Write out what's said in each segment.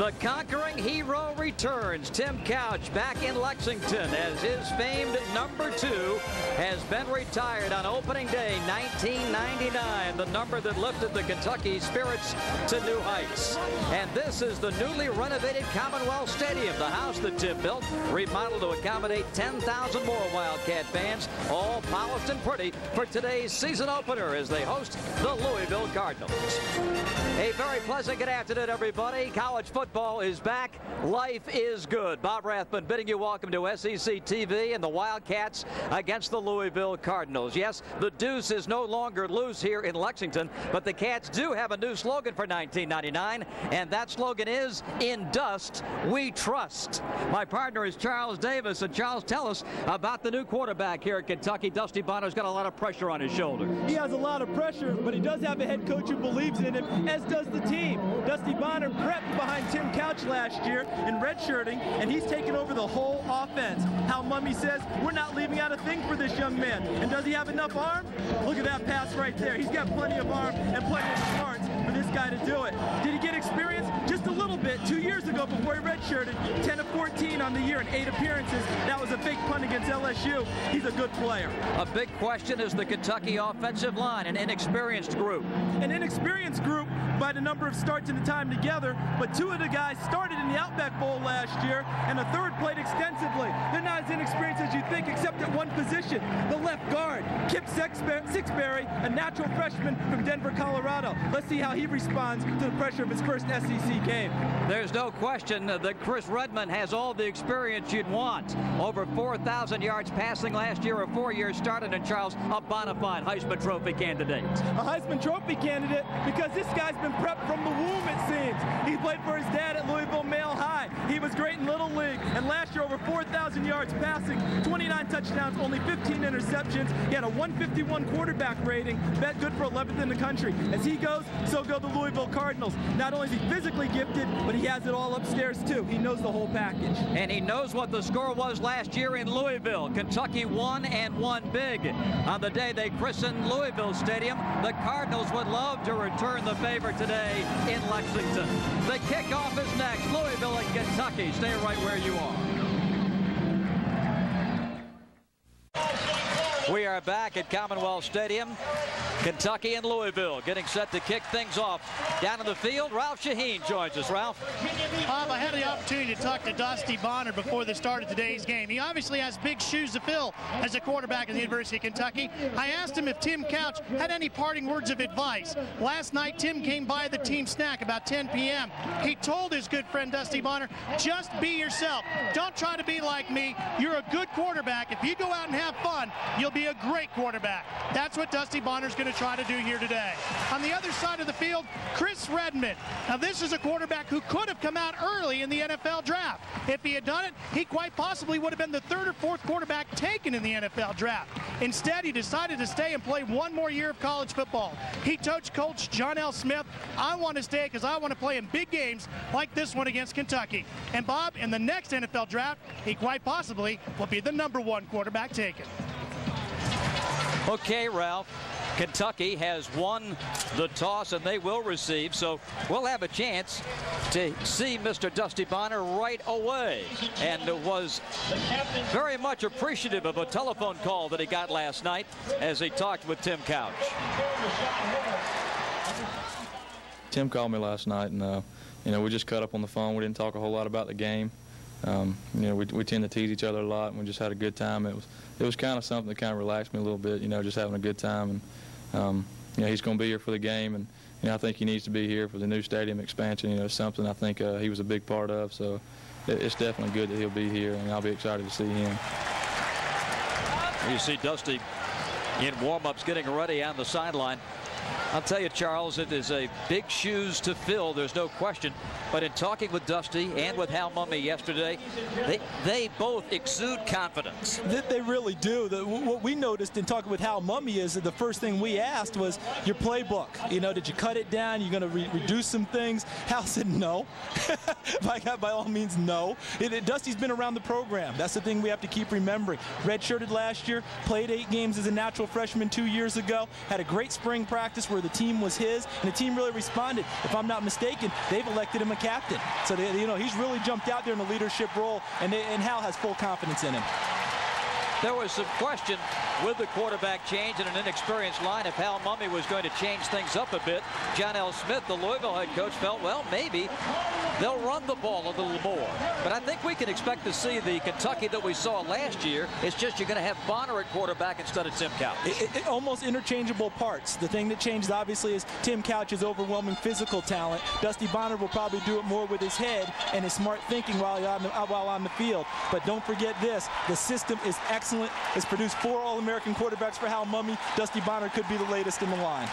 The conquering hero returns. Tim Couch back in Lexington as his famed number 2 has been retired on opening day 1999, the number that lifted the Kentucky Spirits to new heights. And this is the newly renovated Commonwealth Stadium, the house that Tim built, remodeled to accommodate 10,000 more Wildcat fans, all polished and pretty for today's season opener as they host the Louisville Cardinals. A very pleasant good afternoon, everybody. College football is back. Life is good. Bob Rathman bidding you welcome to SEC TV and the Wildcats against the Louisville Cardinals. Yes, the deuce is no longer loose here in Lexington, but the Cats do have a new slogan for 1999, and that slogan is, "In dust we trust." My partner is Charles Davis. And Charles, tell us about the new quarterback here at Kentucky. Dusty Bonner's got a lot of pressure on his shoulder. He has a lot of pressure, but he does have a head coach who believes in him, as does the team. Dusty Bonner prepped behind Tim Couch last year in redshirting, and he's taken over the whole offense. Hal Mumme says, we're not leaving out a thing for this young man. And does he have enough arm? Look at that pass right there. He's got plenty of arm and plenty of smarts for this guy to do it. Did he get experience? Just a little bit. 2 years ago before he redshirted, 10 of 14 on the year in 8 appearances. That was a big punt against LSU. He's a good player. A big question is the Kentucky offensive line, an inexperienced group. An inexperienced group by the number of starts and the time together, but 2 of the guys started in the Outback Bowl last year, and a third played extensively. They're not as inexperienced as you think, except at one position, the left guard, Kip Sixberry, a natural freshman from Denver, Colorado. Let's see how he responds to the pressure of his first SEC game. There's no question that Chris Redmond has all the experience you'd want. Over 4,000 yards passing last year, a 4-year started, and Charles, a bona fide Heisman Trophy candidate. A Heisman Trophy candidate because this guy's been prepped from the womb, it seems. He played for his dad at Louisville Male High. He was great in Little League, and last year over 4,000 yards passing, 29 touchdowns, only 15 interceptions. He had a 151 quarterback rating, bet good for 11th in the country. As he goes, so go the Louisville Cardinals. Not only is he physically gifted, but he has it all upstairs too. He knows the whole package. And he knows what the score was last year in Louisville. Kentucky won, and won big. On the day they christened Louisville Stadium, the Cardinals would love to return the favor today in Lexington. The kickoff is next. Louisville and Kentucky. Stay right where you are. We are back at Commonwealth Stadium. Kentucky and Louisville getting set to kick things off. Down in the field, Ralph Shaheen joins us. Ralph? Bob, I had the opportunity to talk to Dusty Bonner before the start of today's game. He obviously has big shoes to fill as a quarterback at the University of Kentucky. I asked him if Tim Couch had any parting words of advice. Last night, Tim came by the team snack about 10 p.m. He told his good friend Dusty Bonner, just be yourself. Don't try to be like me. You're a good quarterback. If you go out and have fun, you'll be a great quarterback. That's what Dusty Bonner's going to try to do here today. On the other side of the field, Chris Redmond. Now, this is a quarterback who could have come out early in the NFL draft. If he had done it, he quite possibly would have been the 3rd or 4th quarterback taken in the NFL draft. Instead, he decided to stay and play one more year of college football. He told Coach John L. Smith, I want to stay because I want to play in big games like this one against Kentucky. And Bob, in the next NFL draft, he quite possibly will be the #1 quarterback taken. Okay, Ralph. Kentucky has won the toss, and they will receive, so we'll have a chance to see Mr. Dusty Bonner right away, and was very much appreciative of a telephone call that he got last night as he talked with Tim Couch. Tim called me last night, and we just cut up on the phone. We didn't talk a whole lot about the game. We tend to tease each other a lot, and we just had a good time. It was kind of something that kind of relaxed me a little bit, just having a good time. And he's going to be here for the game, and I think he needs to be here for the new stadium expansion. Something I think he was a big part of. So it's definitely good that he'll be here, and I'll be excited to see him. You see Dusty in warm-ups getting ready on the sideline. I'll tell you, Charles, it is a big shoes to fill, there's no question. But in talking with Dusty and with Hal Mumme yesterday, they both exude confidence. They really do. What we noticed in talking with Hal Mumme is that the first thing we asked was your playbook. Did you cut it down? You're going to reduce some things? Hal said no. by all means, no. Dusty's been around the program. That's the thing we have to keep remembering. Redshirted last year, played 8 games as a natural freshman 2 years ago, had a great spring practice. practice where the team was his, and the team really responded. If I'm not mistaken, they've elected him a captain. So, he's really jumped out there in the leadership role, and Hal has full confidence in him. There was some question with the quarterback change and an inexperienced line if Hal Mumme was going to change things up a bit. John L. Smith, the Louisville head coach, felt, well, maybe they'll run the ball a little more. But I think we can expect to see the Kentucky that we saw last year. It's just you're going to have Bonner at quarterback instead of Tim Couch. Almost interchangeable parts. The thing that changes, obviously, is Tim Couch's overwhelming physical talent. Dusty Bonner will probably do it more with his head and his smart thinking while on the field. But don't forget this. The system is excellent. It's produced 4 All-American quarterbacks for Hal Mumme. Dusty Bonner could be the latest in the line.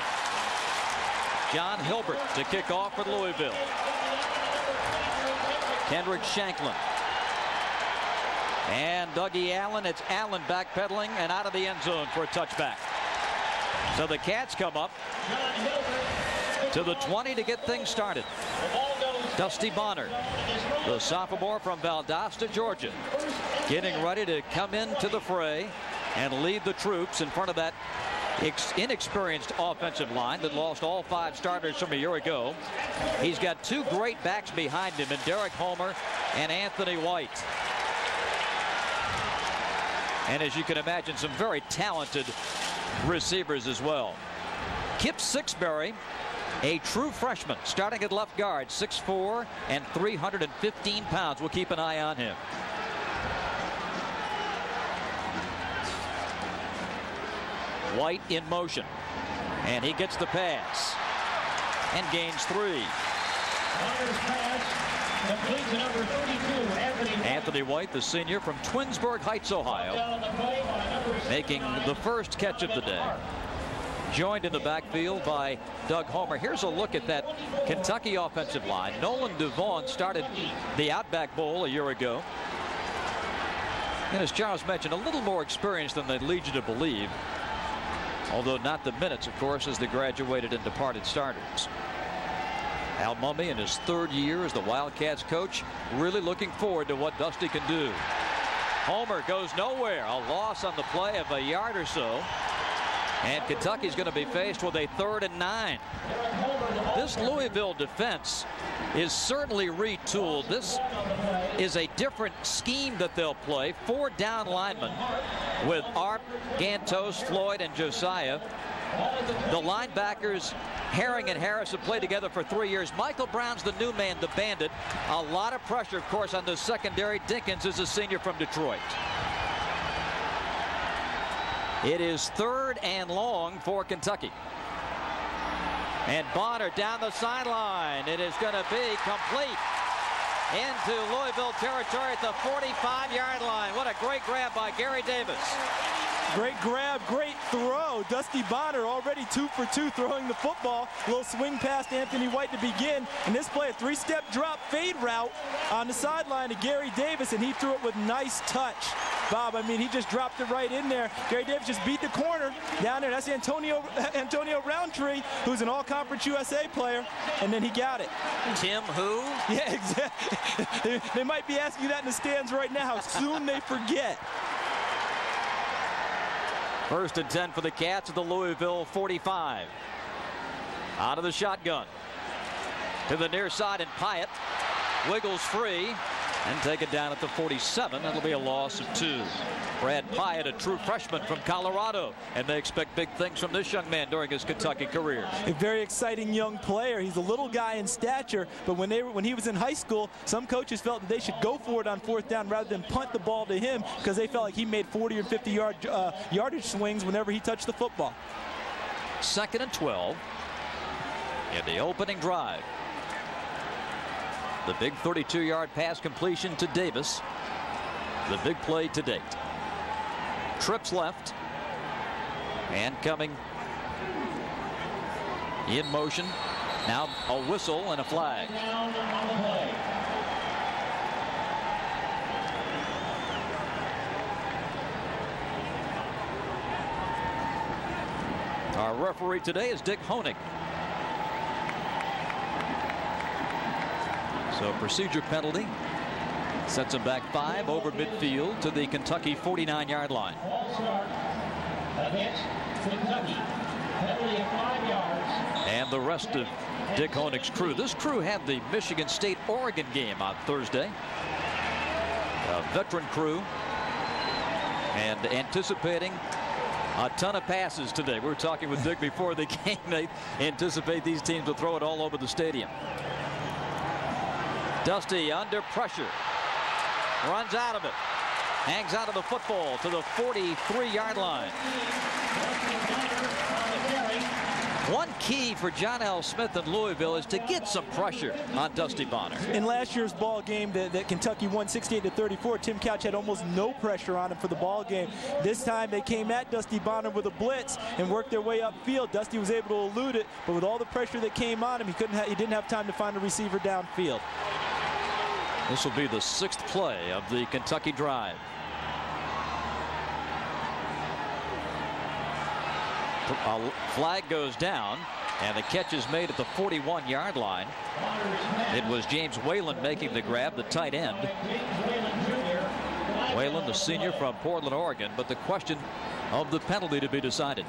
John Hilbert to kick off for Louisville. Kendrick Shanklin. And Dougie Allen. It's Allen backpedaling and out of the end zone for a touchback. So the Cats come up to the 20 to get things started. Dusty Bonner, the sophomore from Valdosta, Georgia, getting ready to come into the fray and lead the troops in front of that inexperienced offensive line that lost all 5 starters from a year ago. He's got 2 great backs behind him in Derek Homer and Anthony White. And as you can imagine, some very talented receivers as well. Kip Sixbury, a true freshman, starting at left guard, 6'4" and 315 pounds. We'll keep an eye on him. White in motion, and he gets the pass and gains 3. Anthony White, the senior from Twinsburg Heights, Ohio, making the first catch of the day. Joined in the backfield by Doug Homer. Here's a look at that Kentucky offensive line. Nolan DeVaughn started the Outback Bowl a year ago. And as Charles mentioned, a little more experienced than they'd lead you to believe. Although not the minutes, of course, as the graduated and departed starters. Hal Mumme in his 3rd year as the Wildcats coach, really looking forward to what Dusty can do. Homer goes nowhere. A loss on the play of a yard or so. And Kentucky's going to be faced with a 3rd and 9. This Louisville defense is certainly retooled. This is a different scheme that they'll play. 4 down linemen with Arp, Gantos, Floyd, and Josiah. The linebackers, Herring and Harris, have played together for 3 years. Michael Brown's the new man, the Bandit. A lot of pressure, of course, on the secondary. Dinkins is a senior from Detroit. It is 3rd and long for Kentucky. And Bonner down the sideline. It is going to be complete into Louisville territory at the 45-yard line. What a great grab by Gary Davis. Great grab, great throw. Dusty Bonner already 2 for 2 throwing the football. A little swing past Anthony White to begin. And this play, a 3-step drop fade route on the sideline to Gary Davis, and he threw it with nice touch. Bob, I mean, he just dropped it right in there. Gary Davis just beat the corner down there. That's Antonio Roundtree, who's an all-conference USA player, and then he got it. Tim who? Yeah, exactly. They might be asking you that in the stands right now. Soon they forget. 1st and 10 for the Cats at the Louisville 45. Out of the shotgun. To the near side, and Pyatt wiggles free and taken down at the 47. That'll be a loss of 2. Brad Pyatt, a true freshman from Colorado, and they expect big things from this young man during his Kentucky career. A very exciting young player. He's a little guy in stature, but when he was in high school, some coaches felt that they should go for it on 4th down rather than punt the ball to him, because they felt like he made 40 or 50 yardage swings whenever he touched the football. 2nd and 12 in the opening drive. The big 32-yard pass completion to Davis. The big play to date. Trips left. And coming in motion. Now a whistle and a flag. Our referee today is Dick Honig. So procedure penalty sets him back 5 over midfield to the Kentucky 49-yard line. And the rest of Dick Honig's crew. This crew had the Michigan State-Oregon game on Thursday. A veteran crew. And anticipating a ton of passes today. We were talking with Dick before the game. They anticipate these teams will throw it all over the stadium. Dusty under pressure. Runs out of it. Hangs out of the football to the 43-yard line. One key for John L. Smith in Louisville is to get some pressure on Dusty Bonner. In last year's ball game that Kentucky won 68-34, Tim Couch had almost no pressure on him for the ball game. This time they came at Dusty Bonner with a blitz and worked their way upfield. Dusty was able to elude it, but with all the pressure that came on him, he didn't have time to find a receiver downfield. This will be the 6th play of the Kentucky drive. A flag goes down, and the catch is made at the 41-yard line. It was James Whalen making the grab, the tight end. Whalen, the senior from Portland, Oregon, but the question of the penalty to be decided.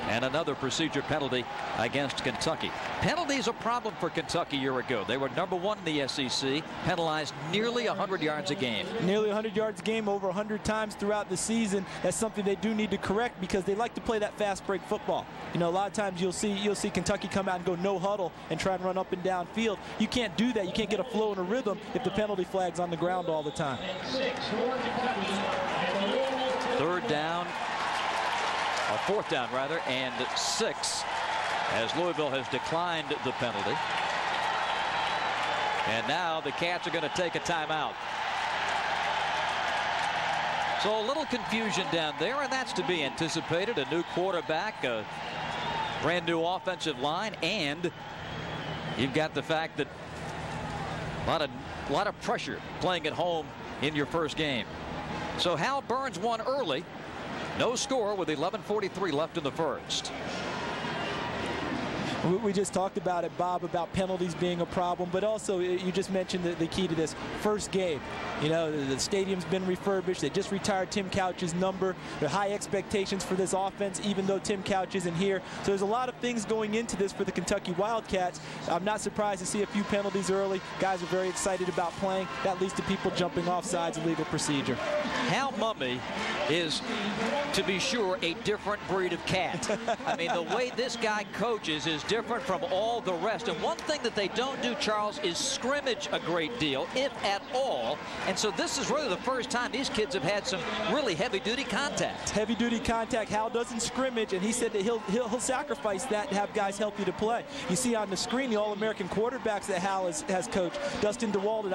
And another procedure penalty against Kentucky. Penalties a problem for Kentucky a year ago. They were #1 in the SEC, penalized nearly 100 yards a game. Nearly 100 yards a game, over 100 times throughout the season. That's something they do need to correct because they like to play that fast break football. You know, a lot of times you'll see Kentucky come out and go no huddle and try and run up and down field. You can't do that. You can't get a flow and a rhythm if the penalty flag's on the ground all the time. 3rd down. A 4th down rather, and 6 as Louisville has declined the penalty. And now the Cats are going to take a timeout. So a little confusion down there, and that's to be anticipated. A new quarterback, a brand new offensive line, and you've got the fact that a lot of pressure playing at home in your first game. So Hal Burns won early. No score with 11:43 left in the first. We just talked about it, Bob, about penalties being a problem, but also you just mentioned the key to this first game. You know, the stadium's been refurbished. They just retired Tim Couch's number. There are high expectations for this offense, even though Tim Couch isn't here. So there's a lot of things going into this for the Kentucky Wildcats. I'm not surprised to see a few penalties early. Guys are very excited about playing. That leads to people jumping off sides, illegal procedure. Hal Mumme is, to be sure, a different breed of cat. I mean, the way this guy coaches is different from all the rest. And one thing that they don't do, Charles, is scrimmage a great deal, if at all. And so this is really the first time these kids have had some really heavy-duty contact. Heavy-duty contact. Hal doesn't scrimmage, and he said that he'll sacrifice that to have guys healthy to play. You see on the screen the All-American quarterbacks that Hal has coached. Dustin DeWalt at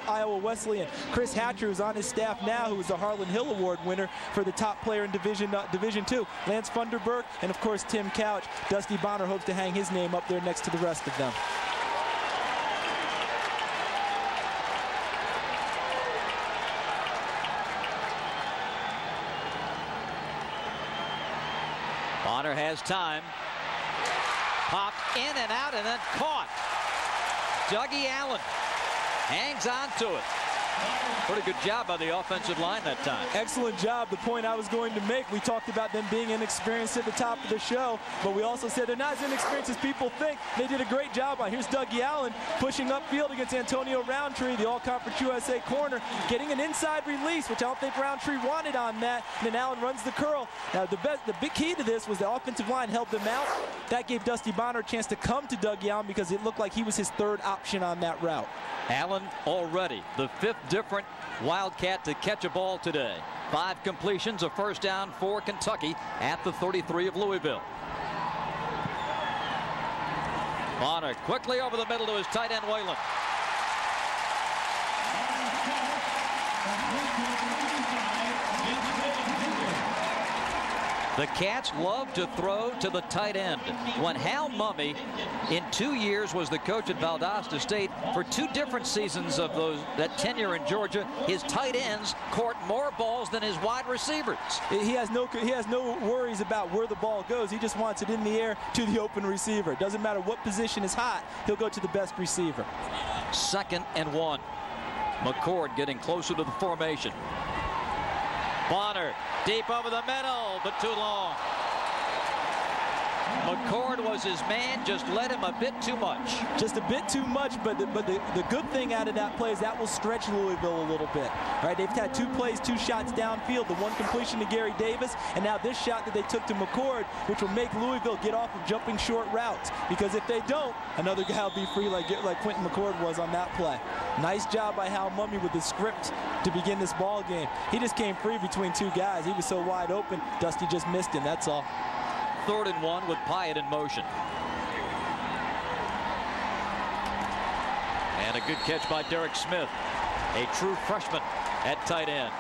Iowa Wesleyan. Chris Hatcher, who's on his staff now, who was the Harlan Hill Award winner for the top player in Division II. Lance Funderburk, and of course Tim Couch. Dusty Bonner hopes to hang his name up there next to the rest of them. Bonner has time. Popped in and out and then caught. Dougie Allen hangs on to it. Pretty good job by the offensive line that time. Excellent job. The point I was going to make, we talked about them being inexperienced at the top of the show, but we also said they're not as inexperienced as people think. They did a great job on. Here's Dougie Allen pushing upfield against Antonio Roundtree, the All-Conference USA corner, getting an inside release, which I don't think Roundtree wanted on that. And then Allen runs the curl. Now, the big key to this was the offensive line held them out. That gave Dusty Bonner a chance to come to Dougie Allen because it looked like he was his 3rd option on that route. Allen already the 5th different Wildcat to catch a ball today. 5 completions, a first down for Kentucky at the 33 of Louisville. Bonner quickly over the middle to his tight end Whalen. The Cats love to throw to the tight end. When Hal Mumme, in 2 years, was the coach at Valdosta State, for 2 different seasons of that tenure in Georgia, his tight ends caught more balls than his wide receivers. He has no worries about where the ball goes. He just wants it in the air to the open receiver. Doesn't matter what position is hot, he'll go to the best receiver. 2nd and 1. McCord getting closer to the formation. Bonner deep over the middle, but too long. McCord was his man, just led him a bit too much. Just a bit too much, but the good thing out of that play is that will stretch Louisville a little bit. All right, they've had 2 plays, 2 shots downfield, the one completion to Gary Davis, and now this shot that they took to McCord, which will make Louisville get off of jumping short routes. Because if they don't, another guy will be free like Quentin McCord was on that play. Nice job by Hal Mumme with the script to begin this ball game. He just came free between 2 guys. He was so wide open, Dusty just missed him, that's all. 3rd and 1 with Pyatt in motion. And a good catch by Derek Smith, a true freshman at tight end.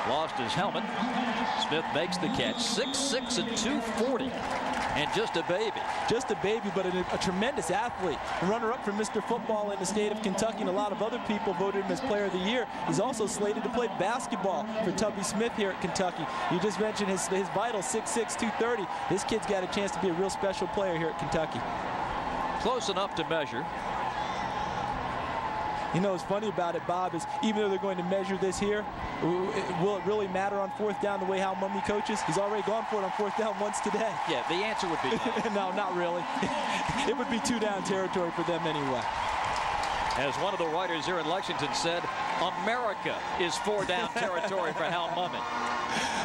Lost his helmet. Smith makes the catch. 6'6" and 240. And just a baby. Just a baby, but a tremendous athlete. A runner-up for Mr. Football in the state of Kentucky, and a lot of other people voted him as Player of the Year. He's also slated to play basketball for Tubby Smith here at Kentucky. You just mentioned his vital 6'6", 230. This kid's got a chance to be a real special player here at Kentucky. Close enough to measure. You know what's funny about it, Bob, is even though they're going to measure this here, will it really matter on 4th down the way Hal Mumme coaches? He's already gone for it on 4th down once today. Yeah, the answer would be no. No, not really. It would be 2-down territory for them anyway. As one of the writers here in Lexington said, America is 4-down territory for Hal Mumme.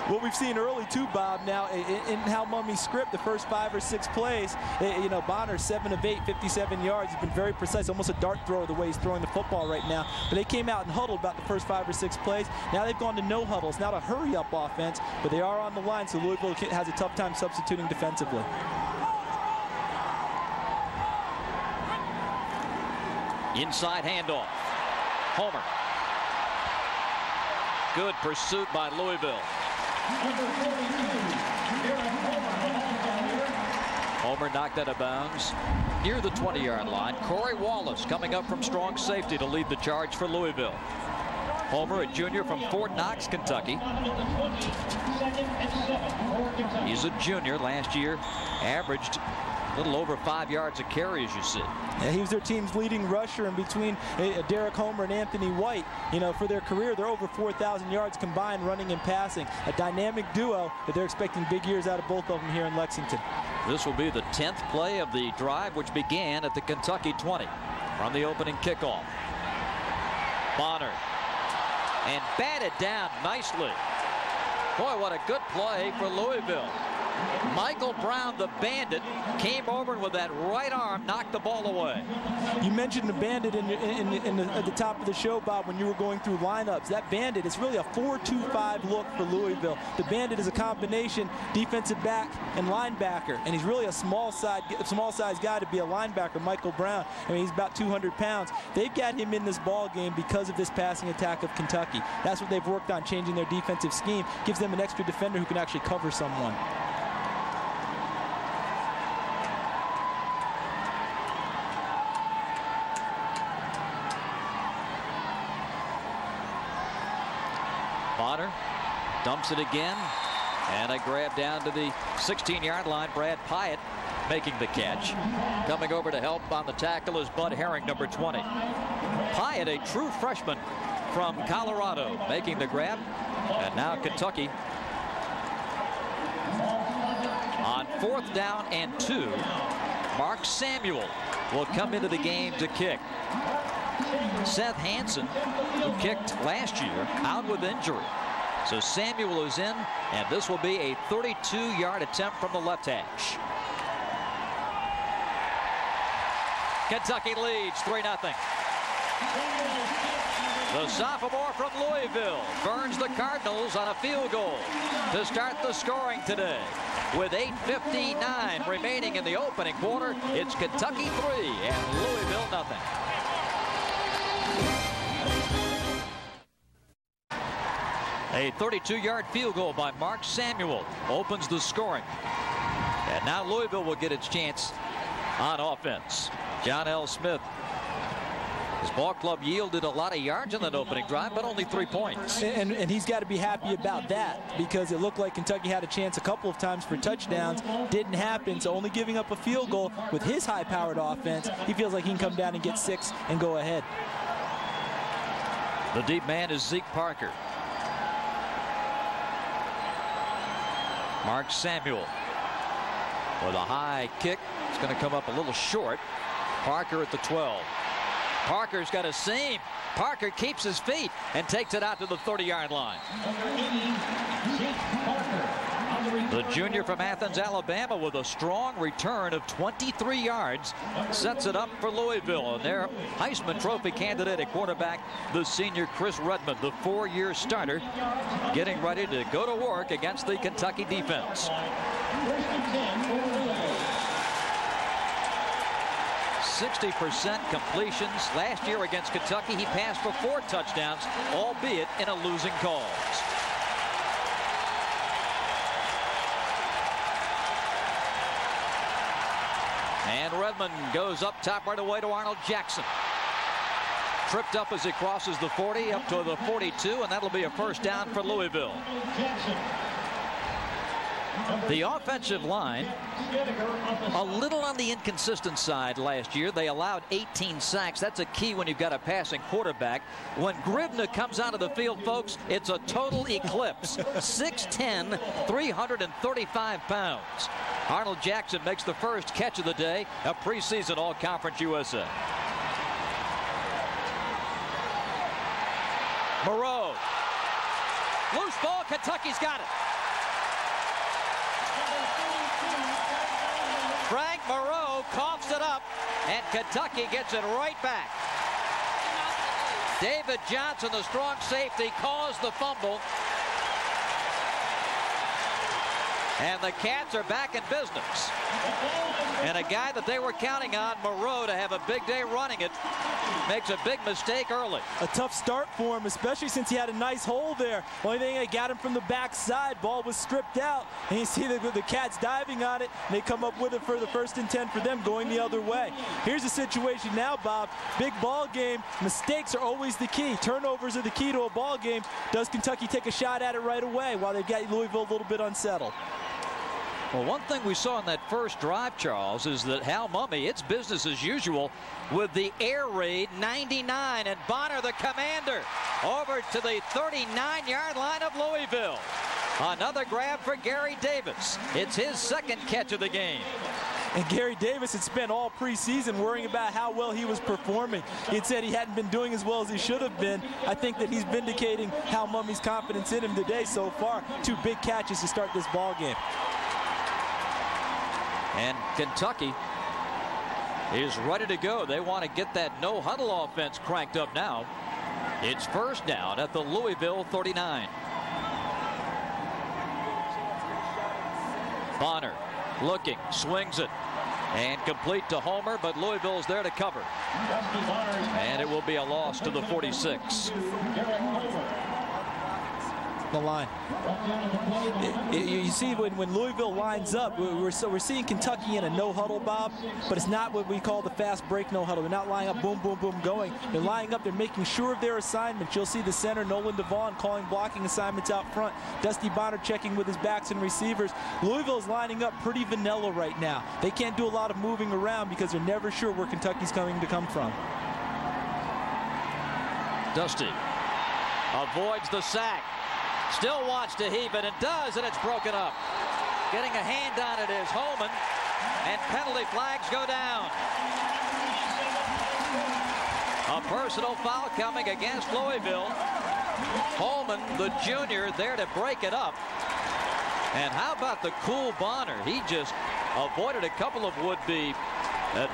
What we've seen early too, Bob, now in Hal Mumme's script, the first 5 or 6 plays, you know, Bonner 7 of 8, 57 yards. He's been very precise, almost a dart throw the way he's throwing the football right now. But they came out and huddled about the first 5 or 6 plays. Now they've gone to no huddles, not a hurry-up offense, but they are on the line, so Louisville has a tough time substituting defensively. Inside handoff. Homer. Good pursuit by Louisville. Homer knocked out of bounds near the 20-yard line. Corey Wallace coming up from strong safety to lead the charge for Louisville. Homer, a junior from Fort Knox, Kentucky. He's a junior. Last year averaged a little over 5 yards a carry, as you see. Yeah, he was their team's leading rusher in between Derek Homer and Anthony White. You know, for their career, they're over 4,000 yards combined running and passing. A dynamic duo, but they're expecting big years out of both of them here in Lexington. This will be the 10th play of the drive, which began at the Kentucky 20 from the opening kickoff. Bonner. And batted down nicely. Boy, what a good play for Louisville. Michael Brown, the bandit, came over and with that right arm knocked the ball away. You mentioned the bandit at the top of the show, Bob, when you were going through lineups. That bandit is really a 4-2-5 look for Louisville. The bandit is a combination defensive back and linebacker, and he's really a small size guy to be a linebacker. Michael Brown, I mean, he's about 200 pounds. They've got him in this ball game because of this passing attack of Kentucky. That's what they've worked on, changing their defensive scheme. Gives them an extra defender who can actually cover someone. Bonner dumps it again, and a grab down to the 16-yard line. Brad Pyatt making the catch. Coming over to help on the tackle is Bud Herring, number 20. Pyatt, a true freshman from Colorado, making the grab. And now Kentucky on 4th down and 2. Mark Samuel will come into the game to kick. Seth Hansen, who kicked last year, out with injury. So Samuel is in, and this will be a 32-yard attempt from the left hash. Kentucky leads 3-0. The sophomore from Louisville burns the Cardinals on a field goal to start the scoring today. With 8:59 remaining in the opening quarter, it's Kentucky 3 and Louisville 0. A 32-yard field goal by Mark Samuel opens the scoring. And now Louisville will get its chance on offense. John L. Smith. His ball club yielded a lot of yards in that opening drive, but only 3 points. And he's got to be happy about that, because it looked like Kentucky had a chance a couple of times for touchdowns. Didn't happen, so only giving up a field goal with his high-powered offense, he feels like he can come down and get 6 and go ahead. The deep man is Zeke Parker. Mark Samuel. with a high kick. It's going to come up a little short. Parker at the 12. Parker's got a seam. Parker keeps his feet and takes it out to the 30-yard line. The junior from Athens, Alabama, with a strong return of 23 yards, sets it up for Louisville. And their Heisman Trophy candidate at quarterback, the senior Chris Redmond, the 4-year starter, getting ready to go to work against the Kentucky defense. 60% completions. Last year against Kentucky, he passed for 4 touchdowns, albeit in a losing cause. And Redmond goes up top right away to Arnold Jackson. Tripped up as he crosses the 40 up to the 42, and that'll be a first down for Louisville. The offensive line, a little on the inconsistent side last year. They allowed 18 sacks. That's a key when you've got a passing quarterback. When Gribna comes out of the field, folks, it's a total eclipse. 6'10", 335 pounds. Arnold Jackson makes the first catch of the day, a preseason All-Conference USA. Moreau. Loose ball, Kentucky's got it. Frank Moreau coughs it up, and Kentucky gets it right back. David Johnson, the strong safety, caused the fumble. And the Cats are back in business. And a guy that they were counting on, Moreau, to have a big day running it, makes a big mistake early. A tough start for him, especially since he had a nice hole there. Only thing that got him from the backside, ball was stripped out. And you see the Cats diving on it, and they come up with it for the 1st and 10 for them, going the other way. Here's the situation now, Bob. Big ball game. Mistakes are always the key. Turnovers are the key to a ball game. Does Kentucky take a shot at it right away while they've got Louisville a little bit unsettled? Well, one thing we saw in that first drive, Charles, is that Hal Mumme, it's business as usual with the air raid 99, and Bonner, the commander, over to the 39-yard line of Louisville. Another grab for Gary Davis. It's his 2nd catch of the game. And Gary Davis had spent all preseason worrying about how well he was performing. He had said he hadn't been doing as well as he should have been. I think that he's vindicating Hal Mumme's confidence in him today so far. 2 big catches to start this ball game. And Kentucky is ready to go. They want to get that no-huddle offense cranked up now. It's first down at the Louisville 39. Bonner looking, swings it, and complete to Homer, but Louisville's there to cover. And it will be a loss to the 46. The line. You see when Louisville lines up, we're seeing Kentucky in a no-huddle, Bob, but it's not what we call the fast break no-huddle. They're not lining up boom, boom, boom going. They're lining up. They're making sure of their assignments. You'll see the center, Nolan Devon, calling blocking assignments out front. Dusty Bonner checking with his backs and receivers. Louisville's lining up pretty vanilla right now. They can't do a lot of moving around because they're never sure where Kentucky's coming to come from. Dusty avoids the sack. Still wants to heave it, and does, and it's broken up. Getting a hand on it is Holman, and penalty flags go down. A personal foul coming against Louisville. Holman, the junior, there to break it up. And how about the cool Bonner? He just avoided a couple of would-be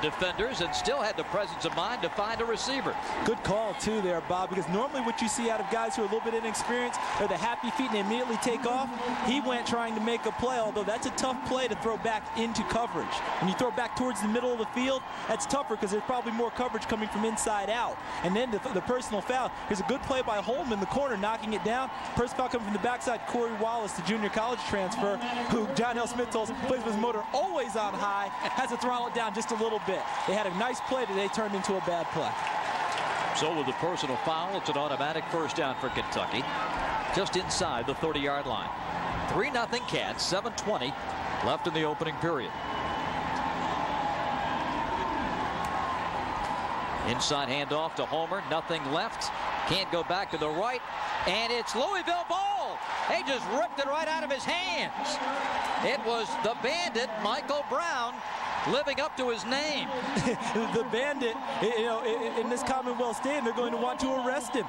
defenders and still had the presence of mind to find a receiver. Good call too there, Bob, because normally what you see out of guys who are a little bit inexperienced are the happy feet and they immediately take off. He went trying to make a play, although that's a tough play to throw back into coverage. When you throw back towards the middle of the field, that's tougher because there's probably more coverage coming from inside out. And then the personal foul. Here's a good play by Holman, the corner, knocking it down. Personal foul coming from the backside, Corey Wallace, the junior college transfer, who John L. Smith tells plays with his motor always on high, has to throttle it down just a little bit. They had a nice play today, turned into a bad play. So with the personal foul, it's an automatic first down for Kentucky, just inside the 30-yard line. 3-0 Cats, 7:20 left in the opening period. Inside handoff to Homer, nothing left. Can't go back to the right, and it's Louisville ball. They just ripped it right out of his hands. It was the Bandit, Michael Brown, living up to his name. The Bandit, you know, in this Commonwealth Stadium, they're going to want to arrest him.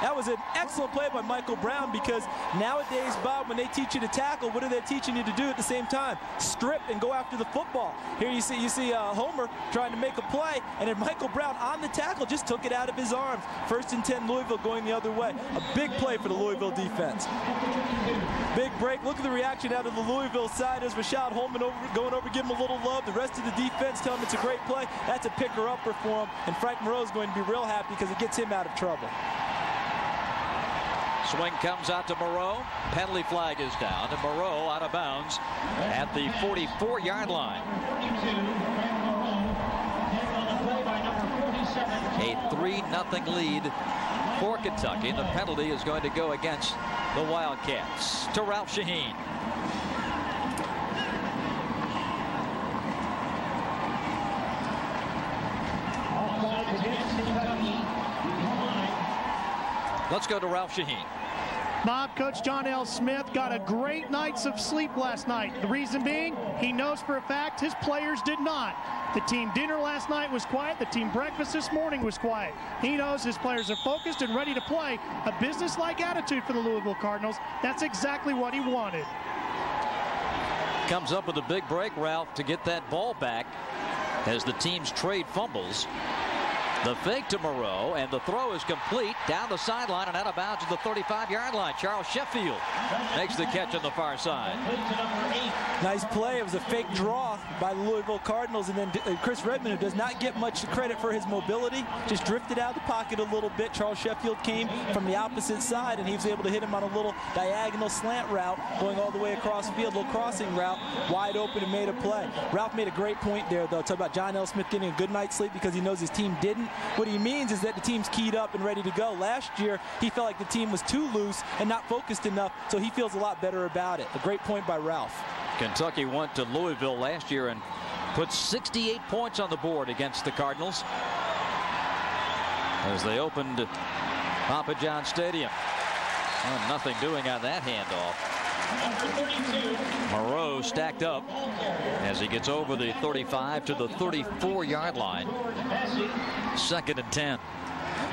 That was an excellent play by Michael Brown, because nowadays, Bob, when they teach you to tackle, what are they teaching you to do at the same time? Strip and go after the football. Here you see Homer trying to make a play, and then Michael Brown on the tackle just took it out of his arms. 1st and 10, Louisville going the other way. A big play for the Louisville defense. Big break. Look at the reaction out of the Louisville side as Rashad Holman going over, give him a little love. The rest of the defense tell him it's a great play. That's a picker-upper for him, and Frank Moreau is going to be real happy because it gets him out of trouble. Swing comes out to Moreau. Penalty flag is down, and Moreau out of bounds at the 44-yard line. A 3-0 lead for Kentucky. The penalty is going to go against the Wildcats. To Ralph Shaheen. Let's go to Ralph Shaheen. Bob, Coach John L. Smith got a great night's of sleep last night. The reason being, he knows for a fact his players did not. The team dinner last night was quiet. The team breakfast this morning was quiet. He knows his players are focused and ready to play. A business-like attitude for the Louisville Cardinals. That's exactly what he wanted. Comes up with a big break, Ralph, to get that ball back as the teams trade fumbles. The fake to Moreau, and the throw is complete down the sideline and out of bounds to the 35-yard line. Charles Sheffield makes the catch on the far side. Nice play. It was a fake draw by the Louisville Cardinals, and then Chris Redmond, who does not get much credit for his mobility, just drifted out of the pocket a little bit. Charles Sheffield came from the opposite side, and he was able to hit him on a little diagonal slant route going all the way across the field, little crossing route, wide open, and made a play. Ralph made a great point there, though. Talk about John L. Smith getting a good night's sleep because he knows his team didn't. What he means is that the team's keyed up and ready to go. Last year, he felt like the team was too loose and not focused enough, so he feels a lot better about it. A great point by Ralph. Kentucky went to Louisville last year and put 68 points on the board against the Cardinals as they opened Papa John Stadium. Well, nothing doing on that handoff. Moreau stacked up as he gets over the 35 to the 34-yard line. 2nd and 10.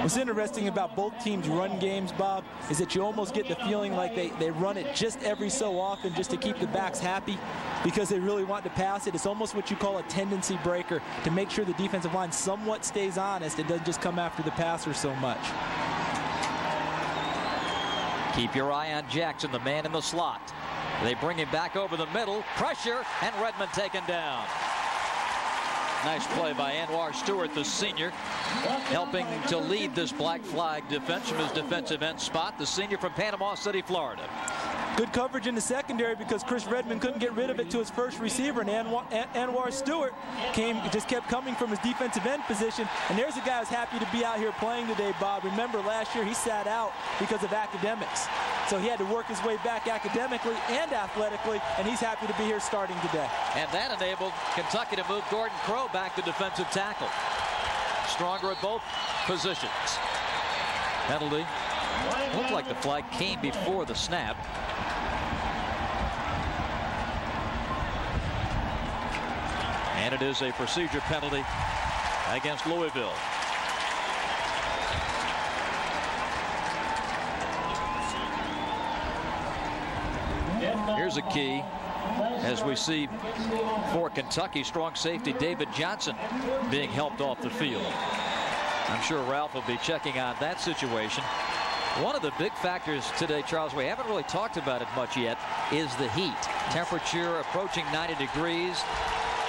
What's interesting about both teams' run games, Bob, is that you almost get the feeling like they run it just every so often just to keep the backs happy because they really want to pass it. It's almost what you call a tendency breaker to make sure the defensive line somewhat stays honest and doesn't just come after the passer so much. Keep your eye on Jackson, the man in the slot. They bring him back over the middle. Pressure, and Redmond taken down. Nice play by Anwar Stewart, the senior, helping to lead this black flag defense from his defensive end spot, the senior from Panama City, Florida. Good coverage in the secondary because Chris Redmond couldn't get rid of it to his first receiver, and Anwar Stewart just kept coming from his defensive end position. And there's a guy who's happy to be out here playing today, Bob. Remember, last year he sat out because of academics. So he had to work his way back academically and athletically, and he's happy to be here starting today. And that enabled Kentucky to move Gordon Crow back to defensive tackle. Stronger at both positions. Penalty. Looked like the flag came before the snap. And it is a procedure penalty against Louisville. Here's a key as we see for Kentucky strong safety David Johnson being helped off the field. I'm sure Ralph will be checking on that situation. One of the big factors today, Charles, we haven't really talked about it much yet, is the heat. Temperature approaching 90 degrees.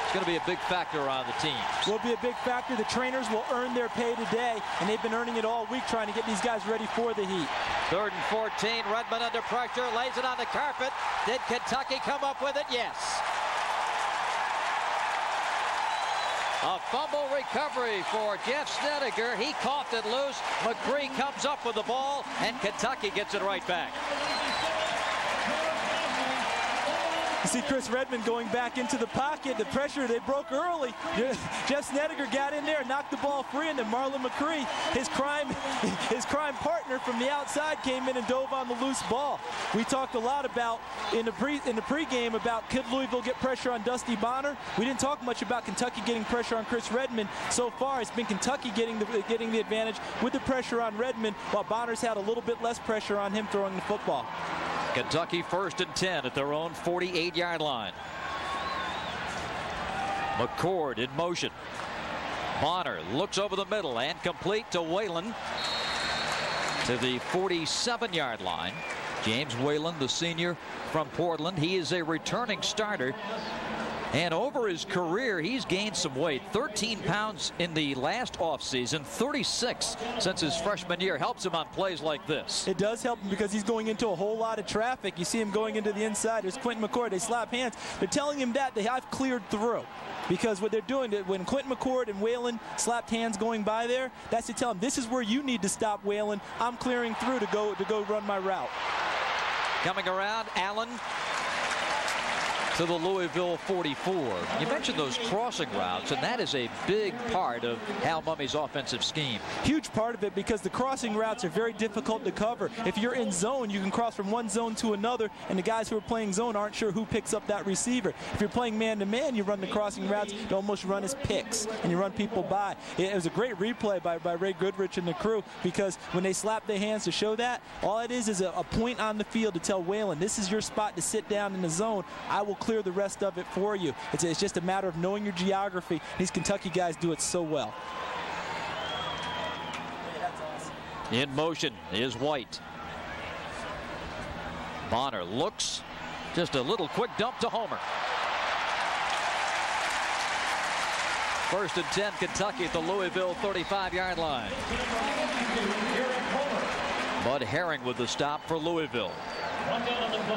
It's going to be a big factor on the team. Will be a big factor. The trainers will earn their pay today, and they've been earning it all week trying to get these guys ready for the heat. 3rd and 14. Redmond under pressure, lays it on the carpet. Did Kentucky come up with it? Yes. A fumble recovery for Jeff Snedeker. He coughed it loose. McCree comes up with the ball, and Kentucky gets it right back. see Chris Redmond going back into the pocket. The pressure, they broke early. Jeff Snedeker got in there, knocked the ball free, and then Marlon McCree, his crime partner from the outside, came in and dove on the loose ball. We talked a lot about in the pregame about could Louisville get pressure on Dusty Bonner. We didn't talk much about Kentucky getting pressure on Chris Redmond. So far, it's been Kentucky getting the advantage with the pressure on Redmond, while Bonner's had a little bit less pressure on him throwing the football. Kentucky 1st and 10 at their own 48-yard line. McCord in motion. Bonner looks over the middle and complete to Whalen to the 47-yard line. James Whalen, the senior from Portland. He is a returning starter. And over his career, he's gained some weight. 13 pounds in the last offseason, 36 since his freshman year. Helps him on plays like this. It does help him because he's going into a whole lot of traffic. You see him going into the inside. There's Quentin McCord. They slap hands. They're telling him that they have cleared through. Because what they're doing, when Quentin McCord and Whalen slapped hands going by there, that's to tell him, this is where you need to stop, Whalen. I'm clearing through to go run my route. Coming around, Allen to the Louisville 44. You mentioned those crossing routes, and that is a big part of Hal Mummy's offensive scheme. Huge part of it, because the crossing routes are very difficult to cover. If you're in zone, you can cross from one zone to another, and the guys who are playing zone aren't sure who picks up that receiver. If you're playing man-to-man, you run the crossing routes to almost run as picks, and you run people by. It was a great replay by Ray Goodrich and the crew, because when they slap their hands to show that, all it is a point on the field to tell Whalen, this is your spot to sit down in the zone. I will clear the rest of it for you. It's just a matter of knowing your geography. These Kentucky guys do it so well. In motion is White. Bonner looks, just a little quick dump to Homer. 1st and 10, Kentucky at the Louisville 35-yard line. Bud Herring with the stop for Louisville.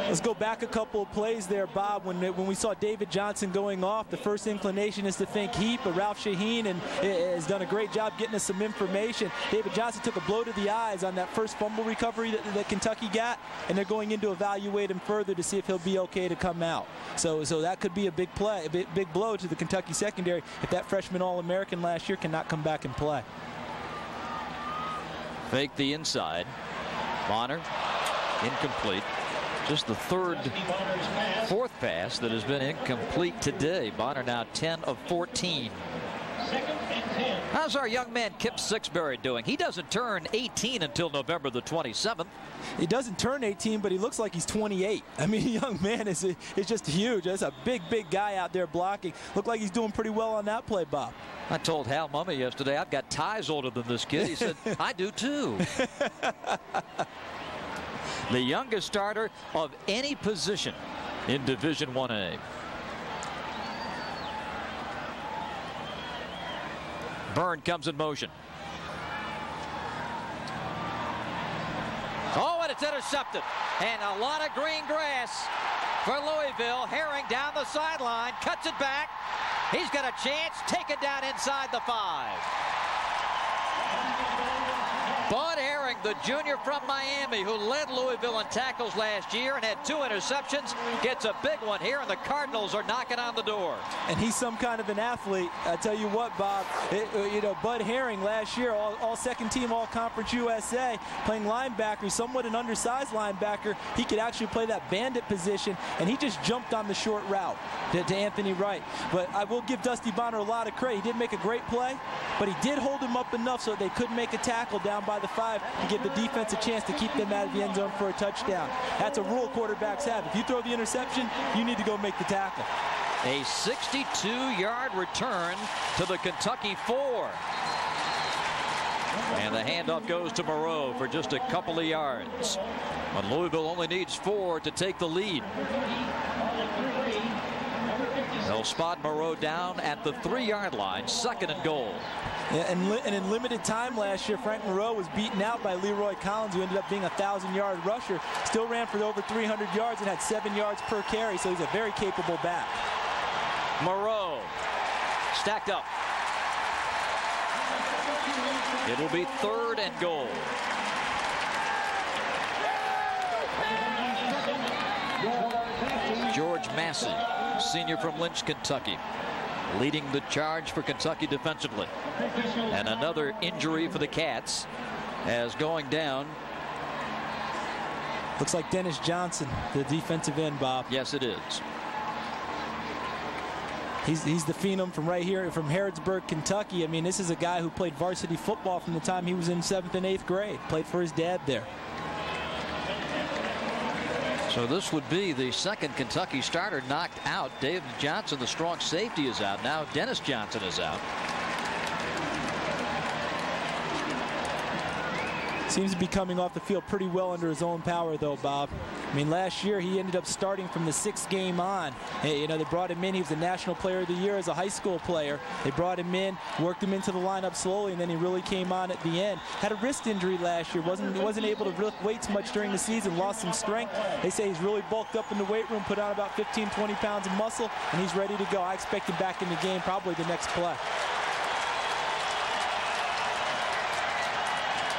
Let's go back a couple of plays there, Bob. When we saw David Johnson going off, the first inclination is to think heat, but Ralph Shaheen has done a great job getting us some information. David Johnson took a blow to the eyes on that first fumble recovery that Kentucky got, and they're going in to evaluate him further to see if he'll be okay to come out. So that could be a big play, a big blow to the Kentucky secondary if that freshman All-American last year cannot come back and play. Fake the inside. Bonner incomplete. Just the fourth pass that has been incomplete today. Bonner now 10 of 14. How's our young man Kip Sixbury doing? He doesn't turn 18 until November the 27th. He doesn't turn 18, but he looks like he's 28. I mean, young man is just huge. That's a big guy out there blocking. Looked like he's doing pretty well on that play, Bob. I told Hal Mummy yesterday, I've got ties older than this kid. He said, I do too. The youngest starter of any position in Division 1A. Byrne comes in motion. Oh, and it's intercepted. And a lot of green grass for Louisville. Herring down the sideline, cuts it back. He's got a chance. Take it down inside the 5. Bud Herring, the junior from Miami, who led Louisville in tackles last year and had 2 interceptions, gets a big one here, and the Cardinals are knocking on the door. And he's some kind of an athlete. I tell you what, Bob, Bud Herring last year, all second team, all conference USA, playing linebacker, somewhat an undersized linebacker. He could actually play that bandit position, and he just jumped on the short route to Anthony Wright. But I will give Dusty Bonner a lot of credit. He did make a great play, but he did hold him up enough so they couldn't make a tackle down by the 5 and give the defense a chance to keep them out of the end zone for a touchdown. That's a rule quarterbacks have. If you throw the interception, you need to go make the tackle. A 62-yard return to the Kentucky 4. And the handoff goes to Moreau for just a couple of yards. But Louisville only needs 4 to take the lead. They'll spot Moreau down at the 3-yard line, 2nd and goal. Yeah, and in limited time last year, Frank Moreau was beaten out by Leroy Collins, who ended up being a 1,000-yard rusher. Still ran for over 300 yards and had 7 yards per carry, so he's a very capable back. Moreau stacked up. It'll be 3rd and goal. George Massey, senior from Lynch, Kentucky, leading the charge for Kentucky defensively. And another injury for the Cats as going down. Looks like Dennis Johnson, the defensive end, Bob. Yes, it is. He's the phenom from right here, from Harrodsburg, Kentucky. I mean, this is a guy who played varsity football from the time he was in 7th and 8th grade. Played for his dad there. So this would be the second Kentucky starter knocked out. Dave Johnson, the strong safety, is out. Now Dennis Johnson is out. Seems to be coming off the field pretty well under his own power, though, Bob. I mean, last year he ended up starting from the 6th game on. You know, they brought him in. He was the National Player of the Year as a high school player. They brought him in, worked him into the lineup slowly, and then he really came on at the end. Had a wrist injury last year. Wasn't able to lift weights much during the season. Lost some strength. They say he's really bulked up in the weight room, put on about 15, 20 pounds of muscle, and he's ready to go. I expect him back in the game probably the next play.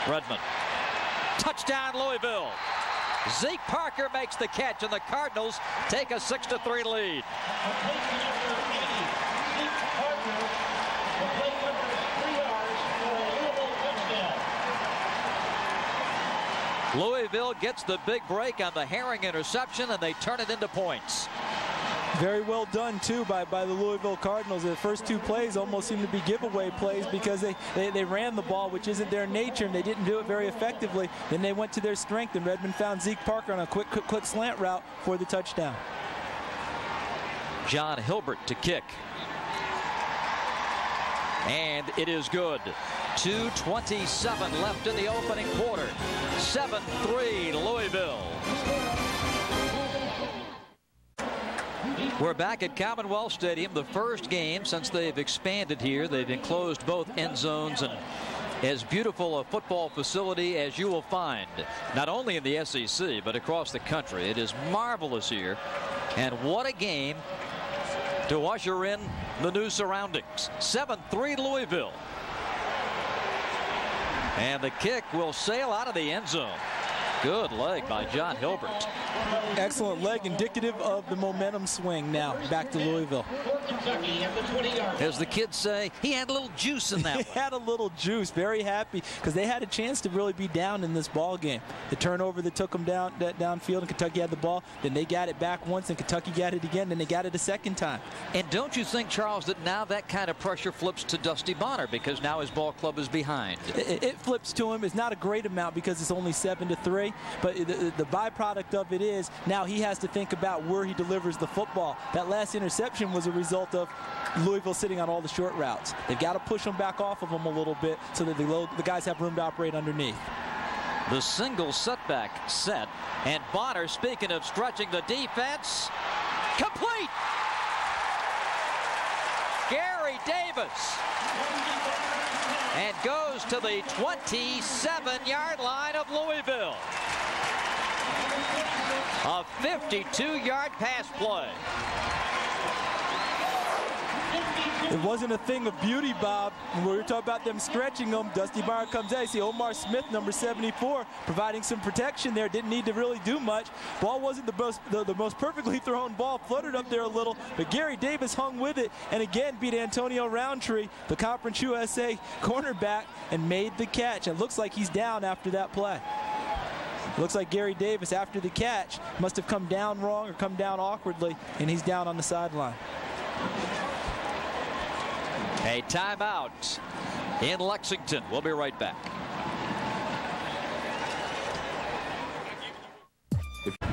Redmond. Touchdown, Louisville. Zeke Parker makes the catch, and the Cardinals take a 6-3 lead. Louisville gets the big break on the Herring interception, and they turn it into points. Very well done, too, by the Louisville Cardinals. The first 2 plays almost seemed to be giveaway plays because they ran the ball, which isn't their nature, and they didn't do it very effectively. Then they went to their strength, and Redmond found Zeke Parker on a quick slant route for the touchdown. John Hilbert to kick. And it is good. 2:27 left in the opening quarter. 7-3 Louisville. We're back at Commonwealth Stadium, the first game since they've expanded here. They've enclosed both end zones, and as beautiful a football facility as you will find, not only in the SEC, but across the country. It is marvelous here, and what a game to usher in the new surroundings. 7-3 Louisville. And the kick will sail out of the end zone. Good leg by John Hilbert. Excellent leg, indicative of the momentum swing now back to Louisville. As the kids say, he had a little juice in that one. He had a little juice. Very happy because they had a chance to really be down in this ball game. The turnover that took them downfield, and Kentucky had the ball. Then they got it back once, and Kentucky got it again. Then they got it a second time. And don't you think, Charles, that now that kind of pressure flips to Dusty Bonner because now his ball club is behind? It flips to him. It's not a great amount because it's only 7-3. But the byproduct of it is now he has to think about where he delivers the football. That last interception was a result of Louisville sitting on all the short routes. They've got to push them back off of them a little bit so that the guys have room to operate underneath. The single setback set, and Bonner, speaking of stretching the defense, complete. Gary Davis, and goes to the 27-yard line of Louisville. A 52-yard pass play. It wasn't a thing of beauty, Bob. When we were talking about them stretching them, Dusty Bonner comes out. You see Omar Smith, number 74, providing some protection there. Didn't need to really do much. Ball wasn't the most perfectly thrown ball. Fluttered up there a little, but Gary Davis hung with it and again beat Antonio Roundtree, the Conference USA cornerback, and made the catch. It looks like he's down after that play. Looks like Gary Davis, after the catch, must have come down wrong or come down awkwardly, and he's down on the sideline. A timeout in Lexington. We'll be right back.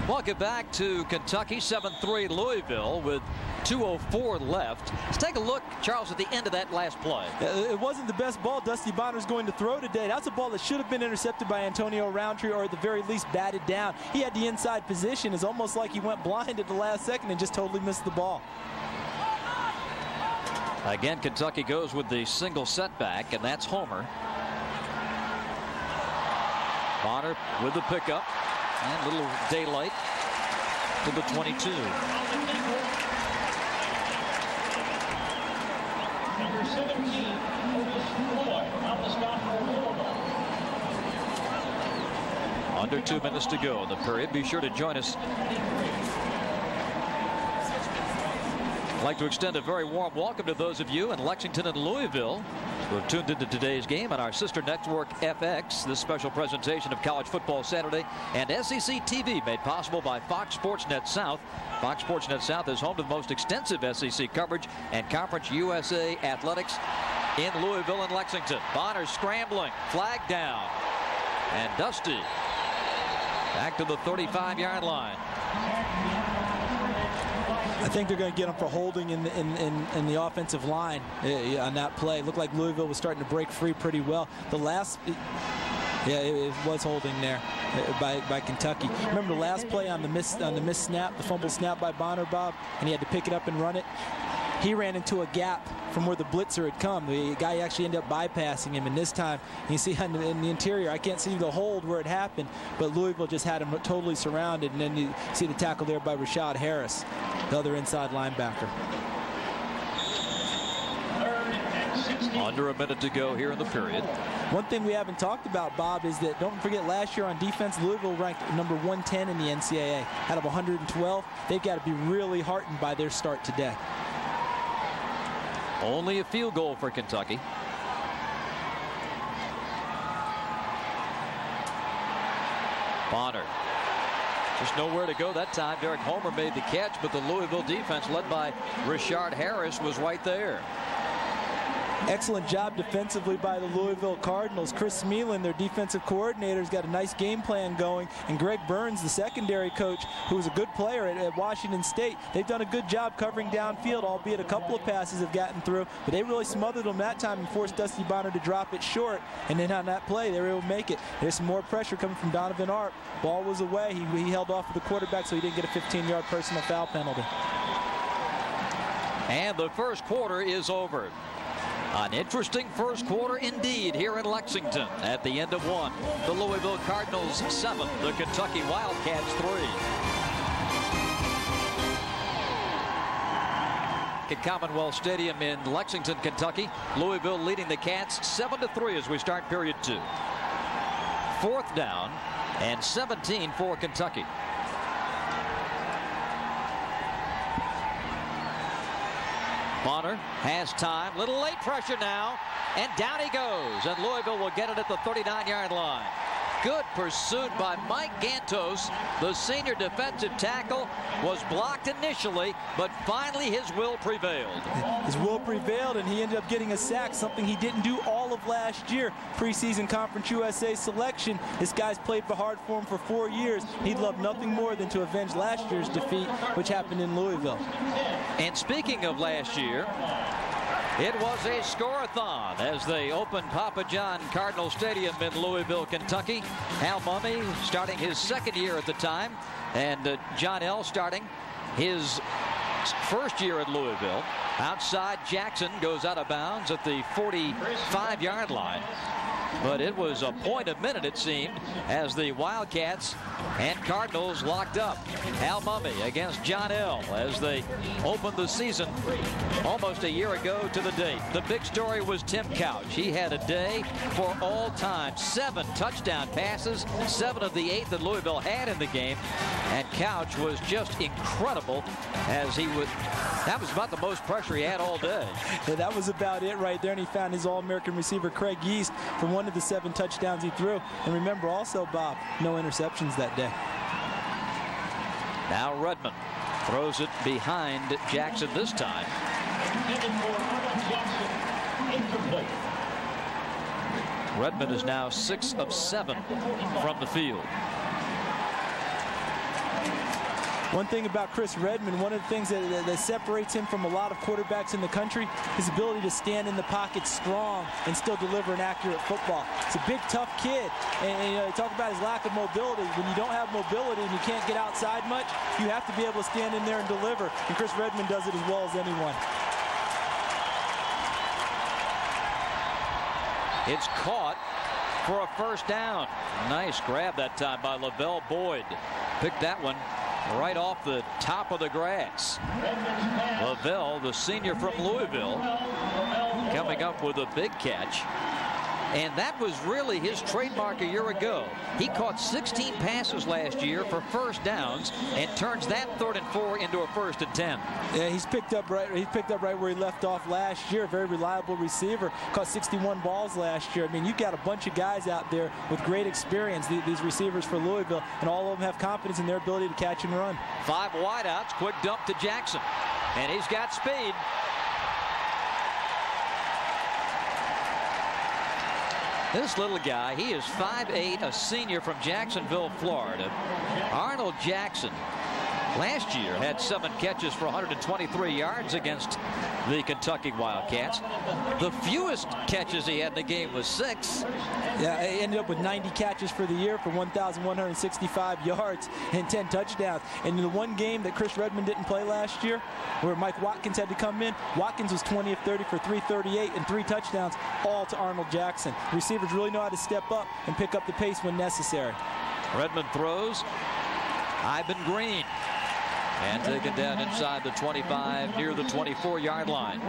Welcome back to Kentucky, 7-3 Louisville with 2:04 left. Let's take a look, Charles, at the end of that last play. It wasn't the best ball Dusty Bonner's going to throw today. That's a ball that should have been intercepted by Antonio Roundtree, or at the very least batted down. He had the inside position. It's almost like he went blind at the last second and just totally missed the ball. Again, Kentucky goes with the single setback, and that's Homer. Bonner with the pickup, and a little daylight to the 22. Number 17, Otis Roy, on the stop for Louisville. Under 2 minutes to go in the period. Be sure to join us I'd like to extend a very warm welcome to those of you in Lexington and Louisville who have tuned into today's game on our sister network FX. This special presentation of College Football Saturday and SEC TV made possible by Fox Sports Net South. Fox Sports Net South is home to the most extensive SEC coverage and Conference USA athletics in Louisville and Lexington. Bonner scrambling, flag down, and Dusty back to the 35-yard line. I think they're going to get him for holding in the offensive line on that play. It looked like Louisville was starting to break free pretty well. The last, it was holding there by Kentucky. Remember the last play on the missed snap, the fumble snap by Bonner, Bob, and he had to pick it up and run it. He ran into a gap from where the blitzer had come. The guy actually ended up bypassing him, and this time you see in the interior, I can't see the hold where it happened, but Louisville just had him totally surrounded, and then you see the tackle there by Rashad Harris, the other inside linebacker. Under a minute to go here in the period. One thing we haven't talked about, Bob, is that don't forget last year on defense, Louisville ranked number 110 in the NCAA out of 112. They've got to be really heartened by their start today. Only a field goal for Kentucky. Bonner. Just nowhere to go that time. Derek Homer made the catch, but the Louisville defense, led by Rashard Harris, was right there. Excellent job defensively by the Louisville Cardinals. Chris Smeelan, their defensive coordinator, has got a nice game plan going. And Greg Burns, the secondary coach, who was a good player at Washington State, they've done a good job covering downfield, albeit a couple of passes have gotten through. But they really smothered them that time and forced Dusty Bonner to drop it short. And then on that play, they were able to make it. There's some more pressure coming from Donovan Arp. Ball was away. He held off of the quarterback, so he didn't get a 15-yard personal foul penalty. And the first quarter is over. An interesting first quarter indeed here in Lexington. At the end of one, the Louisville Cardinals 7, the Kentucky Wildcats 3. At Commonwealth Stadium in Lexington, Kentucky, Louisville leading the Cats 7-3 as we start period 2. Fourth down and 17 for Kentucky. Bonner has time. Little late pressure now. And down he goes. And Louisville will get it at the 39-yard line. Good pursuit by Mike Gantos. The senior defensive tackle was blocked initially, but finally his will prevailed. His will prevailed, and he ended up getting a sack, something he didn't do all of last year. Preseason Conference USA selection. This guy's played hard for him for 4 years. He'd love nothing more than to avenge last year's defeat, which happened in Louisville. And speaking of last year, it was a score-a-thon as they opened Papa John Cardinal Stadium in Louisville, Kentucky. Hal Mumme starting his second year at the time, and John L. starting his first year at Louisville. Outside, Jackson goes out of bounds at the 45-yard line. But it was a point a minute, it seemed, as the Wildcats and Cardinals locked up. Hal Mumme against John L. as they opened the season almost a year ago to the date. The big story was Tim Couch. He had a day for all time. 7 touchdown passes, 7 of the 8 that Louisville had in the game. And Couch was just incredible as he would. That was about the most pressure he had all day. Yeah, that was about it right there, and he found his All-American receiver Craig Yeast for one of the 7 touchdowns he threw. And remember also, Bob, no interceptions that day. Now Redmond throws it behind Jackson this time. Redmond is now 6 of 7 from the field. One thing about Chris Redmond, one of the things that separates him from a lot of quarterbacks in the country, his ability to stand in the pocket strong and still deliver an accurate football. He's a big, tough kid. And you know, you talk about his lack of mobility. When you don't have mobility and you can't get outside much, you have to be able to stand in there and deliver. And Chris Redmond does it as well as anyone. It's caught for a first down. Nice grab that time by Lavelle Boyd. Picked that one right off the top of the grass. Lavelle, the senior from Louisville, coming up with a big catch. And that was really his trademark a year ago. He caught 16 passes last year for first downs and turns that 3rd and 4 into a 1st and 10. Yeah, he's picked up right where he left off last year. Very reliable receiver. Caught 61 balls last year. I mean, you've got a bunch of guys out there with great experience, these receivers for Louisville, and all of them have confidence in their ability to catch and run. 5 wideouts, quick dump to Jackson. And he's got speed. This little guy, he is 5'8", a senior from Jacksonville, Florida. Arnold Jackson last year had 7 catches for 123 yards against the Kentucky Wildcats. The fewest catches he had in the game was 6. Yeah, he ended up with 90 catches for the year for 1,165 yards and 10 touchdowns. And in the one game that Chris Redmond didn't play last year, where Mike Watkins had to come in, Watkins was 20 of 30 for 338 and 3 touchdowns, all to Arnold Jackson. Receivers really know how to step up and pick up the pace when necessary. Redmond throws. Ivan Green. And taken down inside the 25, near the 24-yard line.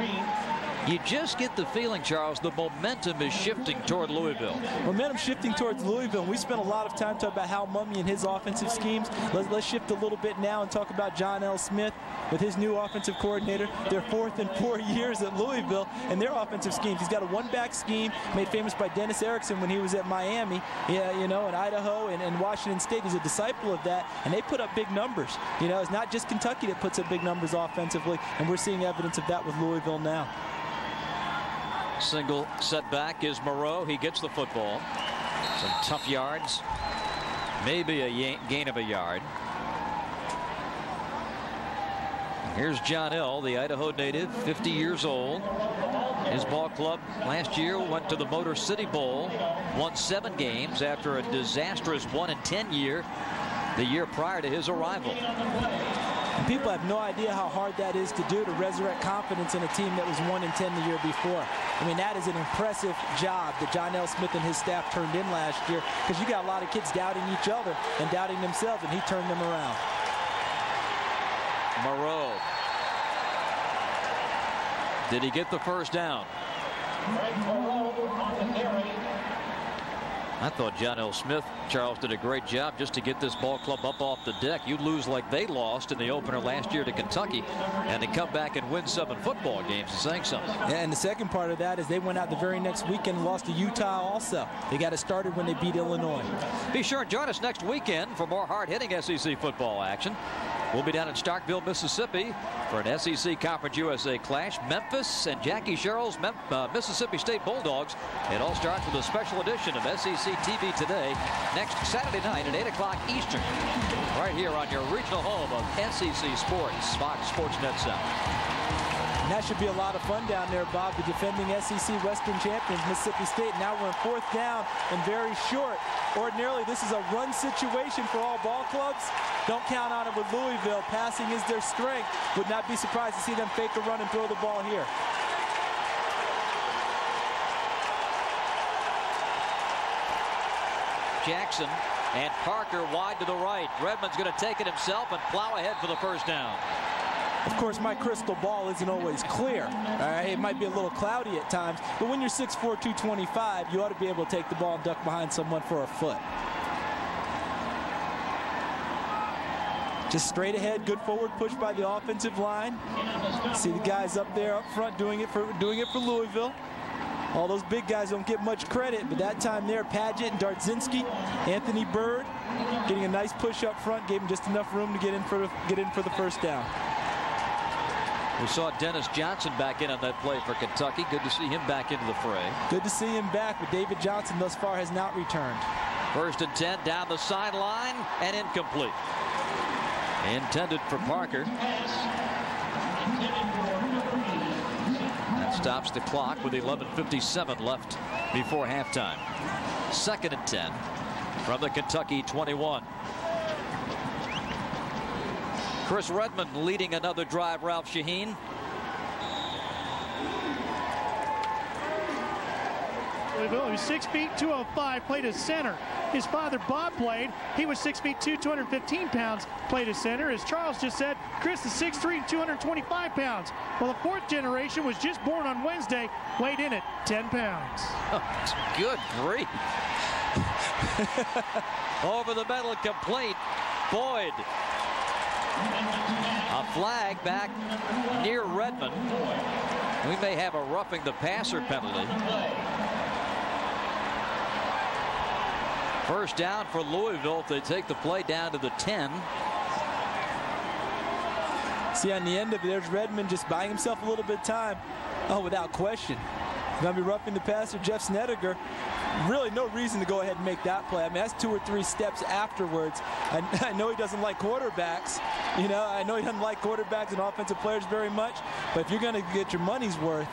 You just get the feeling, Charles, the momentum is shifting toward Louisville. Momentum shifting towards Louisville. We spent a lot of time talking about Hal Mumme and his offensive schemes. Let's shift a little bit now and talk about John L. Smith with his new offensive coordinator. Their 4th and 4 years at Louisville and their offensive schemes. He's got a one-back scheme made famous by Dennis Erickson when he was at Miami, in Idaho and Washington State. He's a disciple of that, and they put up big numbers. It's not just Kentucky that puts up big numbers offensively, and we're seeing evidence of that with Louisville now. Single setback is Moreau. He gets the football. Some tough yards. Maybe a gain of a yard. Here's John L., the Idaho native, 50 years old. His ball club last year went to the Motor City Bowl, won 7 games after a disastrous 1-10 year the year prior to his arrival. And people have no idea how hard that is to do, to resurrect confidence in a team that was 1-10 the year before. I mean, that is an impressive job that John L. Smith and his staff turned in last year, because you got a lot of kids doubting each other and doubting themselves, and he turned them around. Moreau. Did he get the first down? I thought John L. Smith, Charles, did a great job just to get this ball club up off the deck. You lose like they lost in the opener last year to Kentucky, and to come back and win 7 football games is saying something. Yeah, and the second part of that is they went out the very next weekend and lost to Utah also. They got it started when they beat Illinois. Be sure and join us next weekend for more hard-hitting SEC football action. We'll be down in Starkville, Mississippi for an SEC Conference USA clash. Memphis and Jackie Sherrill's Mississippi State Bulldogs. It all starts with a special edition of SEC TV Today next Saturday night at 8 o'clock Eastern, right here on your regional home of SEC Sports, Fox Sports Net South. And that should be a lot of fun down there, Bob. The defending SEC Western champions, Mississippi State. Now we're in 4th down and very short. Ordinarily, this is a run situation for all ball clubs. Don't count on it with Louisville. Passing is their strength. Would not be surprised to see them fake a run and throw the ball here. Jackson and Parker wide to the right. Redmond's going to take it himself and plow ahead for the first down. Of course, my crystal ball isn't always clear. It might be a little cloudy at times, but when you're 6'4", 225, you ought to be able to take the ball and duck behind someone for a foot. Just straight ahead, good forward push by the offensive line. See the guys up there up front doing it for Louisville. All those big guys don't get much credit, but that time there, Padgett and Darzinski, Anthony Bird, getting a nice push up front, gave him just enough room to get in for the first down. We saw Dennis Johnson back in on that play for Kentucky. Good to see him back into the fray. Good to see him back, but David Johnson thus far has not returned. 1st and 10 down the sideline and incomplete. Intended for Parker. That stops the clock with 11:57 left before halftime. 2nd and 10 from the Kentucky 21. Chris Redmond leading another drive. Ralph Shaheen. Louisville. He was 6 feet, 205, played as center. His father, Bob, played. He was 6 feet, 215 pounds, played as center. As Charles just said, Chris is 6'3", 225 pounds. Well, the fourth generation was just born on Wednesday, weighed in at 10 pounds. Good grief. Over the middle, complete. Boyd. A flag back near Redmond. We may have a roughing the passer penalty. First down for Louisville if they take the play down to the 10. See, on the end of it, there's Redmond just buying himself a little bit of time. Oh, without question. Going to be roughing the passer, Jeff Snedeker. Really no reason to go ahead and make that play. I mean, that's 2 or 3 steps afterwards. I know he doesn't like quarterbacks. You know, I know he doesn't like quarterbacks and offensive players very much. But if you're going to get your money's worth,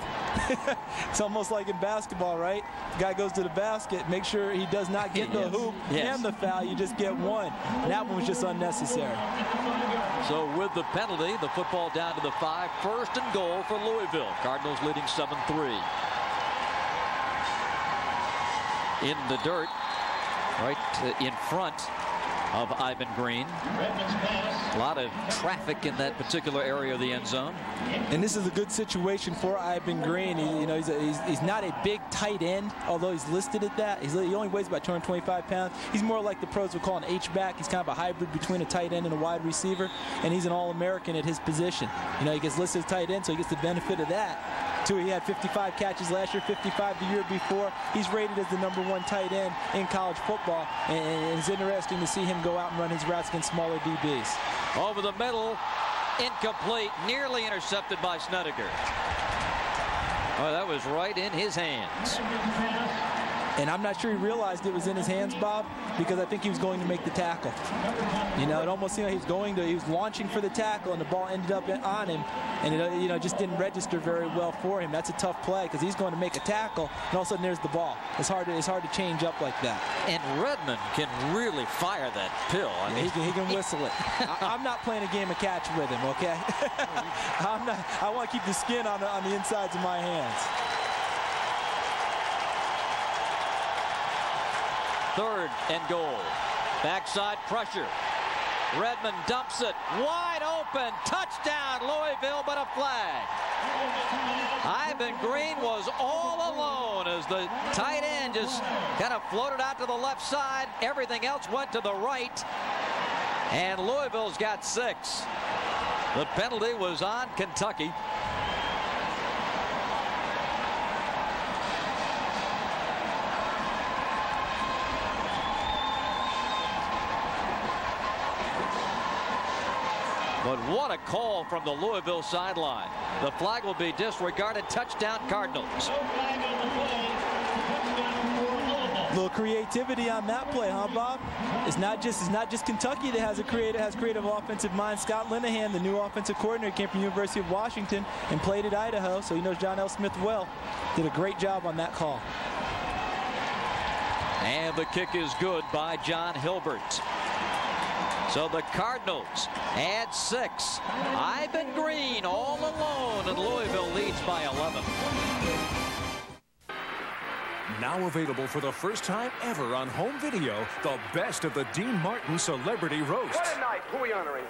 it's almost like in basketball, right? The guy goes to the basket, make sure he does not get the hoop and the foul. You just get one. And that one was just unnecessary. So with the penalty, the football down to the 5. First and goal for Louisville. Cardinals leading 7-3. In the dirt, right in front of Ivan Green. A lot of traffic in that particular area of the end zone. And this is a good situation for Ivan Green. He's not a big tight end, although he's listed at that. He only weighs about 225 pounds. He's more like the pros would call an H-back. He's kind of a hybrid between a tight end and a wide receiver, and he's an All-American at his position. You know, he gets listed as tight end, so he gets the benefit of that. He had 55 catches last year, 55 the year before. He's rated as the #1 tight end in college football, and it's interesting to see him go out and run his routes against smaller DBs. Over the middle, incomplete, nearly intercepted by Snedeker. Oh, that was right in his hands. And I'm not sure he realized it was in his hands, Bob, because I think he was going to make the tackle. You know, it almost seemed like he was launching for the tackle, and the ball ended up on him, and it just didn't register very well for him. That's a tough play because he's going to make a tackle, and all of a sudden there's the ball. It's hard to change up like that. And Redmond can really fire that pill. I mean, he can whistle it. I'm not playing a game of catch with him, okay? I want to keep the skin on the insides of my hands. Third and goal. Backside pressure. Redmond dumps it. Wide open. Touchdown, Louisville, but a flag. Ivan Green was all alone as the tight end just kind of floated out to the left side. Everything else went to the right. And Louisville's got 6. The penalty was on Kentucky. But what a call from the Louisville sideline. The flag will be disregarded. Touchdown, Cardinals. A little creativity on that play, huh, Bob? It's not just Kentucky that has creative offensive mind. Scott Linehan, the new offensive coordinator, came from the University of Washington and played at Idaho, so he knows John L. Smith well. Did a great job on that call. And the kick is good by John Hilbert. So the Cardinals add 6. Ivan Green all alone, and Louisville leads by 11. Now available for the first time ever on home video, the best of the Dean Martin Celebrity Roast. What a night. Who are we honoring?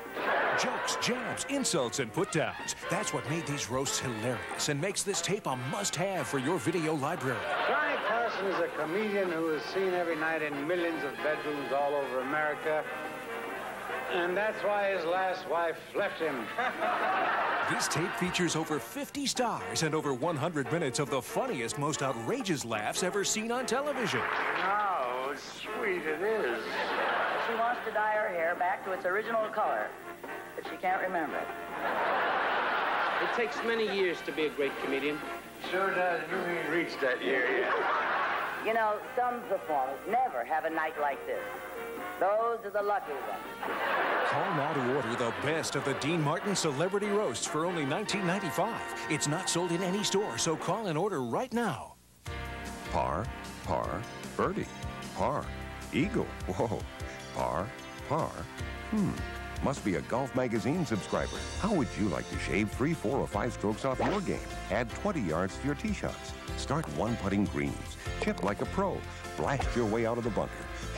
Jokes, jabs, insults, and put-downs. That's what made these roasts hilarious and makes this tape a must-have for your video library. Johnny Carson is a comedian who is seen every night in millions of bedrooms all over America. And that's why his last wife left him. This tape features over 50 stars and over 100 minutes of the funniest, most outrageous laughs ever seen on television. How sweet it is. She wants to dye her hair back to its original color, but she can't remember it. It takes many years to be a great comedian. Sure does. You ain't reached that year yet. You know, some performers never have a night like this. Those are the lucky ones. Call now to order the best of the Dean Martin Celebrity Roasts for only $19.95. It's not sold in any store, so call and order right now. Par, par, birdie. Par, eagle. Whoa. Par, par. must be a Golf Magazine subscriber. How would you like to shave 3, 4, or 5 strokes off your game? Add 20 yards to your tee shots. Start one-putting greens. Chip like a pro. Blast your way out of the bunker.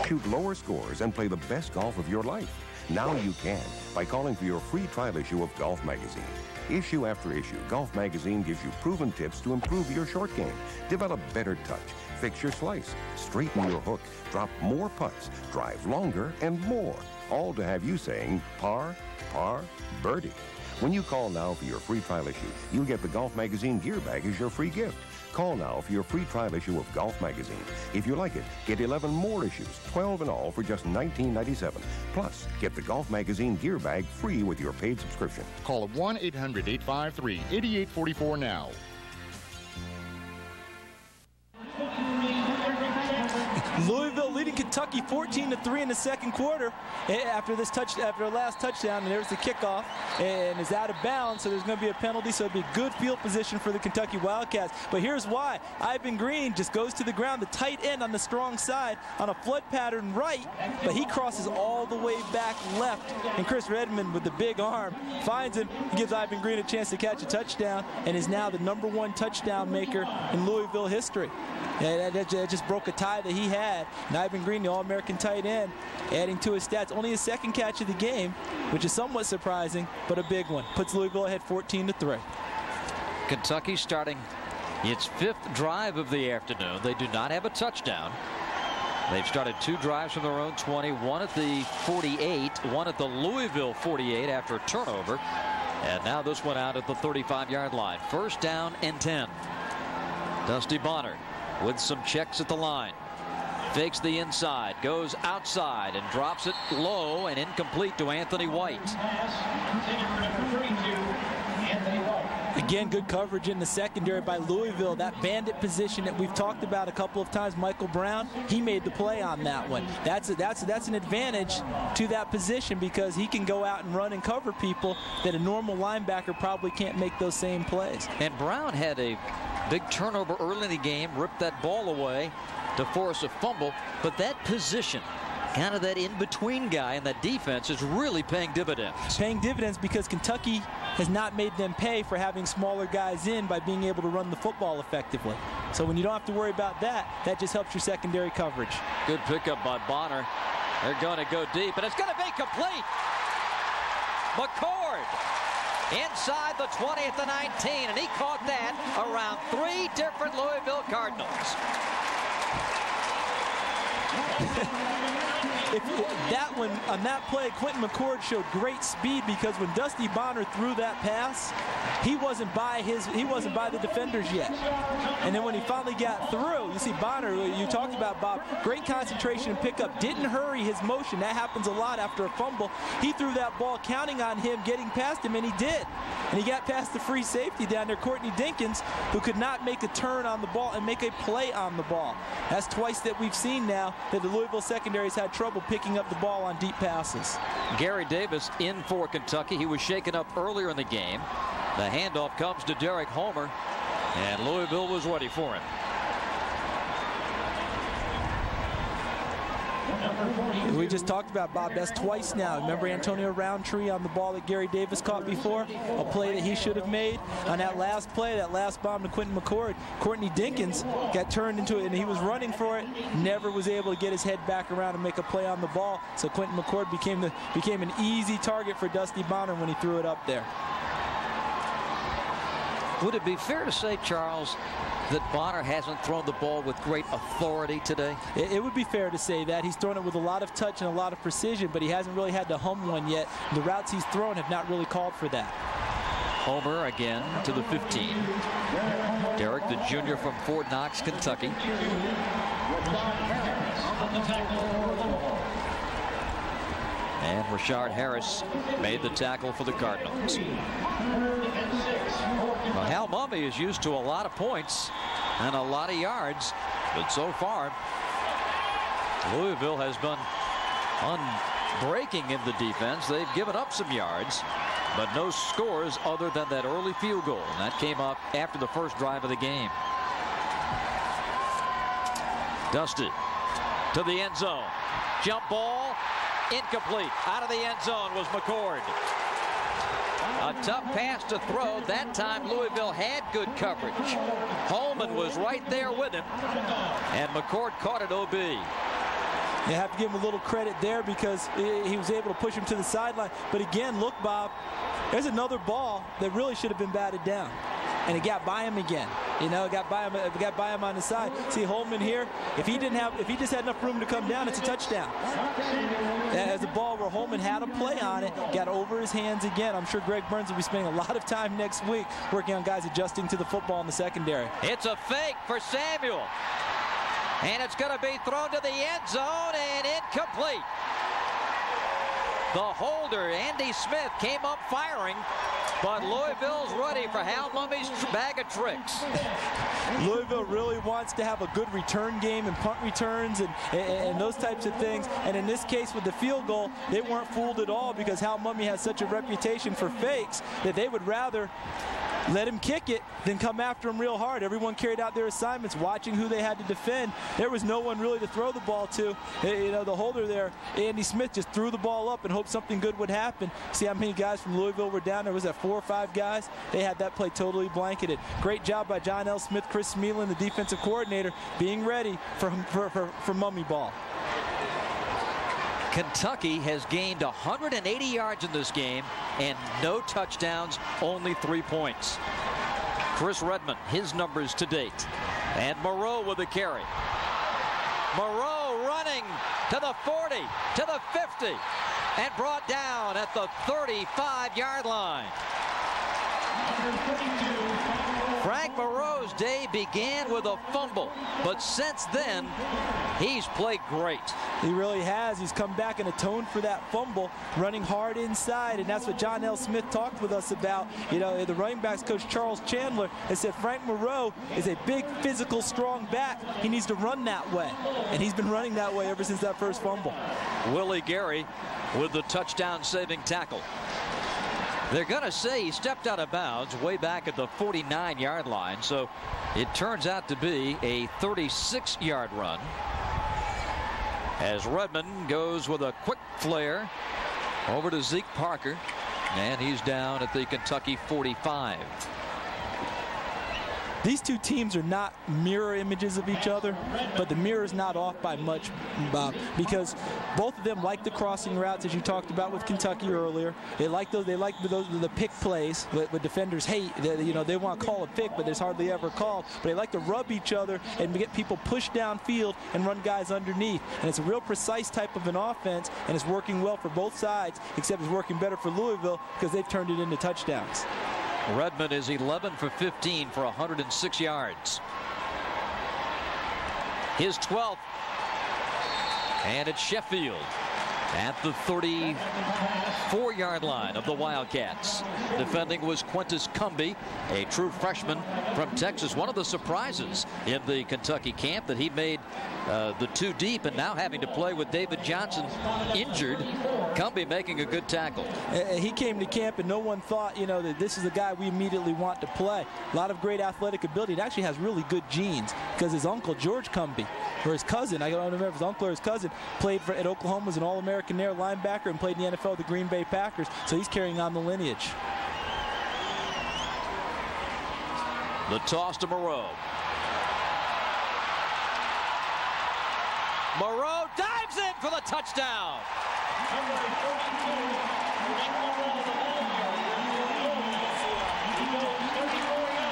Shoot lower scores and play the best golf of your life. Now you can by calling for your free trial issue of Golf Magazine. Issue after issue, Golf Magazine gives you proven tips to improve your short game, develop better touch, fix your slice, straighten your hook, drop more putts, drive longer, and more. All to have you saying par, par, birdie. When you call now for your free trial issue, you'll get the Golf Magazine gear bag as your free gift. Call now for your free trial issue of Golf Magazine. If you like it, get 11 more issues, 12 in all, for just $19.97. Plus, get the Golf Magazine gear bag free with your paid subscription. Call 1-800-853-8844 now. Louisville leading Kentucky 14-3 in the second quarter after the last touchdown, and there's the kickoff, and is out of bounds, so there's going to be a penalty, so it'll be good field position for the Kentucky Wildcats. But here's why. Ivan Green just goes to the ground, the tight end on the strong side on a flood pattern right, but he crosses all the way back left, and Chris Redmond with the big arm finds him, gives Ivan Green a chance to catch a touchdown, and is now the #1 touchdown maker in Louisville history. That just broke a tie that he had. And Ivan Green, the All-American tight end, adding to his stats. Only his second catch of the game, which is somewhat surprising, but a big one. Puts Louisville ahead 14-3. Kentucky starting its 5th drive of the afternoon. They do not have a touchdown. They've started 2 drives from their own 20, one at the 48, one at the Louisville 48 after a turnover. And now this one out at the 35-yard line. 1st down and 10. Dusty Bonner with some checks at the line. Fakes the inside, goes outside, and drops it low and incomplete to Anthony White. Again, good coverage in the secondary by Louisville. That bandit position that we've talked about a couple of times, Michael Brown, he made the play on that one. That's an advantage to that position because he can go out and run and cover people that a normal linebacker probably can't make those same plays. And Brown had a big turnover early in the game, ripped that ball away to force a fumble, but that position, kind of that in-between guy in that defense, is really paying dividends. Paying dividends because Kentucky has not made them pay for having smaller guys in by being able to run the football effectively. So when you don't have to worry about that, that just helps your secondary coverage. Good pickup by Bonner. They're going to go deep, and it's going to be complete. McCord inside the 20 at the 19, and he caught that around 3 different Louisville Cardinals. That one, on that play, Quentin McCord showed great speed because when Dusty Bonner threw that pass, he wasn't by the defenders yet. And then when he finally got through, you see Bonner, you talked about, Bob, great concentration and pickup, didn't hurry his motion. That happens a lot after a fumble. He threw that ball counting on him getting past him, and he did. And he got past the free safety down there, Courtney Dinkins, who could not make a turn on the ball and make a play on the ball. That's twice that we've seen now that the Louisville secondary's had trouble picking up the ball on deep passes. Gary Davis in for Kentucky. He was shaken up earlier in the game. The handoff comes to Derek Homer, and Louisville was ready for him. We just talked about, Bob, that's twice now. Remember Antonio Roundtree on the ball that Gary Davis caught before? A play that he should have made. On that last play, that last bomb to Quentin McCord, Courtney Dinkins got turned into it, and he was running for it, never was able to get his head back around and make a play on the ball. So Quentin McCord became an easy target for Dusty Bonner when he threw it up there. Would it be fair to say, Charles, that Bonner hasn't thrown the ball with great authority today? It would be fair to say that. He's thrown it with a lot of touch and a lot of precision, but he hasn't really had to hum one yet. The routes he's thrown have not really called for that. Homer again to the 15. Derek, the junior from Fort Knox, Kentucky. And Rashard Harris made the tackle for the Cardinals. Well, Hal Mumme is used to a lot of points and a lot of yards, but so far Louisville has been unbreaking in the defense. They've given up some yards, but no scores other than that early field goal, and that came up after the first drive of the game. Dusty to the end zone. Jump ball incomplete. Out of the end zone was McCord. A tough pass to throw. That time Louisville had good coverage. Holman was right there with him, and McCord caught it OB. You have to give him a little credit there because he was able to push him to the sideline. But again, look, Bob, there's another ball that really should have been batted down. And it got by him again. You know, it got by him on the side. See Holman here. If he just had enough room to come down, it's a touchdown. As a ball where Holman had a play on it, got over his hands again. I'm sure Greg Burns will be spending a lot of time next week working on guys adjusting to the football in the secondary. It's a fake for Samuel. And it's going to be thrown to the end zone and incomplete. The holder, Andy Smith, came up firing, but Louisville's ready for Hal Mummy's bag of tricks. Louisville really wants to have a good return game and punt returns and those types of things. And in this case with the field goal, they weren't fooled at all because Hal Mummy has such a reputation for fakes that they would rather let him kick it than come after him real hard. Everyone carried out their assignments, watching who they had to defend. There was no one really to throw the ball to. You know, the holder there, Andy Smith, just threw the ball up and hoped something good would happen. See how many guys from Louisville were down there? Was that 4 or 5 guys? They had that play totally blanketed. Great job by John L. Smith, Chris Smeelan, the defensive coordinator, being ready for Mummy ball. Kentucky has gained 180 yards in this game and no touchdowns, only 3 points. Chris Redmond, his numbers to date. And Moreau with the carry. Moreau running to the 40, to the 50, and brought down at the 35-yard line. Frank Moreau's day began with a fumble, but since then, he's played great. He really has. He's come back and atoned for that fumble, running hard inside, and that's what John L. Smith talked with us about. You know, the running backs coach Charles Chandler has said Frank Moreau is a big, physical, strong back. He needs to run that way, and he's been running that way ever since that first fumble. Willie Gary with the touchdown-saving tackle. They're going to say he stepped out of bounds way back at the 49-yard line, so it turns out to be a 36-yard run. As Redmond goes with a quick flare over to Zeke Parker, and he's down at the Kentucky 45. These two teams are not mirror images of each other, but the mirror is not off by much, Bob, because both of them like the crossing routes, as you talked about with Kentucky earlier. They like those. They like the pick plays. What defenders hate. You know, they want to call a pick, but there's hardly ever called. But they like to rub each other and get people pushed downfield and run guys underneath. And it's a real precise type of an offense, and it's working well for both sides. Except it's working better for Louisville because they've turned it into touchdowns. Redmond is 11 for 15 for 106 yards. His 12th. And it's Sheffield at the 34-yard line of the Wildcats. Defending was Quintus Cumbie, a true freshman from Texas. One of the surprises in the Kentucky camp that he made the 2 deep and now having to play with David Johnson injured. Cumbie making a good tackle. He came to camp and no one thought, you know, that this is the guy we immediately want to play. A lot of great athletic ability. It actually has really good genes because his uncle, George Cumbie, or his cousin, I don't remember if his uncle or his cousin, played at Oklahoma as an All-American air linebacker and played in the NFL with the Green Bay Packers, so he's carrying on the lineage. The toss to Moreau. Moreau dives in for the touchdown.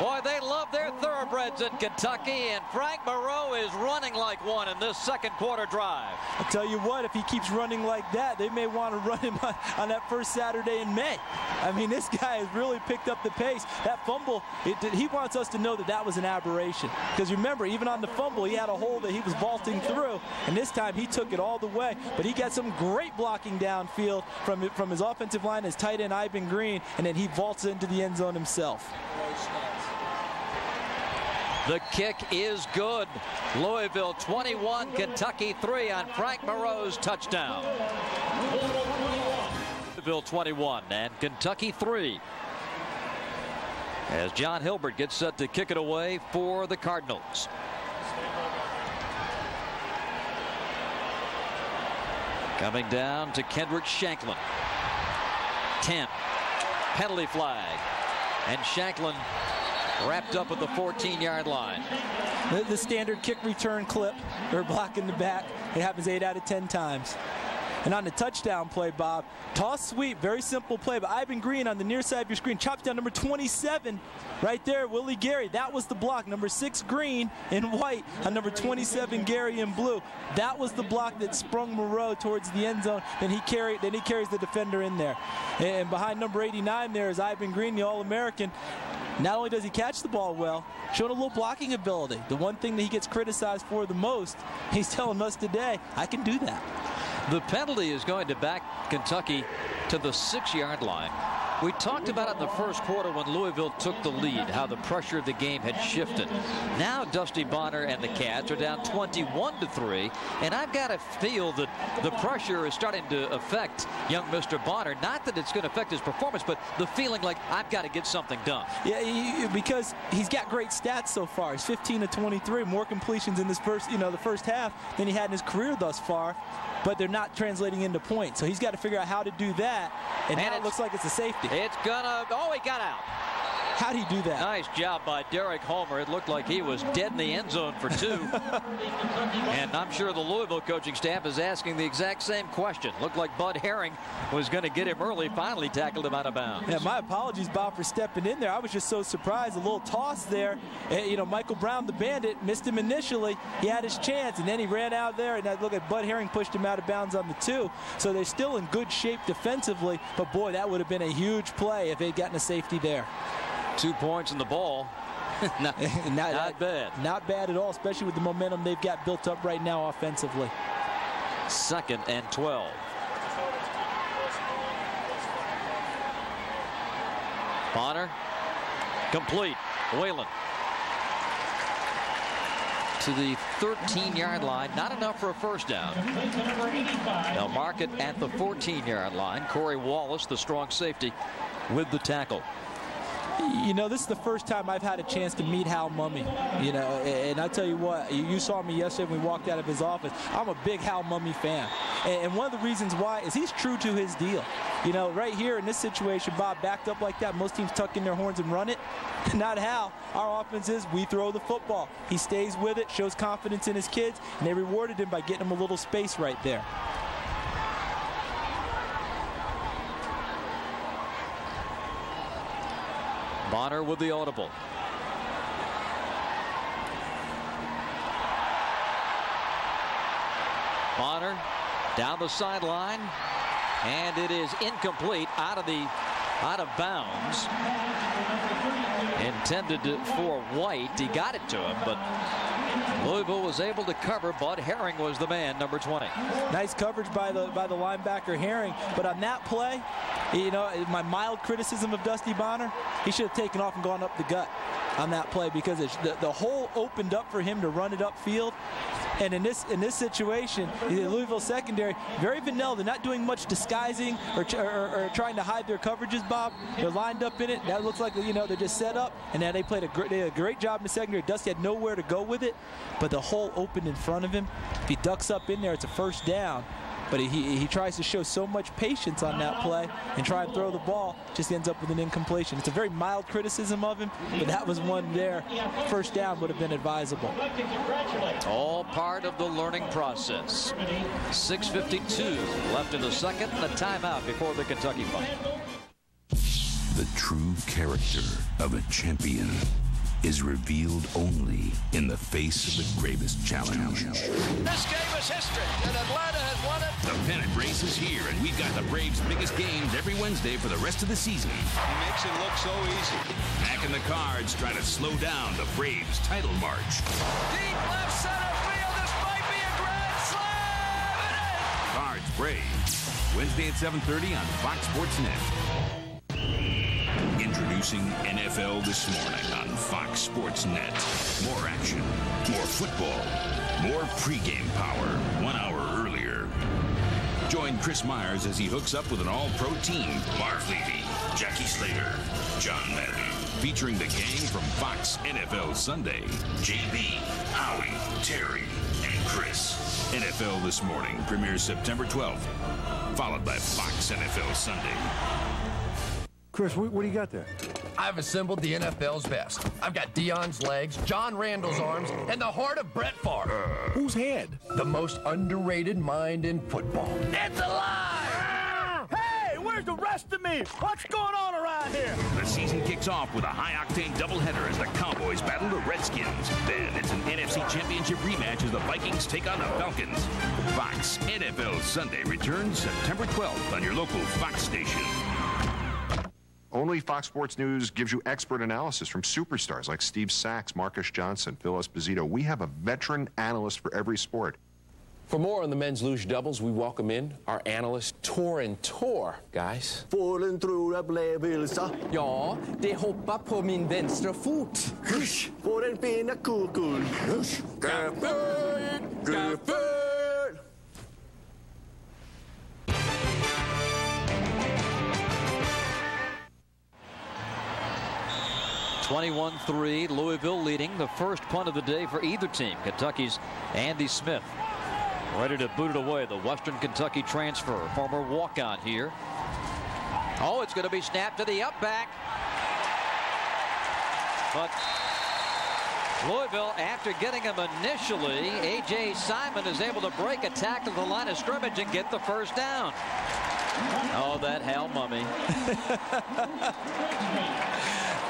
Boy, they love their thoroughbreds in Kentucky, and Frank Moreau is running like one in this second quarter drive. I'll tell you what, if he keeps running like that, they may want to run him on that first Saturday in May. I mean, this guy has really picked up the pace. That fumble, he wants us to know that that was an aberration. Because remember, even on the fumble, he had a hole that he was vaulting through, and this time he took it all the way. But he got some great blocking downfield from his offensive line, his tight end, Ivan Green, and then he vaults into the end zone himself. The kick is good. Louisville 21, Kentucky 3 on Frank Moreau's touchdown. Louisville 21 and Kentucky 3. As John Hilbert gets set to kick it away for the Cardinals. Coming down to Kendrick Shanklin. 10. Penalty flag. And Shanklin wrapped up at the 14-yard line. The standard kick return clip, or block in the back. It happens 8 out of 10 times. And on the touchdown play, Bob, toss sweep, very simple play, but Ivan Green on the near side of your screen chops down number 27 right there, Willie Gary. That was the block. Number 6 Green in white on number 27 Gary in blue. That was the block that sprung Moreau towards the end zone. Then he carries the defender in there. And behind number 89 there is Ivan Green, the All-American. Not only does he catch the ball well, showing a little blocking ability. The one thing that he gets criticized for the most, he's telling us today, I can do that. The penalty is going to back Kentucky to the 6-yard line. We talked about it in the first quarter when Louisville took the lead, how the pressure of the game had shifted. Now Dusty Bonner and the Cats are down 21-3, and I've got to feel that the pressure is starting to affect young Mr. Bonner. Not that it's going to affect his performance, but the feeling like I've got to get something done. Yeah, because he's got great stats so far. He's 15 of 23, more completions in this the first half than he had in his career thus far. But they're not translating into points. So he's got to figure out how to do that. And now it looks like it's a safety. It's gonna, oh, he got out. How'd he do that? Nice job by Derek Homer. It looked like he was dead in the end zone for 2. And I'm sure the Louisville coaching staff is asking the exact same question. Looked like Bud Herring was going to get him early, finally tackled him out of bounds. Yeah, my apologies, Bob, for stepping in there. I was just so surprised. A little toss there. Michael Brown, the bandit, missed him initially. He had his chance, and then he ran out there, and look at Bud Herring pushed him out of bounds on the 2. So they're still in good shape defensively, but boy, that would have been a huge play if they'd gotten a safety there. 2 points in the ball. not bad. Not bad at all, especially with the momentum they've got built up right now offensively. 2nd and 12. Bonner, complete. Whalen to the 13-yard line. Not enough for a first down. They'll mark it at the 14-yard line. Corey Wallace, the strong safety, with the tackle. This is the first time I've had a chance to meet Hal Mumme. And I tell you what, you saw me yesterday when we walked out of his office. I'm a big Hal Mumme fan. And one of the reasons why is he's true to his deal. Right here in this situation, Bob, backed up like that, most teams tuck in their horns and run it. Not Hal. Our offense is we throw the football. He stays with it, shows confidence in his kids, and they rewarded him by getting him a little space right there. Bonner with the audible. Bonner down the sideline, and it is incomplete, out of bounds. Intended for White. He got it to him, but Louisville was able to cover. Bud Herring was the man, number 20. Nice coverage by the linebacker Herring, but on that play, my mild criticism of Dusty Bonner, he should have taken off and gone up the gut on that play, because the hole opened up for him to run it upfield. And in this situation, the Louisville secondary, very vanilla. They're not doing much disguising or trying to hide their coverages, Bob. They're lined up in it. That looks like, they're just set up. And now they did a great job in the secondary. Dusty had nowhere to go with it, but the hole opened in front of him. If he ducks up in there, it's a first down. But he tries to show so much patience on that play and try and throw the ball, just ends up with an incompletion. It's a very mild criticism of him, but that was one there. First down would have been advisable. All part of the learning process. 6:52 left in the second, and a timeout before the Kentucky fight. The true character of a champion is revealed only in the face of the gravest challenge. This game is history, and Atlanta has won it. The pennant race is here, and we've got the Braves' biggest games every Wednesday for the rest of the season. He makes it look so easy. Back in the Cards try to slow down the Braves' title march. Deep left center field, this might be a grand slam! It is! Cards Braves, Wednesday at 7:30 on Fox Sports Net. Introducing NFL This Morning on Fox Sports Net. More action, more football, more pregame power 1 hour earlier. Join Chris Myers as he hooks up with an all-pro team. Marv Levy, Jackie Slater, John Madden. Featuring the gang from Fox NFL Sunday. JB, Howie, Terry, and Chris. NFL This Morning premieres September 12th, followed by Fox NFL Sunday. Chris, what do you got there? I've assembled the NFL's best. I've got Dion's legs, John Randall's arms, and the heart of Brett Favre. Whose head? The most underrated mind in football. It's alive! Hey, where's the rest of me? What's going on around here? The season kicks off with a high-octane doubleheader as the Cowboys battle the Redskins. Then it's an NFC Championship rematch as the Vikings take on the Falcons. Fox NFL Sunday returns September 12th on your local Fox station. Only Fox Sports News gives you expert analysis from superstars like Steve Sachs, Marcus Johnson, Phil Esposito. We have a veteran analyst for every sport. For more on the men's luge doubles, we welcome in our analyst Torin Tor, guys. Fåren tror jag blev vilse. Ja, det hoppar på min vänstra fot. Får en fina kukul. Gafford! 21-3, Louisville leading the first punt of the day for either team. Kentucky's Andy Smith ready to boot it away. The Western Kentucky transfer, former walk-on here. Oh, it's going to be snapped to the up back. But Louisville, after getting him initially, A.J. Simon is able to break a tackle to the line of scrimmage and get the first down. Oh, that Hal Mummy.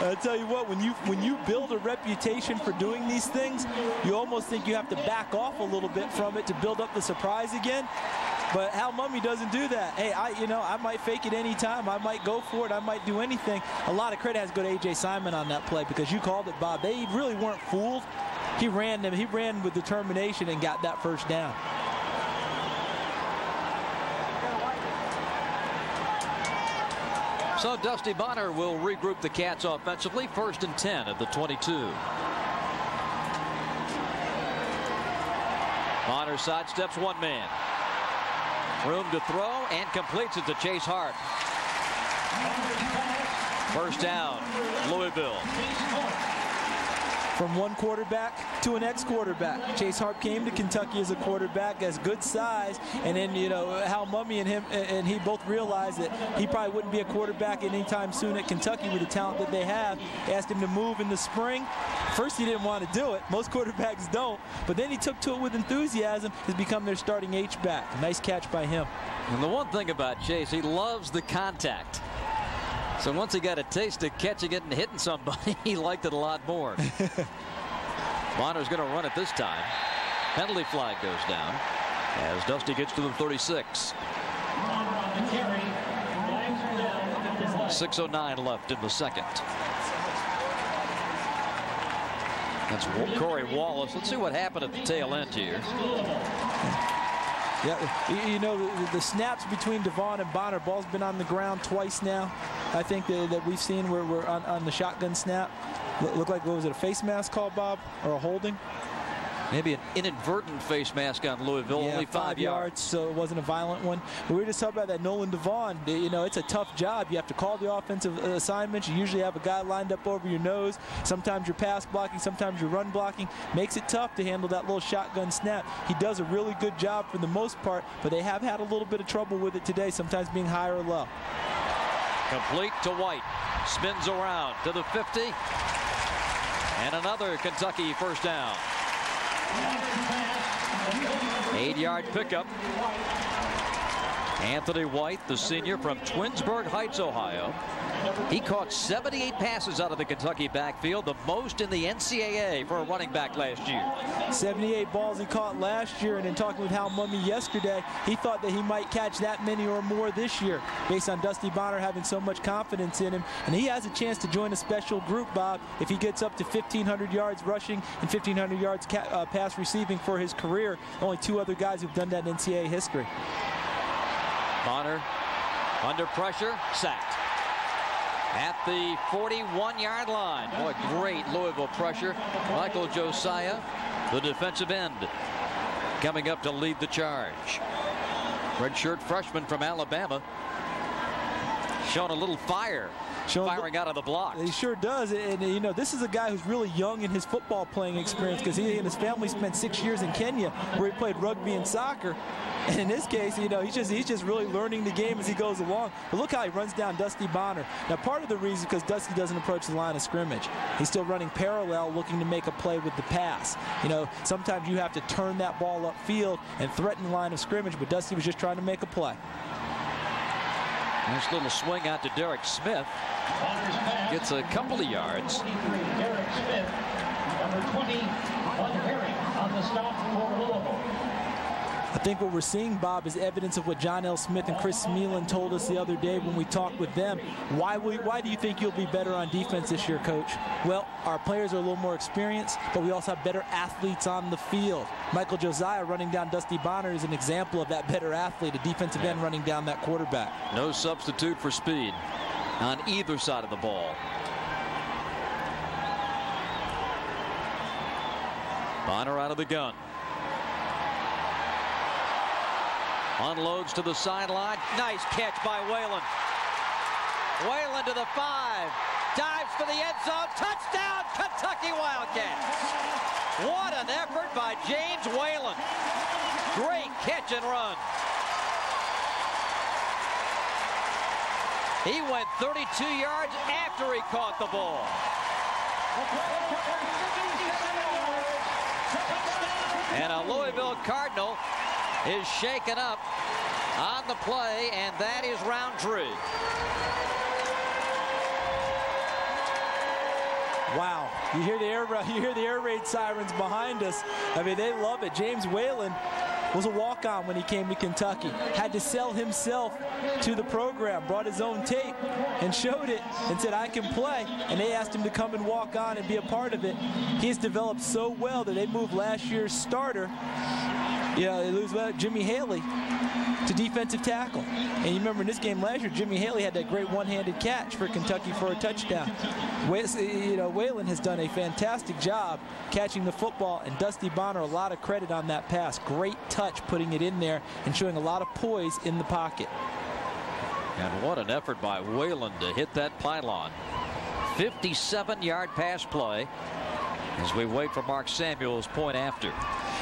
I tell you what, when you build a reputation for doing these things, you almost think you have to back off a little bit from it to build up the surprise again. But Hal Mummy doesn't do that. Hey, I might fake it any time. I might go for it. I might do anything. A lot of credit has to go to A.J. Simon on that play because you called it, Bob. They really weren't fooled. He ran them. He ran with determination and got that first down. So Dusty Bonner will regroup the Cats offensively. 1st and 10 at the 22. Bonner sidesteps one man. Room to throw and completes it to Chase Hart. First down, Louisville. From one quarterback to an ex-quarterback. Chase Hart came to Kentucky as a quarterback, as good size, and then, Hal Mummy and him and he both realized that he probably wouldn't be a quarterback anytime soon at Kentucky with the talent that they have. Asked him to move in the spring. First, he didn't want to do it. Most quarterbacks don't, but then he took to it with enthusiasm. Has become their starting H-back. Nice catch by him. And the one thing about Chase, he loves the contact. So once he got a taste of catching it and hitting somebody, he liked it a lot more. Bonner's going to run it this time. Penalty flag goes down as Dusty gets to the 36. 6:09 left in the second. That's Corey Wallace. Let's see what happened at the tail end here. Yeah, the snaps between Devon and Bonner, ball's been on the ground twice now. I think that we've seen where we're on the shotgun snap. Look like, what was it, a face mask call, Bob, or a holding? Maybe an inadvertent face mask on Louisville, yeah, only 5 yards. So it wasn't a violent one. But we were just talking about that Nolan Devon. It's a tough job. You have to call the offensive assignments. You usually have a guy lined up over your nose. Sometimes you're pass blocking, sometimes you're run blocking. Makes it tough to handle that little shotgun snap. He does a really good job for the most part, but they have had a little bit of trouble with it today, sometimes being high or low. Complete to White. Spins around to the 50. And another Kentucky first down. 8-yard pickup. Anthony White, the senior from Twinsburg Heights, Ohio. He caught 78 passes out of the Kentucky backfield, the most in the NCAA for a running back last year. 78 balls he caught last year, and in talking with Hal Mummy yesterday, he thought that he might catch that many or more this year based on Dusty Bonner having so much confidence in him. And he has a chance to join a special group, Bob, if he gets up to 1,500 yards rushing and 1,500 yards pass receiving for his career. Only 2 other guys who've done that in NCAA history. Bonner under pressure, sacked. At the 41-yard line. Boy, great Louisville pressure. Michael Josiah, the defensive end, coming up to lead the charge. Redshirt freshman from Alabama, showing a little fire firing out of the block. He sure does. And, you know, this is a guy who's really young in his football playing experience because he and his family spent 6 years in Kenya where he played rugby and soccer. And in this case, you know, he's just really learning the game as he goes along. But look how he runs down Dusty Bonner. Now, part of the reason is because Dusty doesn't approach the line of scrimmage. He's still running parallel, looking to make a play with the pass. You know, sometimes you have to turn that ball upfield and threaten the line of scrimmage, but Dusty was just trying to make a play. Nice little swing out to Derek Smith. Gets a couple of yards. Derek Smith, number 20, on Herring on the stop for Louisville. I think what we're seeing, Bob, is evidence of what John L. Smith and Chris Smeelan told us the other day when we talked with them. Why do you think you'll be better on defense this year, Coach? Well, our players are a little more experienced, but we also have better athletes on the field. Michael Josiah running down Dusty Bonner is an example of that better athlete, a defensive end running down that quarterback. No substitute for speed on either side of the ball. Bonner out of the gun. Unloads to the sideline. Nice catch by Whalen. Whalen to the 5. Dives for the end zone. Touchdown, Kentucky Wildcats. What an effort by James Whalen. Great catch and run. He went 32 yards after he caught the ball. And a Louisville Cardinal is shaken up on the play, and that is Roundtree. Wow, you hear the air raid sirens behind us. I mean, they love it. James Whalen was a walk-on when he came to Kentucky. Had to sell himself to the program, brought his own tape and showed it and said, I can play. And they asked him to come and walk on and be a part of it. He has developed so well that they moved last year's starter, they lose Jimmy Haley, to defensive tackle. And you remember in this game last year, Jimmy Haley had that great one-handed catch for Kentucky for a touchdown. Whalen has done a fantastic job catching the football, and Dusty Bonner a lot of credit on that pass. Great touch putting it in there and showing a lot of poise in the pocket. And what an effort by Whalen to hit that pylon. 57-yard pass play as we wait for Mark Samuel's point after.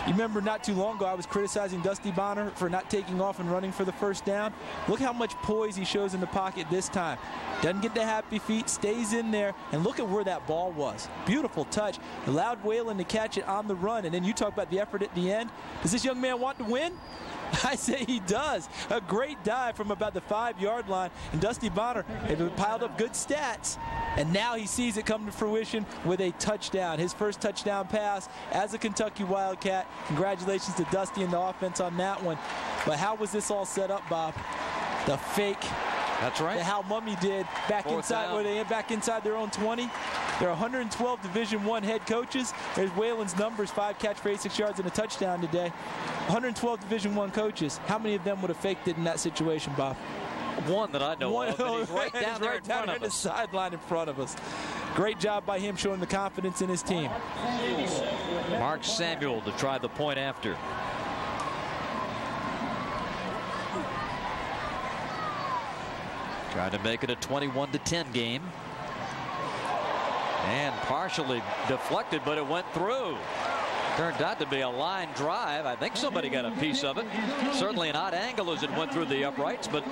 You remember not too long ago I was criticizing Dusty Bonner for not taking off and running for the first down. Look how much poise he shows in the pocket this time. Doesn't get the happy feet, stays in there, and look at where that ball was. Beautiful touch. Allowed Whalen to catch it on the run, and then you talk about the effort at the end. Does this young man want to win? I say he does. A great dive from about the 5-yard line, and Dusty Bonner had piled up good stats, and now he sees it come to fruition with a touchdown. His first touchdown pass as a Kentucky Wildcat. Congratulations to Dusty and the offense on that one. But how was this all set up, Bob? The fake. That's right. That Hal Mummy did back inside their own 20. There are 112 Division I head coaches. There's Whalen's numbers: 5 catch for 86 yards and a touchdown today. 112 Division I coaches. How many of them would have faked it in that situation, Bob? One that I know of, and he's right down there in front of us. The sideline in front of us. Great job by him showing the confidence in his team. Mark Samuel to try the point after. Trying to make it a 21-10 game. And partially deflected, but it went through. Turned out to be a line drive. I think somebody got a piece of it. Certainly an odd angle as it went through the uprights, but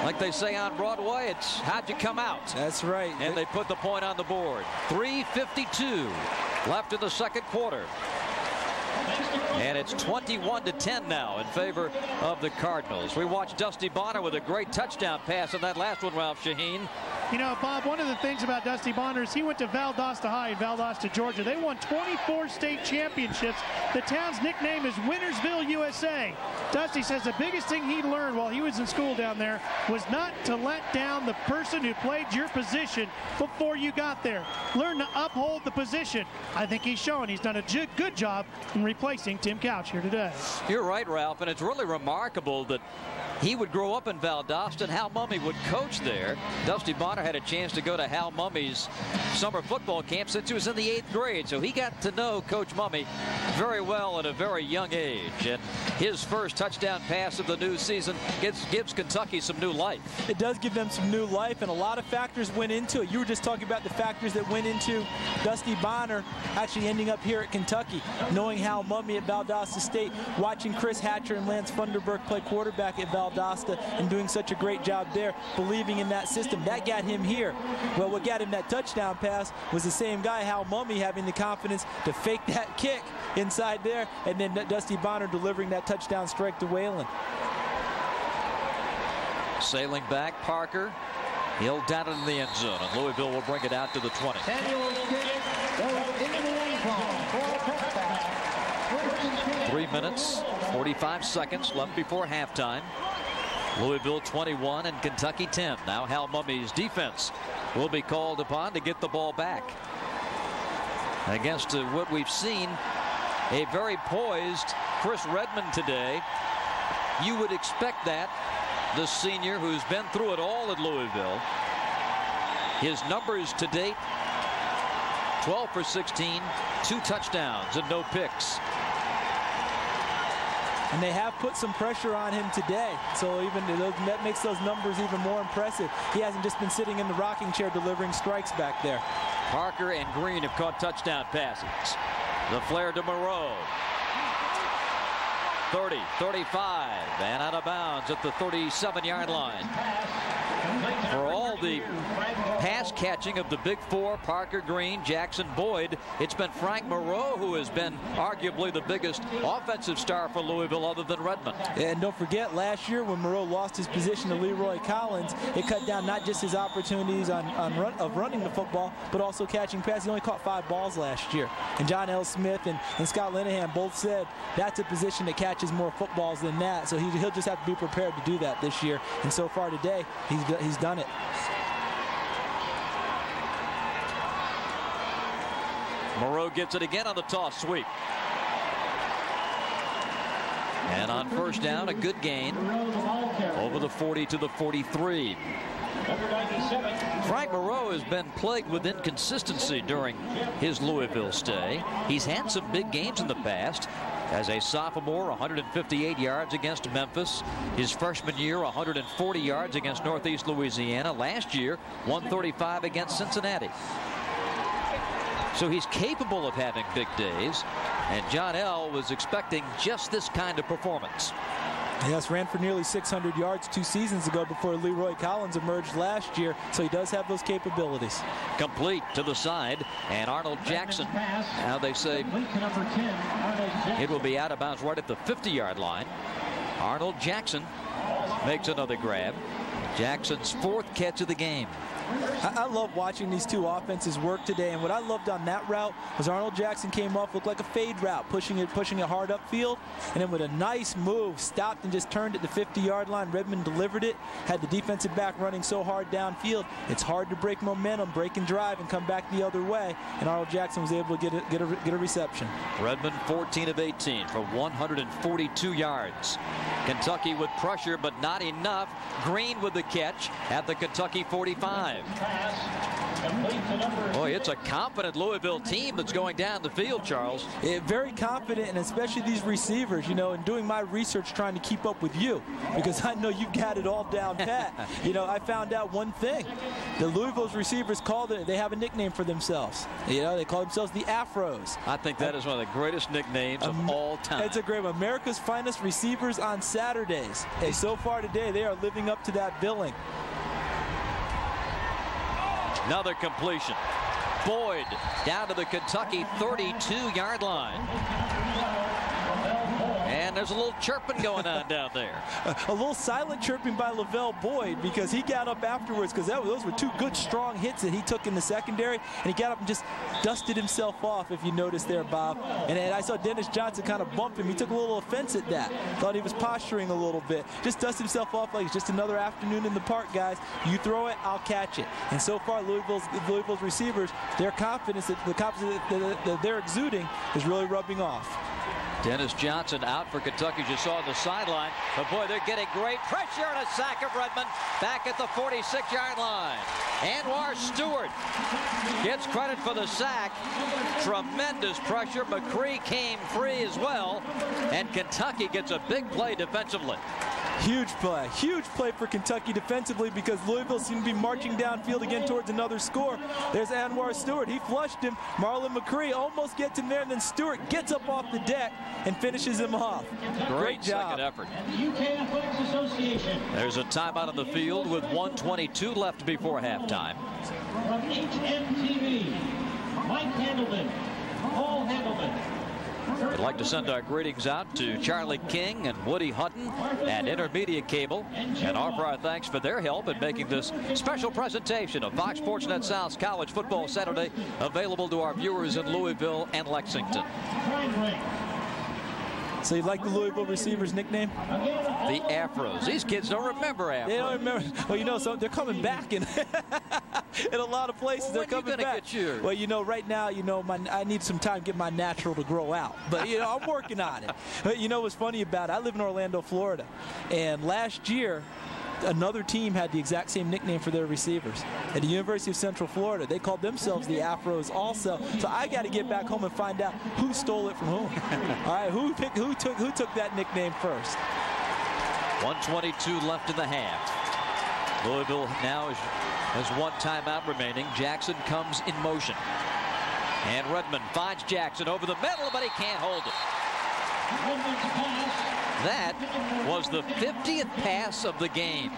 like they say on Broadway, it's how'd you come out? That's right. And they put the point on the board. 3:52 left in the second quarter. And it's 21-10 now in favor of the Cardinals. We watched Dusty Bonner with a great touchdown pass on that last one, Ralph Shaheen. You know, Bob, one of the things about Dusty Bonner is he went to Valdosta High in Valdosta, Georgia. They won 24 state championships. The town's nickname is Wintersville, USA. Dusty says the biggest thing he learned while he was in school down there was not to let down the person who played your position before you got there. Learn to uphold the position. I think he's shown he's done a good job in replacing Tim Couch here today. You're right, Ralph, and it's really remarkable that he would grow up in Valdosta and Hal Mummy would coach there. Dusty Bonner Bonner had a chance to go to Hal Mummy's summer football camp since he was in the 8th grade. So he got to know Coach Mummy very well at a very young age. And his first touchdown pass of the new season gives Kentucky some new life. It does give them some new life, and a lot of factors went into it. You were just talking about the factors that went into Dusty Bonner actually ending up here at Kentucky, knowing Hal Mummy at Valdosta State, watching Chris Hatcher and Lance Funderburk play quarterback at Valdosta and doing such a great job there, believing in that system. That got him here. Well, what got him that touchdown pass was the same guy, Hal Mummy, having the confidence to fake that kick inside there, and then Dusty Bonner delivering that touchdown strike to Whalen. Sailing back, Parker. He'll down it in the end zone, and Louisville will bring it out to the 20. 3 minutes, 45 seconds left before halftime. Louisville 21 and Kentucky 10. Now Hal Mummy's defense will be called upon to get the ball back. Against what we've seen, a very poised Chris Redmond today. You would expect that. The senior who's been through it all at Louisville. His numbers to date, 12 for 16, 2 touchdowns and no picks. And they have put some pressure on him today, so even that makes those numbers even more impressive. He hasn't just been sitting in the rocking chair delivering strikes back there. Parker and Green have caught touchdown passes. The flare to Moreau. 30, 35, and out of bounds at the 37-yard line. For all the pass catching of the big four, Parker, Green, Jackson, Boyd, it's been Frank Moreau who has been arguably the biggest offensive star for Louisville other than Redmond. And don't forget, last year when Moreau lost his position to Leroy Collins, it cut down not just his opportunities of running the football, but also catching passes. He only caught 5 balls last year. And John L. Smith and Scott Linehan both said that's a position that catches more footballs than that, so he'll just have to be prepared to do that this year. And so far today, he's done it. Moreau gets it again on the toss sweep. And on first down, a good gain over the 40 to the 43. Frank Moreau has been plagued with inconsistency during his Louisville stay. He's had some big games in the past. As a sophomore, 158 yards against Memphis. His freshman year, 140 yards against Northeast Louisiana. Last year, 135 against Cincinnati. So he's capable of having big days, and John L. was expecting just this kind of performance. Yes, ran for nearly 600 yards 2 seasons ago before Leroy Collins emerged last year, so he does have those capabilities. Complete to the side, and Arnold Jackson, now they say it will be out of bounds right at the 50-yard line. Arnold Jackson makes another grab. Jackson's 4th catch of the game. I love watching these two offenses work today, and what I loved on that route was Arnold Jackson came off, looked like a fade route, pushing it hard upfield, and then with a nice move, stopped and just turned at the 50-yard line. Redmond delivered it, had the defensive back running so hard downfield. It's hard to break momentum, break and drive, and come back the other way, and Arnold Jackson was able to get a reception. Redmond 14 of 18 for 142 yards. Kentucky with pressure, but not enough. Green with the catch at the Kentucky 45. Boy, it's a confident Louisville team that's going down the field, Charles. Very confident, and especially these receivers, you know, and doing my research trying to keep up with you, because I know you've got it all down pat. You know, I found out one thing. The Louisville's receivers they have a nickname for themselves. You know, they call themselves the Afros. I think that is one of the greatest nicknames of all time. It's a great one. America's finest receivers on Saturdays. And so far today, they are living up to that billing. Another completion. Boyd down to the Kentucky 32-yard line. And there's a little chirping going on down there. A little silent chirping by Lavelle Boyd, because he got up afterwards, because those were 2 good strong hits that he took in the secondary, and he got up and just dusted himself off, if you noticed there, Bob. And I saw Dennis Johnson kind of bump him. He took a little offense at that. Thought he was posturing a little bit. Just dusted himself off like it's just another afternoon in the park, guys. You throw it, I'll catch it. And so far, Louisville's receivers, their confidence, the confidence that they're exuding is really rubbing off. Dennis Johnson out for Kentucky, as you saw on the sideline. But boy, they're getting great pressure and a sack of Redmond back at the 46-yard line. Anwar Stewart gets credit for the sack. Tremendous pressure. McCree came free as well. And Kentucky gets a big play defensively. Huge play for Kentucky defensively, because Louisville seemed to be marching downfield again towards another score. There's Anwar Stewart. He flushed him. Marlon McCree almost gets him there, and then Stewart gets up off the deck and finishes him off. Great job. Second effort. There's a timeout on the field with 1:22 left before halftime. From HMTV, Mike Handelman, Paul Handelman. I'd like to send our greetings out to Charlie King and Woody Hutton at Intermedia Cable and offer our thanks for their help in making this special presentation of Fox Sports Net South's College Football Saturday available to our viewers in Louisville and Lexington. So you like the Louisville receivers' nickname? The Afros. These kids don't remember Afros. They don't remember. Well, you know, so they're coming back in a lot of places. Well, they're coming back. Get yours? Well, you know, right now, you know, I need some time to get my natural to grow out. But, you know, I'm working on it. But, you know what's funny about it? I live in Orlando, Florida. And last year, another team had the exact same nickname for their receivers. At the University of Central Florida, they called themselves the Afros also. So I got to get back home and find out who stole it from whom. All right, who took that nickname first? 1:22 left in the half. Louisville now has one timeout remaining. Jackson comes in motion. And Redmond finds Jackson over the middle, but he can't hold it. That was the 50th pass of the game.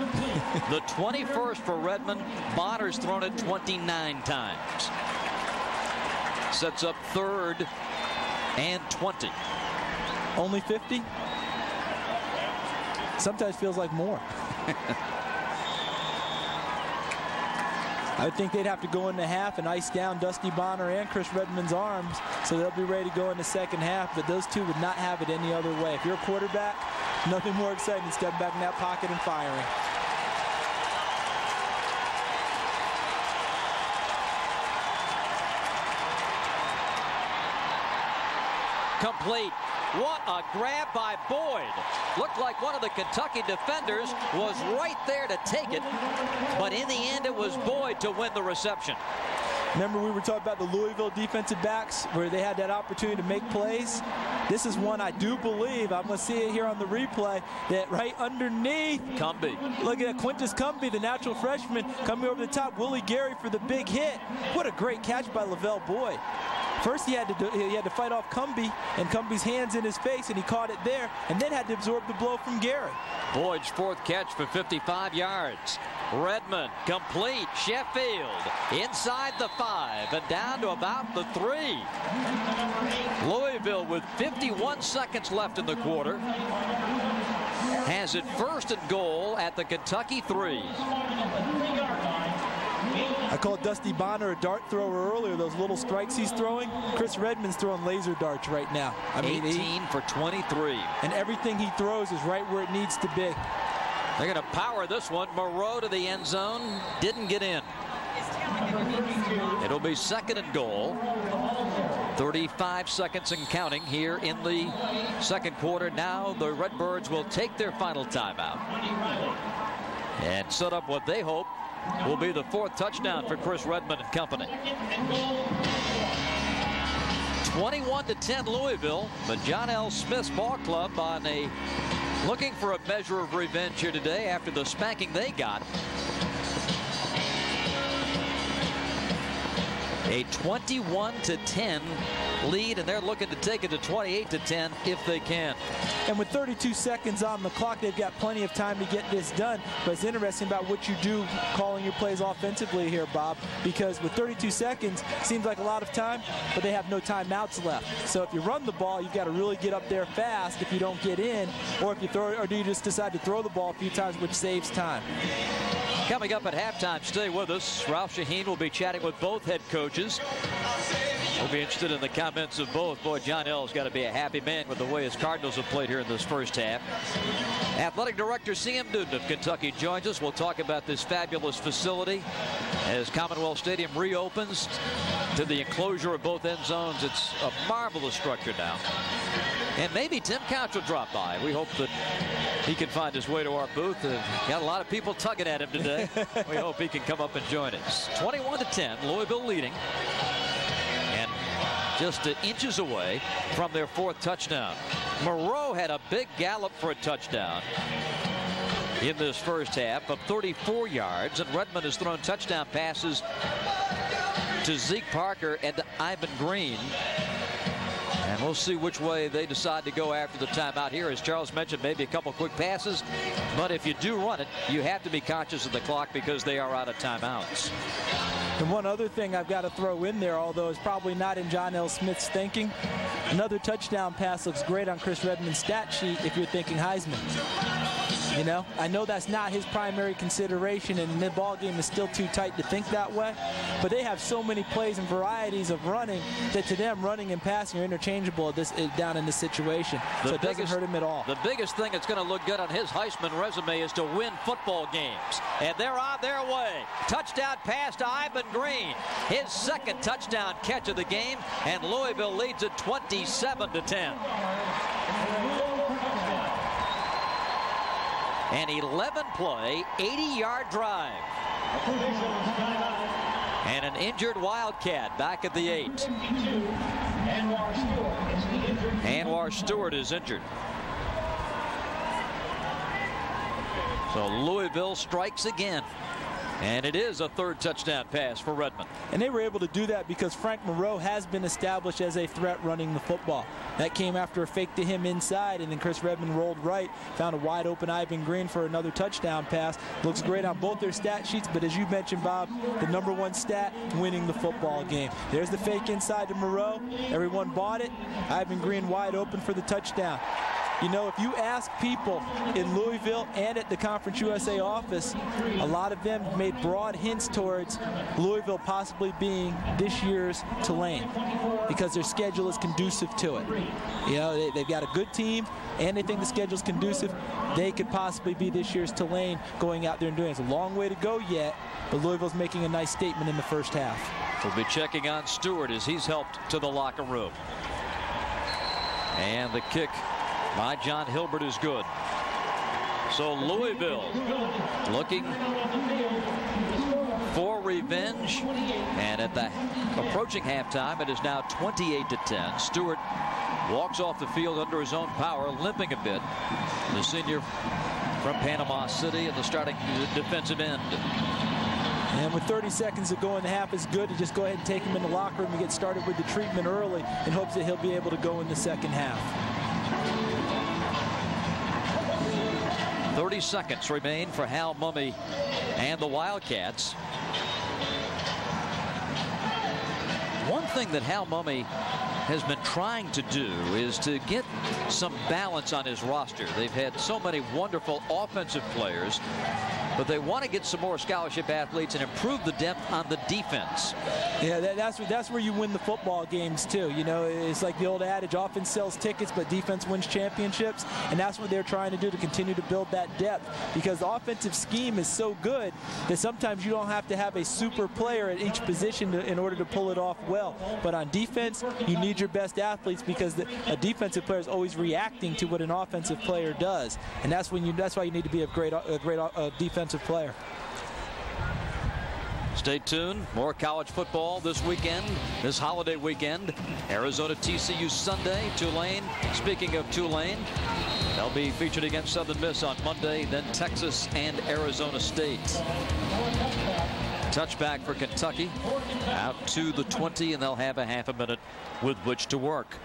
The 21st for Redmond. Bonner's thrown it 29 times. Sets up 3rd and 20. Only 50? Sometimes feels like more. I would think they'd have to go in the half and ice down Dusty Bonner and Chris Redmond's arms, so they'll be ready to go in the second half, but those two would not have it any other way. If you're a quarterback, nothing more exciting than stepping back in that pocket and firing. Complete. What a grab by Boyd. Looked like one of the Kentucky defenders was right there to take it, but in the end it was Boyd to win the reception. Remember, we were talking about the Louisville defensive backs where they had that opportunity to make plays. This is one I do believe, I'm going to see it here on the replay, that right underneath Cumbie. Look at Quintus Cumbie, the natural freshman, coming over the top. Willie Gary for the big hit. What a great catch by Lavelle Boyd. First he had to fight off Cumbie, and Cumbie's hands in his face, and he caught it there, and then had to absorb the blow from Gary. Boyd's 4th catch for 55 yards. Redmond complete. Sheffield inside the 5 and down to about the 3. Louisville with 51 seconds left in the quarter has it 1st and goal at the Kentucky 3. I called Dusty Bonner a dart thrower earlier. Those little strikes he's throwing. Chris Redmond's throwing laser darts right now. I mean, 18 for 23. And everything he throws is right where it needs to be. They're going to power this one. Moreau to the end zone. Didn't get in. It'll be 2nd and goal. 35 seconds and counting here in the second quarter. Now the Redbirds will take their final timeout and set up what they hope will be the 4th touchdown for Chris Redmond and company. 21-10 Louisville, but John L. Smith's ball club looking for a measure of revenge here today after the spanking they got. A 21-10 lead, and they're looking to take it to 28-10 if they can. And with 32 seconds on the clock, they've got plenty of time to get this done. But it's interesting about what you do calling your plays offensively here, Bob, because with 32 seconds, seems like a lot of time, but they have no timeouts left. So if you run the ball, you've got to really get up there fast if you don't get in, or if you throw, or do you just decide to throw the ball a few times, which saves time. Coming up at halftime, stay with us. Ralph Shaheen will be chatting with both head coaches. We'll be interested in the comments of both. Boy, John L's got to be a happy man with the way his Cardinals have played here in this first half. Athletic Director C.M. Duden of Kentucky joins us. We'll talk about this fabulous facility as Commonwealth Stadium reopens to the enclosure of both end zones. It's a marvelous structure now. And maybe Tim Couch will drop by. We hope that he can find his way to our booth. Got a lot of people tugging at him today. We hope he can come up and join us. 21-10, Louisville leading. And just inches away from their 4th touchdown. Moreau had a big gallop for a touchdown in this first half of 34 yards. And Redmond has thrown touchdown passes to Zeke Parker and to Ivan Green. And we'll see which way they decide to go after the timeout here. As Charles mentioned, maybe a couple quick passes. But if you do run it, you have to be conscious of the clock because they are out of timeouts. And one other thing I've got to throw in there, although it's probably not in John L. Smith's thinking, another touchdown pass looks great on Chris Redmond's stat sheet if you're thinking Heisman. You know, I know that's not his primary consideration, and the ball game is still too tight to think that way. But they have so many plays and varieties of running that to them, running and passing are interchangeable down in this situation. So it doesn't hurt him at all. The biggest thing that's going to look good on his Heisman resume is to win football games. And they're on their way. Touchdown pass to Ivan Green. His 2nd touchdown catch of the game, and Louisville leads it 27-10. An 11-play, 80-yard drive. And an injured Wildcat back at the 8. Anwar Stewart is injured. So Louisville strikes again. And it is a 3rd touchdown pass for Redmond. And they were able to do that because Frank Moreau has been established as a threat running the football. That came after a fake to him inside, and then Chris Redmond rolled right, found a wide open Ivan Green for another touchdown pass. Looks great on both their stat sheets, but as you mentioned, Bob, the #1 stat, winning the football game. There's the fake inside to Moreau. Everyone bought it. Ivan Green wide open for the touchdown. You know, if you ask people in Louisville and at the Conference USA office, a lot of them made broad hints towards Louisville possibly being this year's Tulane because their schedule is conducive to it. You know, they've got a good team and they think the schedule is conducive. They could possibly be this year's Tulane going out there and doing it. It's a long way to go yet, but Louisville's making a nice statement in the first half. We'll be checking on Stewart as he's helped to the locker room. And the kick by John Hilbert is good. So Louisville looking for revenge. And at the approaching halftime, it is now 28-10. Stewart walks off the field under his own power, limping a bit. The senior from Panama City and the starting defensive end. And with 30 seconds to go in the half is good to just go ahead and take him in the locker room and get started with the treatment early in hopes that he'll be able to go in the second half. 30 seconds remain for Hal Mumme and the Wildcats. One thing that Hal Mumme has been trying to do is to get some balance on his roster. They've had so many wonderful offensive players, but they want to get some more scholarship athletes and improve the depth on the defense. Yeah, that's where you win the football games too. You know, it's like the old adage, offense sells tickets, but defense wins championships. And that's what they're trying to do, to continue to build that depth, because the offensive scheme is so good that sometimes you don't have to have a super player at each position in order to pull it off well. But on defense, you need your best athletes, because a defensive player is always reacting to what an offensive player does. And that's why you need to be a great defensive player. Stay tuned. More college football this weekend, this holiday weekend. Arizona TCU Sunday. Tulane, speaking of Tulane, they'll be featured against Southern Miss on Monday, then Texas and Arizona State. Touchback for Kentucky out to the 20, and they'll have a half a minute with which to work.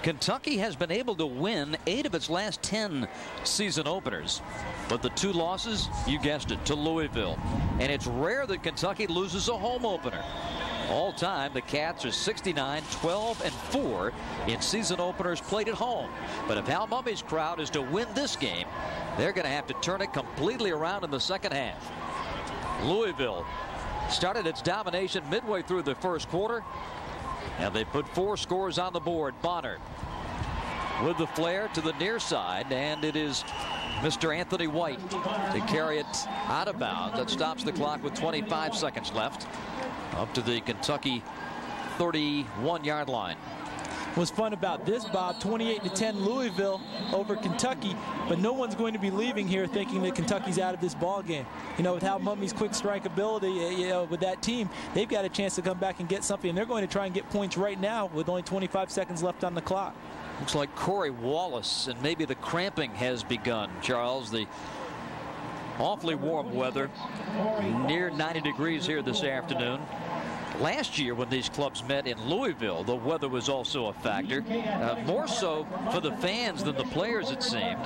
Kentucky has been able to win 8 of its last 10 season openers, but the 2 losses, you guessed it, to Louisville. And it's rare that Kentucky loses a home opener. All time, the Cats are 69, 12, and 4 in season openers played at home. But if Hal Mumme's crowd is to win this game, they're going to have to turn it completely around in the second half. Louisville started its domination midway through the first quarter, and they put 4 scores on the board. Bonner with the flare to the near side, and it is Mr. Anthony White to carry it out of bounds. That stops the clock with 25 seconds left, up to the Kentucky 31-yard line. What's fun about this, Bob, 28-10 Louisville over Kentucky, but no one's going to be leaving here thinking that Kentucky's out of this ball game. You know, with how Mummy's quick strike ability, you know, with that team, they've got a chance to come back and get something, and they're going to try and get points right now with only 25 seconds left on the clock. Looks like Corey Wallace, and maybe the cramping has begun, Charles. The awfully warm weather, near 90 degrees here this afternoon. Last year when these clubs met in Louisville, the weather was also a factor, more so for the fans than the players, it seemed.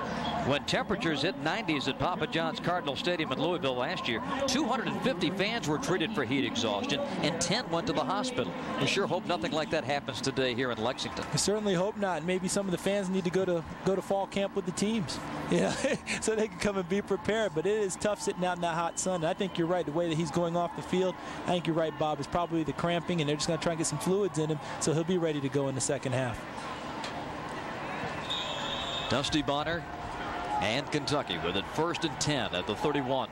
When temperatures hit 90s at Papa John's Cardinal Stadium in Louisville last year, 250 fans were treated for heat exhaustion and 10 went to the hospital. We sure hope nothing like that happens today here in Lexington. I certainly hope not. Maybe some of the fans need to go to fall camp with the teams, so they can come and be prepared. But it is tough sitting out in that hot sun. And I think you're right. The way that he's going off the field, I think you're right, Bob. It's probably the cramping, and they're just going to try and get some fluids in him, so he'll be ready to go in the second half. Dusty Bonner and Kentucky with it 1st and 10 at the 31.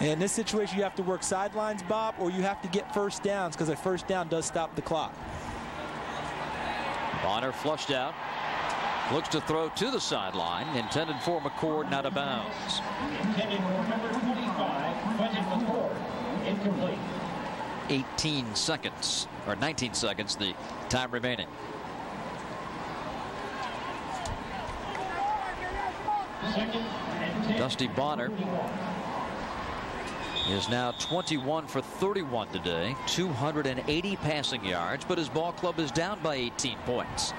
In this situation, you have to work sidelines, Bob, or you have to get first downs, because a first down does stop the clock. Bonner flushed out. Looks to throw to the sideline. Intended for McCord, and out of bounds. Intended for number 25, Quentin McCord. Incomplete. 18 seconds, or 19 seconds, the time remaining. Dusty Bonner is now 21 for 31 today, 280 passing yards, but his ball club is down by 18 points.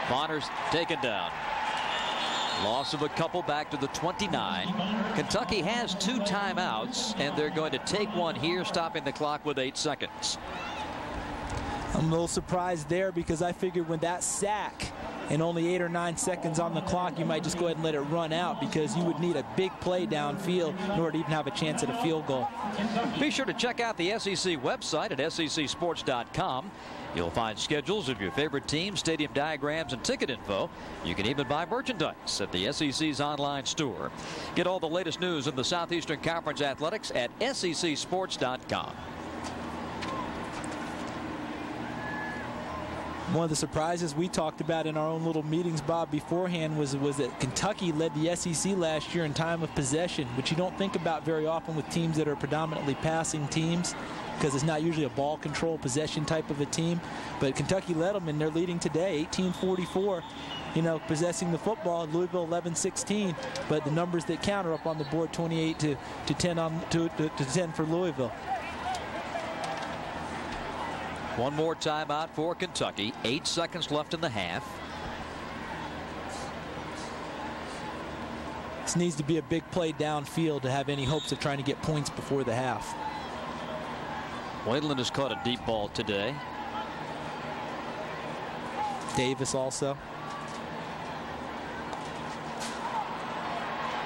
Bonner's taken down. Loss of a couple back to the 29. Kentucky has 2 timeouts, and they're going to take one here, stopping the clock with 8 seconds. I'm a little surprised there, because I figured when that sack and only 8 or 9 seconds on the clock, you might just go ahead and let it run out, because you would need a big play downfield in order to even have a chance at a field goal. Be sure to check out the SEC website at secsports.com. You'll find schedules of your favorite teams, stadium diagrams, and ticket info. You can even buy merchandise at the SEC's online store. Get all the latest news in the Southeastern Conference athletics at secsports.com. One of the surprises we talked about in our own little meetings, Bob, beforehand was that Kentucky led the SEC last year in time of possession, which you don't think about very often with teams that are predominantly passing teams, because it's not usually a ball control possession type of a team. But Kentucky led them, and they're leading today 18-44, possessing the football. Louisville 11-16, but the numbers that count are up on the board, 28-10 to 10 for Louisville. One more timeout for Kentucky. 8 seconds left in the half. This needs to be a big play downfield to have any hopes of trying to get points before the half. Wayland has caught a deep ball today. Davis also.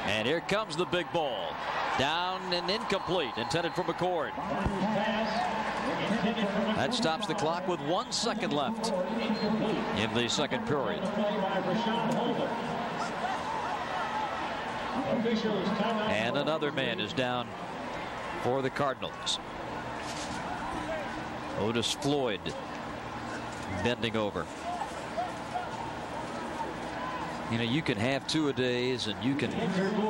And here comes the big ball. Down and incomplete. Intended for McCord. That stops the clock with 1 second left in the second period. And another man is down for the Cardinals. Otis Floyd bending over. You can have 2-a-days, and you can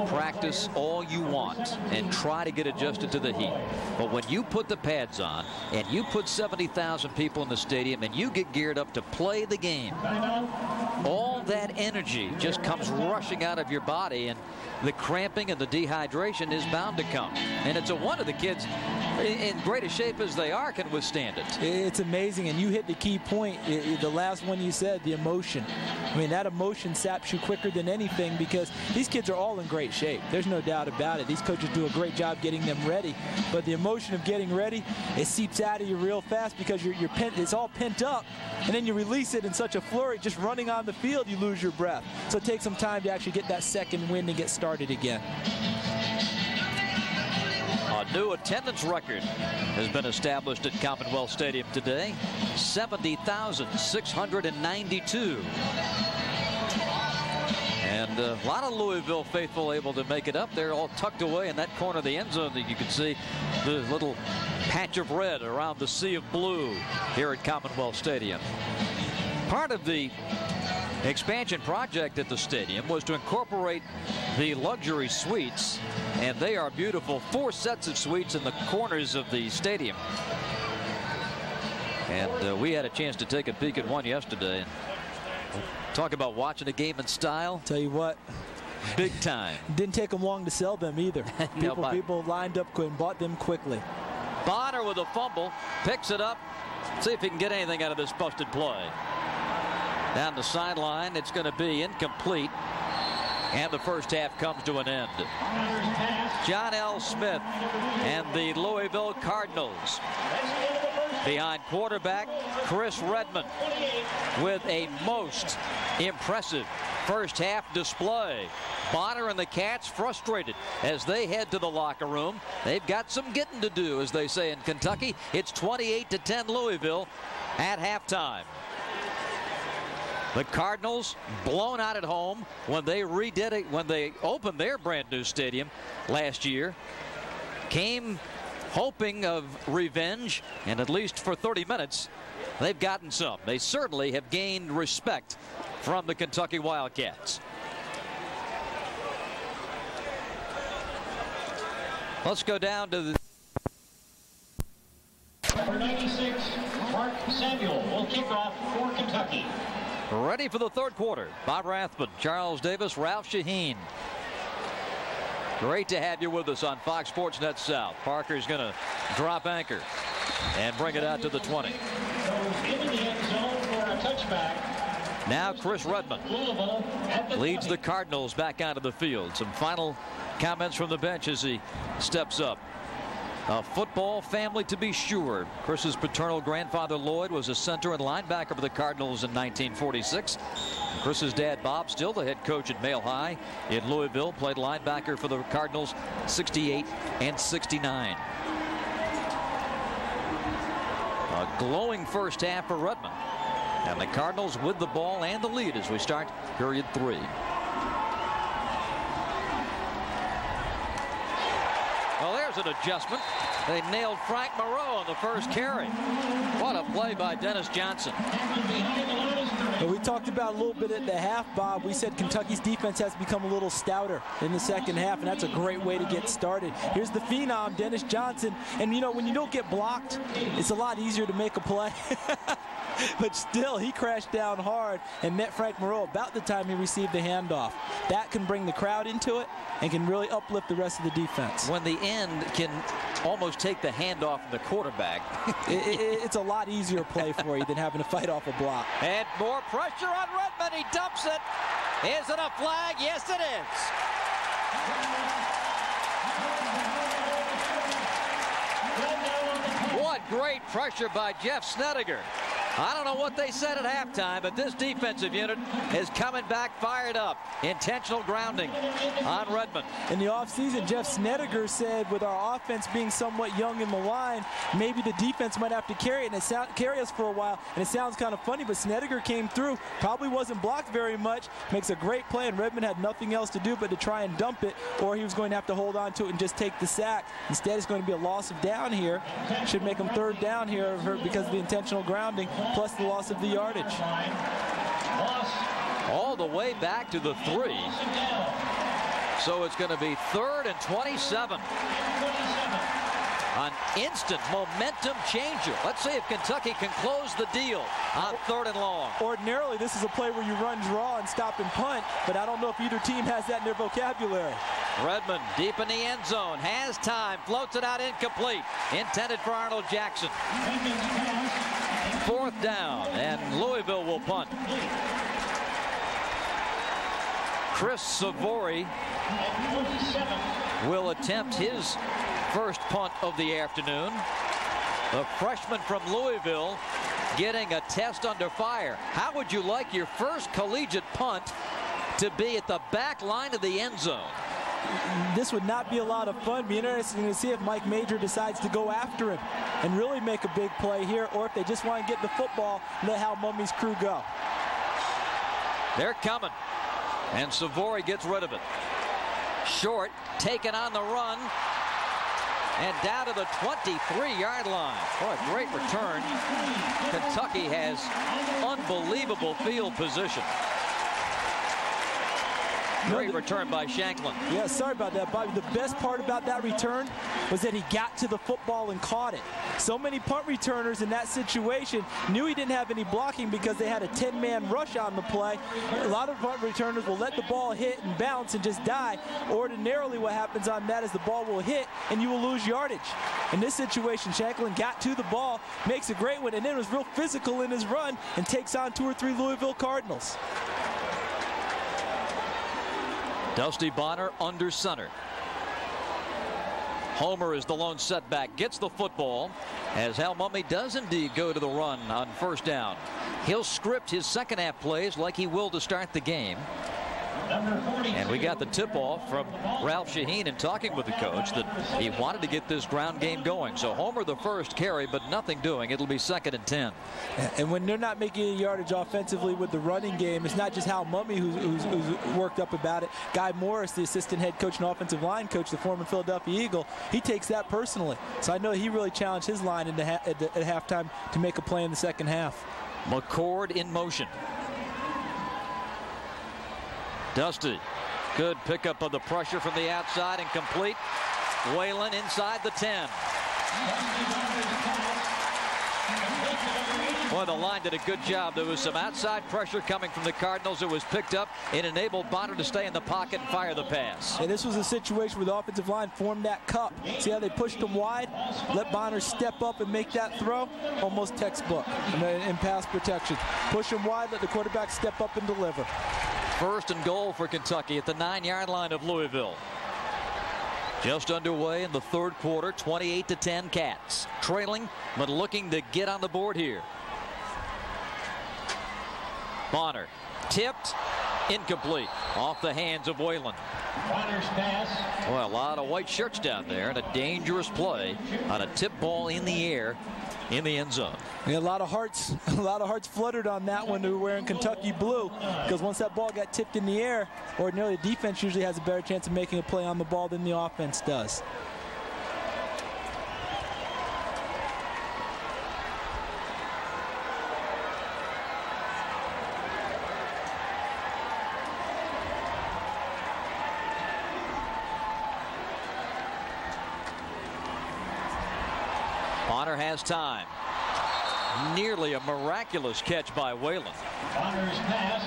practice all you want and try to get adjusted to the heat. But when you put the pads on and you put 70,000 people in the stadium and you get geared up to play the game, all that energy just comes rushing out of your body, and the cramping and the dehydration is bound to come. And it's a wonder the kids, in great a shape as they are, can withstand it. It's amazing, and you hit the key point, the last one you said, the emotion. I mean, that emotion saps you quicker than anything, because these kids are all in great shape. There's no doubt about it. These coaches do a great job getting them ready, but the emotion of getting ready, it seeps out of you real fast, because it's all pent up, and then you release it in such a flurry. Just running on the field, you lose your breath. So it takes some time to actually get that second wind and get started again. A new attendance record has been established at Commonwealth Stadium today. 70,692. And a lot of Louisville faithful able to make it up. They're all tucked away in that corner of the end zone that you can see the little patch of red around the sea of blue here at Commonwealth Stadium. Part of the expansion project at the stadium was to incorporate the luxury suites, and they are beautiful. 4 sets of suites in the corners of the stadium. And we had a chance to take a peek at one yesterday. Talk about watching a game in style. Tell you what, big time. Didn't take them long to sell them either. People lined up and bought them quickly. Bonner with a fumble, picks it up. See if he can get anything out of this busted play. Down the sideline, it's going to be incomplete. And the first half comes to an end. John L. Smith and the Louisville Cardinals behind quarterback Chris Redmond with a most impressive first half display. Bonner and the Cats frustrated as they head to the locker room. They've got some getting to do, as they say in Kentucky. It's 28-10 Louisville at halftime. The Cardinals blown out at home when they redid it, when they opened their brand new stadium last year. Came hoping of revenge, and at least for 30 minutes, they've gotten some. They certainly have gained respect from the Kentucky Wildcats. Let's go down to the Number 96, Mark Samuel will kick off for Kentucky. Ready for the third quarter. Bob Rathman, Charles Davis, Ralph Shaheen. Great to have you with us on Fox Sports Net South. Parker's going to drop anchor and bring it out to the 20. In the end zone for a touchback. Now Chris Redmond leads the Cardinals back onto the field. Some final comments from the bench as he steps up. A football family to be sure. Chris's paternal grandfather Lloyd was a center and linebacker for the Cardinals in 1946. Chris's dad Bob, still the head coach at Male High in Louisville, played linebacker for the Cardinals 68 and 69. A glowing first half for Redmond. And the Cardinals with the ball and the lead as we start period 3. Well, there's an adjustment. They nailed Frank Moreau on the first carry. What a play by Dennis Johnson. Well, we talked about a little bit at the half, Bob. We said Kentucky's defense has become a little stouter in the second half, and that's a great way to get started. Here's the phenom, Dennis Johnson. And, you know, when you don't get blocked, it's a lot easier to make a play. But still, he crashed down hard and met Frank Moreau about the time he received the handoff. That can bring the crowd into it and can really uplift the rest of the defense. When the end can almost take the handoff of the quarterback. It's a lot easier play for you than having to fight off a block. And more pressure on Redmond. He dumps it. Is it a flag? Yes, it is. What great pressure by Jeff Snedeker. I don't know what they said at halftime, but this defensive unit is coming back fired up. Intentional grounding on Redmond. In the offseason, Jeff Snedeker said with our offense being somewhat young in the line, maybe the defense might have to carry it and carry us for a while. And it sounds kind of funny, but Snedeker came through, probably wasn't blocked very much, makes a great play, and Redmond had nothing else to do but to try and dump it, or he was going to have to hold on to it and just take the sack. Instead, it's going to be a loss of down here. Should make them third down here because of the intentional grounding, plus the loss of the yardage. All the way back to the 3. So it's going to be 3rd and 27. An instant momentum changer. Let's see if Kentucky can close the deal on 3rd and long. Ordinarily, this is a play where you run draw and stop and punt, but I don't know if either team has that in their vocabulary. Redmond deep in the end zone, has time, floats it out incomplete. Intended for Arnold Jackson. 4th down, and Louisville will punt. Chris Savory will attempt his first punt of the afternoon. The freshman from Louisville getting a test under fire. How would you like your first collegiate punt to be at the back line of the end zone? This would not be a lot of fun. Be interesting to see if Mike Major decides to go after him and really make a big play here, or if they just want to get the football and let Hal Mummy's crew go. They're coming. And Savory gets rid of it. Short, taken on the run, and down to the 23-yard line. What a great return. Kentucky has unbelievable field position. Great return by Shanklin. Yeah, sorry about that, Bobby. The best part about that return was that he got to the football and caught it. So many punt returners in that situation knew he didn't have any blocking because they had a 10-man rush on the play. A lot of punt returners will let the ball hit and bounce and just die. Ordinarily what happens on that is the ball will hit and you will lose yardage. In this situation, Shanklin got to the ball, makes a great one, and then was real physical in his run and takes on 2 or 3 Louisville Cardinals. Dusty Bonner under center. Homer is the lone setback, gets the football as Hal Mumme does indeed go to the run on first down. He'll script his second half plays like he will to start the game. And we got the tip-off from Ralph Shaheen in talking with the coach that he wanted to get this ground game going. So Homer the first carry, but nothing doing. It'll be 2nd and 10. And when they're not making any yardage offensively with the running game, it's not just Hal Mumme who's worked up about it. Guy Morris, the assistant head coach and offensive line coach, the former Philadelphia Eagle, he takes that personally. So I know he really challenged his line at halftime to make a play in the second half. McCord in motion. Dusty, good pickup of the pressure from the outside and complete. Whalen inside the 10. Boy, the line did a good job. There was some outside pressure coming from the Cardinals. It was picked up. It enabled Bonner to stay in the pocket and fire the pass. And this was a situation where the offensive line formed that cup. See how they pushed him wide? Let Bonner step up and make that throw? Almost textbook in pass protection. Push him wide, let the quarterback step up and deliver. 1st and goal for Kentucky at the 9-yard line of Louisville. Just underway in the 3rd quarter, 28-10 Cats. Trailing, but looking to get on the board here. Bonner tipped, incomplete, off the hands of Whalen. Boy, a lot of white shirts down there and a dangerous play on a tip ball in the air in the end zone. Yeah, a lot of hearts fluttered on that one who were wearing Kentucky blue, because once that ball got tipped in the air, ordinarily the defense usually has a better chance of making a play on the ball than the offense does. Bonner has time. Nearly a miraculous catch by Whalen. Bonner's pass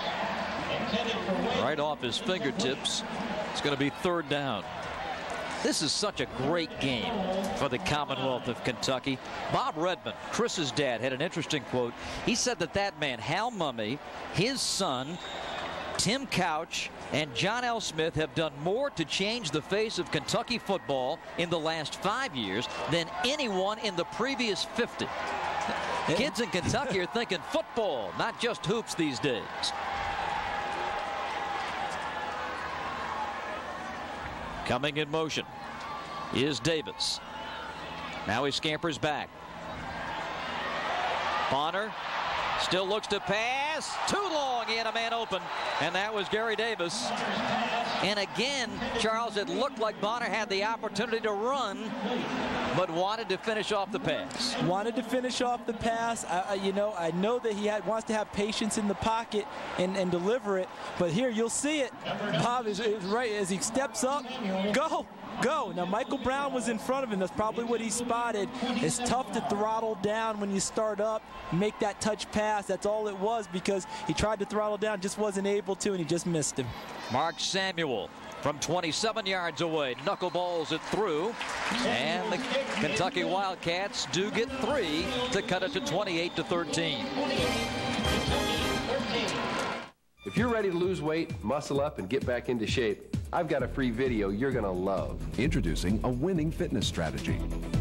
intended for Whalen. Right off his fingertips. It's going to be 3rd down. This is such a great game for the Commonwealth of Kentucky. Bob Redmond, Chris's dad, had an interesting quote. He said that man, Hal Mumme, his son, Tim Couch, and John L. Smith have done more to change the face of Kentucky football in the last 5 years than anyone in the previous 50. Kids in Kentucky are thinking football, not just hoops these days. Coming in motion is Davis. Now he scampers back. Bonner still looks to pass. Too long. He had a man open, and that was Gary Davis. And again, Charles, it looked like Bonner had the opportunity to run, but wanted to finish off the pass. Wanted to finish off the pass. I know that he wants to have patience in the pocket and deliver it. But here, you'll see it. Bob is right as he steps up. Go. Now, Michael Brown was in front of him. That's probably what he spotted. It's tough to throttle down when you start up, make that touch pass. That's all it was, because he tried to throttle down, just wasn't able to, and he just missed him. Mark Samuel from 27 yards away knuckleballs it through, and the Kentucky Wildcats do get 3 to cut it to 28-13. If you're ready to lose weight, muscle up, and get back into shape, I've got a free video you're going to love. Introducing a winning fitness strategy.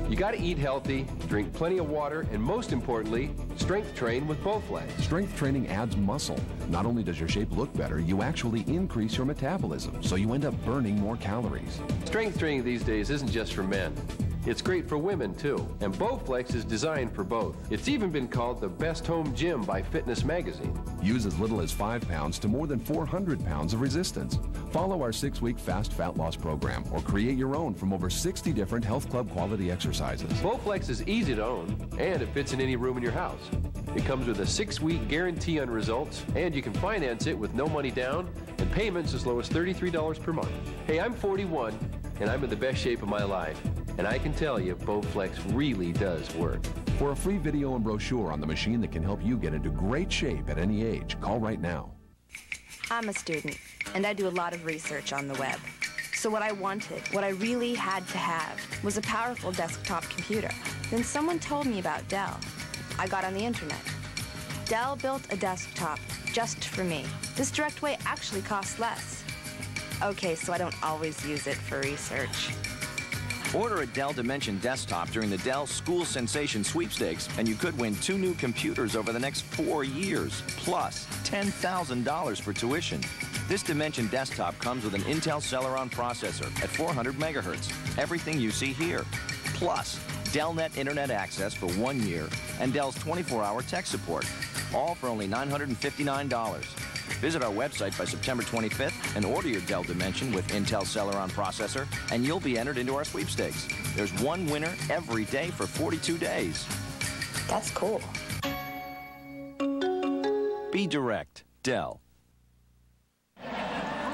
You got to eat healthy, drink plenty of water, and most importantly, strength train with both legs. Strength training adds muscle. Not only does your shape look better, you actually increase your metabolism, so you end up burning more calories. Strength training these days isn't just for men. It's great for women, too. And Bowflex is designed for both. It's even been called the best home gym by Fitness Magazine. Use as little as 5 pounds to more than 400 pounds of resistance. Follow our 6-week fast fat loss program or create your own from over 60 different health club quality exercises. Bowflex is easy to own, and it fits in any room in your house. It comes with a 6-week guarantee on results, and you can finance it with no money down and payments as low as $33 per month. Hey, I'm 41, and I'm in the best shape of my life. And I can tell you, Bowflex really does work. For a free video and brochure on the machine that can help you get into great shape at any age, call right now. I'm a student, and I do a lot of research on the web. So what I wanted, what I really had to have, was a powerful desktop computer. Then someone told me about Dell. I got on the internet. Dell built a desktop just for me. This direct way actually costs less. Okay, so I don't always use it for research. Order a Dell Dimension desktop during the Dell School Sensation Sweepstakes, and you could win 2 new computers over the next 4 years, plus $10,000 for tuition. This Dimension desktop comes with an Intel Celeron processor at 400 megahertz. Everything you see here. Plus, DellNet Internet access for 1 year and Dell's 24-hour tech support. All for only $959. Visit our website by September 25th and order your Dell Dimension with Intel Celeron processor, and you'll be entered into our sweepstakes. There's one winner every day for 42 days. That's cool. Be direct. Dell.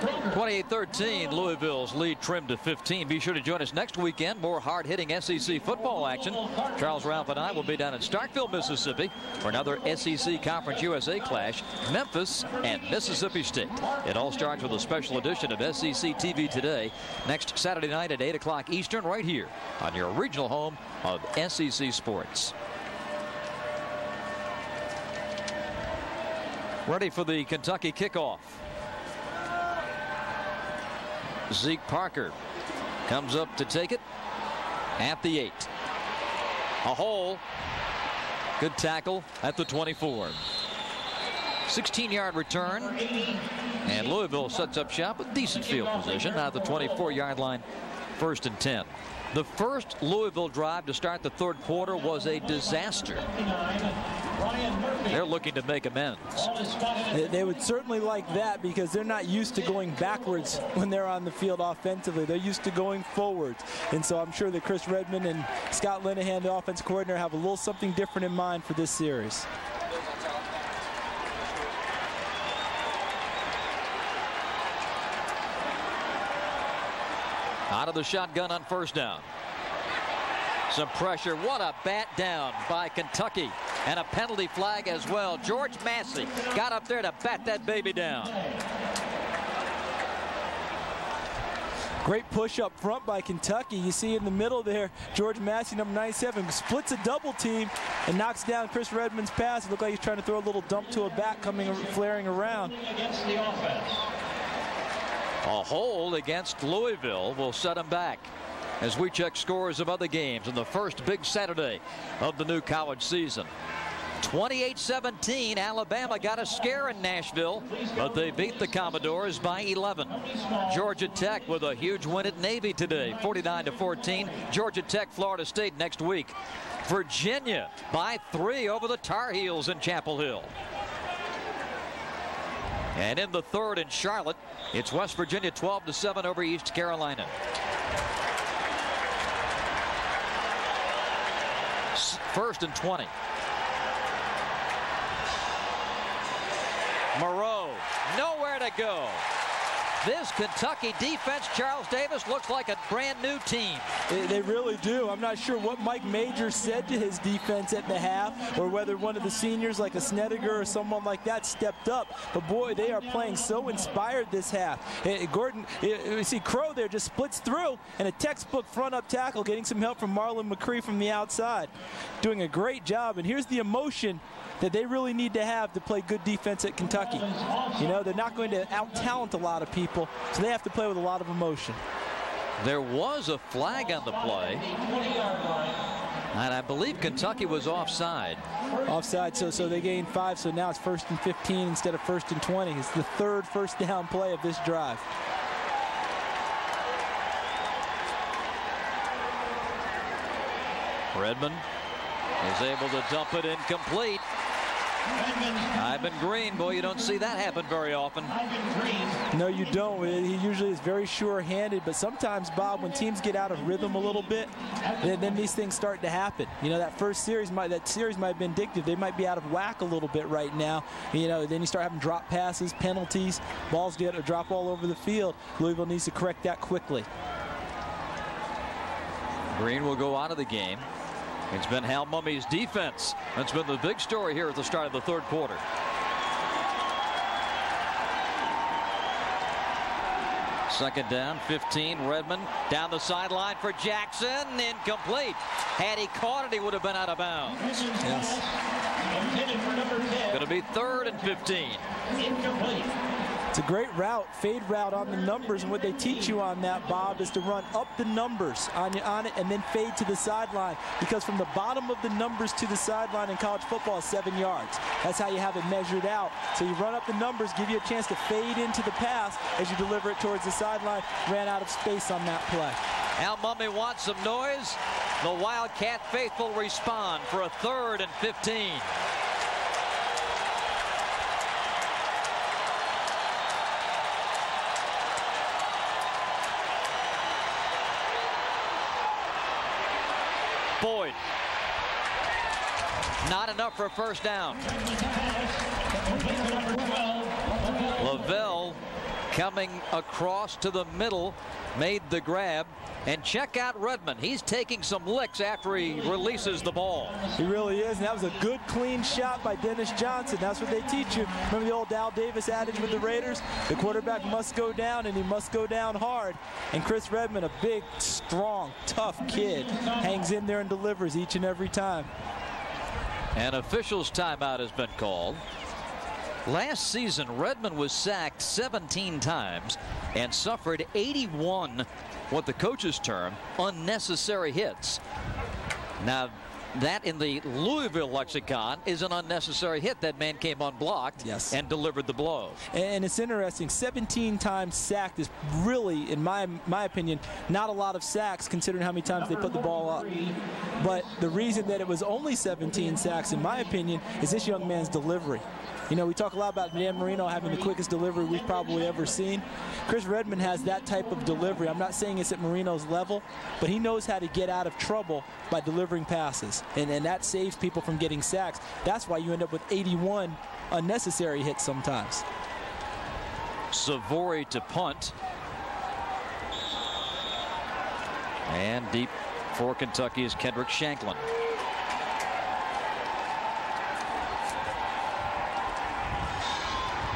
28-13, Louisville's lead trimmed to 15. Be sure to join us next weekend. More hard-hitting SEC football action. Charles Ralph and I will be down in Starkville, Mississippi for another SEC Conference USA clash, Memphis and Mississippi State. It all starts with a special edition of SEC TV Today next Saturday night at 8 o'clock Eastern right here on your regional home of SEC Sports. Ready for the Kentucky kickoff. Zeke Parker comes up to take it at the 8. A hole. Good tackle at the 24. 16-yard return. And Louisville sets up shop with decent field position at the 24-yard line. 1st and 10. The first Louisville drive to start the third quarter was a disaster. They're looking to make amends. They would certainly like that because they're not used to going backwards when they're on the field offensively. They're used to going forwards. And so I'm sure that Chris Redmond and Scott Linehan, the offensive coordinator, have a little something different in mind for this series. Out of the shotgun on 1st down. Some pressure. What a bat down by Kentucky. And a penalty flag as well. George Massey got up there to bat that baby down. Great push up front by Kentucky. You see in the middle there, George Massey, number 97, splits a double team and knocks down Chris Redmond's pass. It looked like he's trying to throw a little dump to a bat coming flaring around. A hold against Louisville will set him back as we check scores of other games in the first big Saturday of the new college season. 28-17, Alabama got a scare in Nashville, but they beat the Commodores by 11. Georgia Tech with a huge win at Navy today, 49-14. Georgia Tech, Florida State next week. Virginia by 3 over the Tar Heels in Chapel Hill. And in the third in Charlotte, it's West Virginia 12-7 over East Carolina. First and 20. Moreau, nowhere to go. This Kentucky defense, Charles Davis, looks like a brand new team. They really do. I'm not sure what Mike Major said to his defense at the half, or whether one of the seniors like a Snedeker or someone like that stepped up. But boy, they are playing so inspired this half. Gordon, you see Crow there just splits through, and a textbook front up tackle, getting some help from Marlon McCree from the outside. Doing a great job, and here's the emotion that they really need to have to play good defense at Kentucky. You know, they're not going to out-talent a lot of people, so they have to play with a lot of emotion. There was a flag on the play, and I believe Kentucky was offside. Offside, so they gained 5, so now it's 1st and 15 instead of 1st and 20. It's the third first down play of this drive. Redmond is able to dump it incomplete. Ivan Green, boy, you don't see that happen very often. No, you don't. He usually is very sure-handed, but sometimes, Bob, when teams get out of rhythm a little bit, then these things start to happen. You know, that series might have been indicative. They might be out of whack a little bit right now. You know, then you start having drop passes, penalties, balls get to drop all over the field. Louisville needs to correct that quickly. Green will go out of the game. It's been Hal Mummy's defense. That's been the big story here at the start of the third quarter. Second down, 15. Redmond down the sideline for Jackson. Incomplete. Had he caught it, he would have been out of bounds. Yes. Going to be 3rd and 15. Incomplete. It's a great route, fade route on the numbers, and what they teach you on that, Bob, is to run up the numbers on it and then fade to the sideline, because from the bottom of the numbers to the sideline in college football is 7 yards. That's how you have it measured out. So you run up the numbers, give you a chance to fade into the pass as you deliver it towards the sideline. Ran out of space on that play. Al Mummy wants some noise. The Wildcat faithful respond for a 3rd and 15. Boyd. Not enough for a first down. Lavelle coming across to the middle, made the grab. And check out Redmond. He's taking some licks after he releases the ball. He really is, and that was a good, clean shot by Dennis Johnson. That's what they teach you. Remember the old Al Davis adage with the Raiders? The quarterback must go down, and he must go down hard. And Chris Redmond, a big, strong, tough kid, hangs in there and delivers each and every time. An official's timeout has been called. Last season, Redmond was sacked 17 times and suffered 81, what the coaches term, unnecessary hits. Now, that in the Louisville lexicon is an unnecessary hit. That man came unblocked, yes, and delivered the blow. And it's interesting, 17 times sacked is really, in my opinion, not a lot of sacks considering how many times they put the ball up. But the reason that it was only 17 sacks, in my opinion, is this young man's delivery. You know, we talk a lot about Dan Marino having the quickest delivery we've probably ever seen. Chris Redmond has that type of delivery. I'm not saying it's at Marino's level, but he knows how to get out of trouble by delivering passes. And that saves people from getting sacks. That's why you end up with 81 unnecessary hits sometimes. Savory to punt. And deep for Kentucky is Kendrick Shanklin.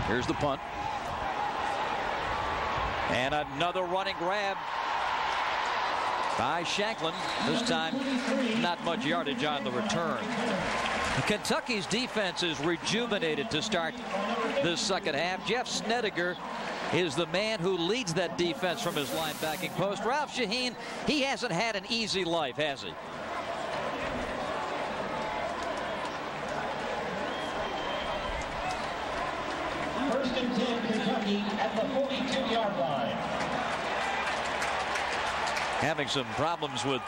Here's the punt. And another running grab by Shanklin. This time, not much yardage on the return. Kentucky's defense is rejuvenated to start this second half. Jeff Snedeker is the man who leads that defense from his linebacking post. Ralph Shaheen, he hasn't had an easy life, has he? First and 10, Kentucky at the 42-yard line. Having some problems with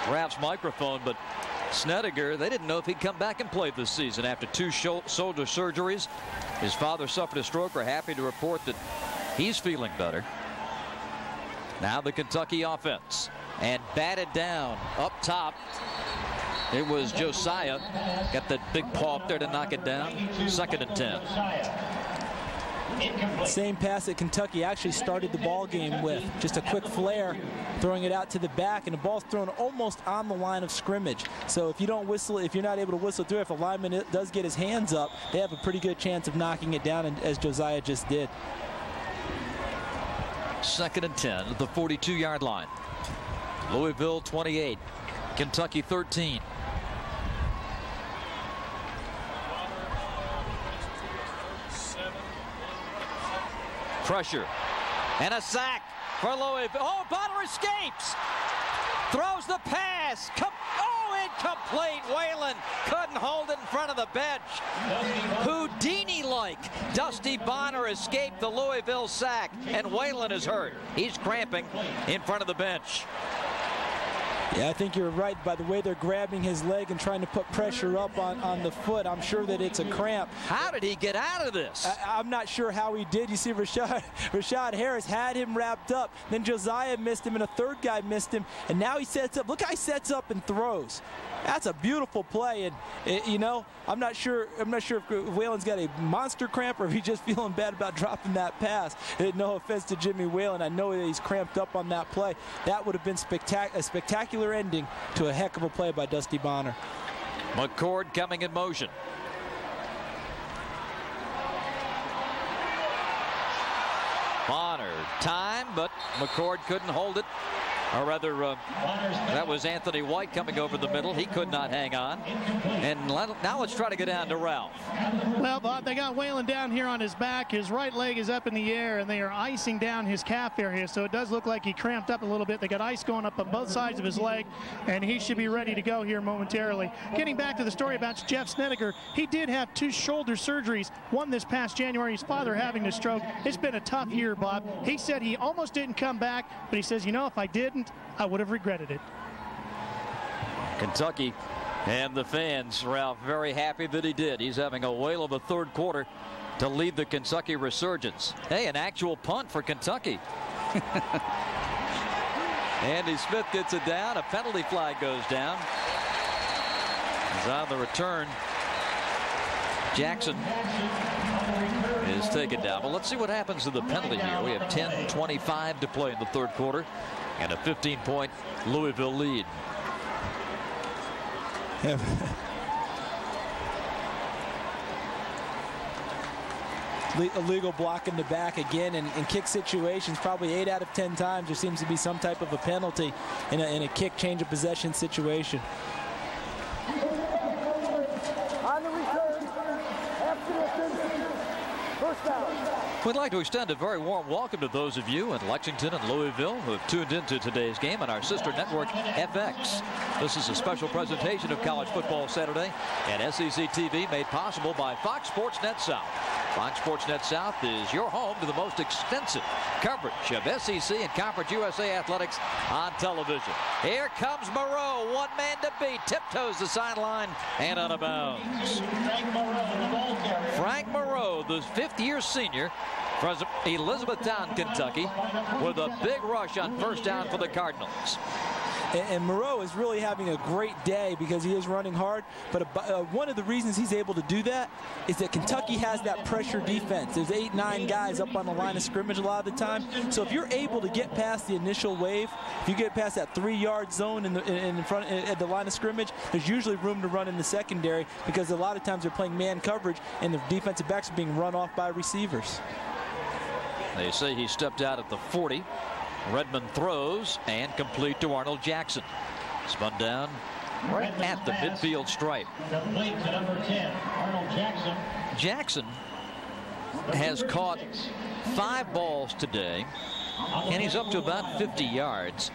Ralph's microphone, but Snedeker, they didn't know if he'd come back and play this season after 2 shoulder surgeries. His father suffered a stroke. We're happy to report that he's feeling better. Now the Kentucky offense, and batted down up top. It was Josiah. Got that big paw up there to knock it down. 2nd and 10. Same pass that Kentucky actually started the ball game with. Just a quick flare, throwing it out to the back, and the ball's thrown almost on the line of scrimmage. So if you don't whistle, if you're not able to whistle through, if a lineman does get his hands up, they have a pretty good chance of knocking it down, as Josiah just did. 2nd and 10 at the 42-yard line. Louisville 28, Kentucky 13. Pressure and a sack for Louisville. Oh, Bonner escapes. Throws the pass. Incomplete. Whalen couldn't hold it in front of the bench. Houdini-like. Dusty Bonner escaped the Louisville sack, and Whalen is hurt. He's cramping in front of the bench. Yeah, I think you're right. By the way they're grabbing his leg and trying to put pressure up on the foot, I'm sure that it's a cramp. How did he get out of this? I'm not sure how he did. You see, Rashad Harris had him wrapped up. Then Josiah missed him, and a third guy missed him. And now he sets up. Look how he sets up and throws. That's a beautiful play. And, you know, I'm not sure if Whalen's got a monster cramp or if he's just feeling bad about dropping that pass. No offense to Jimmy Whalen. I know that he's cramped up on that play. That would have been a spectacular ending to a heck of a play by Dusty Bonner. McCord coming in motion. Bonner time, but McCord couldn't hold it. Or rather, that was Anthony White coming over the middle. He could not hang on. And now let's try to get down to Ralph. Well, Bob, they got Whalen down here on his back. His right leg is up in the air, and they are icing down his calf area. So it does look like he cramped up a little bit. They got ice going up on both sides of his leg, and he should be ready to go here momentarily. Getting back to the story about Jeff Snedeker, he did have 2 shoulder surgeries, one this past January, his father having a stroke. It's been a tough year, Bob. He said he almost didn't come back, but he says, you know, if I didn't, I would have regretted it. Kentucky and the fans, Ralph, very happy that he did. He's having a whale of a third quarter to lead the Kentucky resurgence. Hey, an actual punt for Kentucky. Andy Smith gets it down. A penalty flag goes down. He's on the return. Jackson is taken down. But let's see what happens to the penalty here. We have 10:25 to play in the third quarter and a 15-point Louisville lead. Illegal block in the back again, and in kick situations, probably 8 out of 10 times there seems to be some type of a penalty in a kick change of possession situation. On the return, after the first down. We'd like to extend a very warm welcome to those of you in Lexington and Louisville who have tuned into today's game on our sister network, FX. This is a special presentation of College Football Saturday and SEC TV made possible by Fox Sports Net South. Fox Sports Net South is your home to the most extensive coverage of SEC and Conference USA athletics on television. Here comes Moreau, one man to beat, tiptoes the sideline and out of bounds. Frank Moreau, the 5th-year senior from Elizabethtown, Kentucky, with a big rush on first down for the Cardinals. And Moreau is really having a great day because he is running hard. But one of the reasons he's able to do that is that Kentucky has that pressure defense. There's 8, 9 guys up on the line of scrimmage a lot of the time. So if you're able to get past the initial wave, if you get past that 3-yard zone in front at the line of scrimmage, there's usually room to run in the secondary because a lot of times they're playing man coverage and the defensive backs are being run off by receivers. They say he stepped out at the 40. Redmond throws and complete to Arnold Jackson. Spun down right at the midfield stripe. Complete to number 10, Arnold Jackson. Jackson has caught 5 balls today, and he's up to about 50 yards.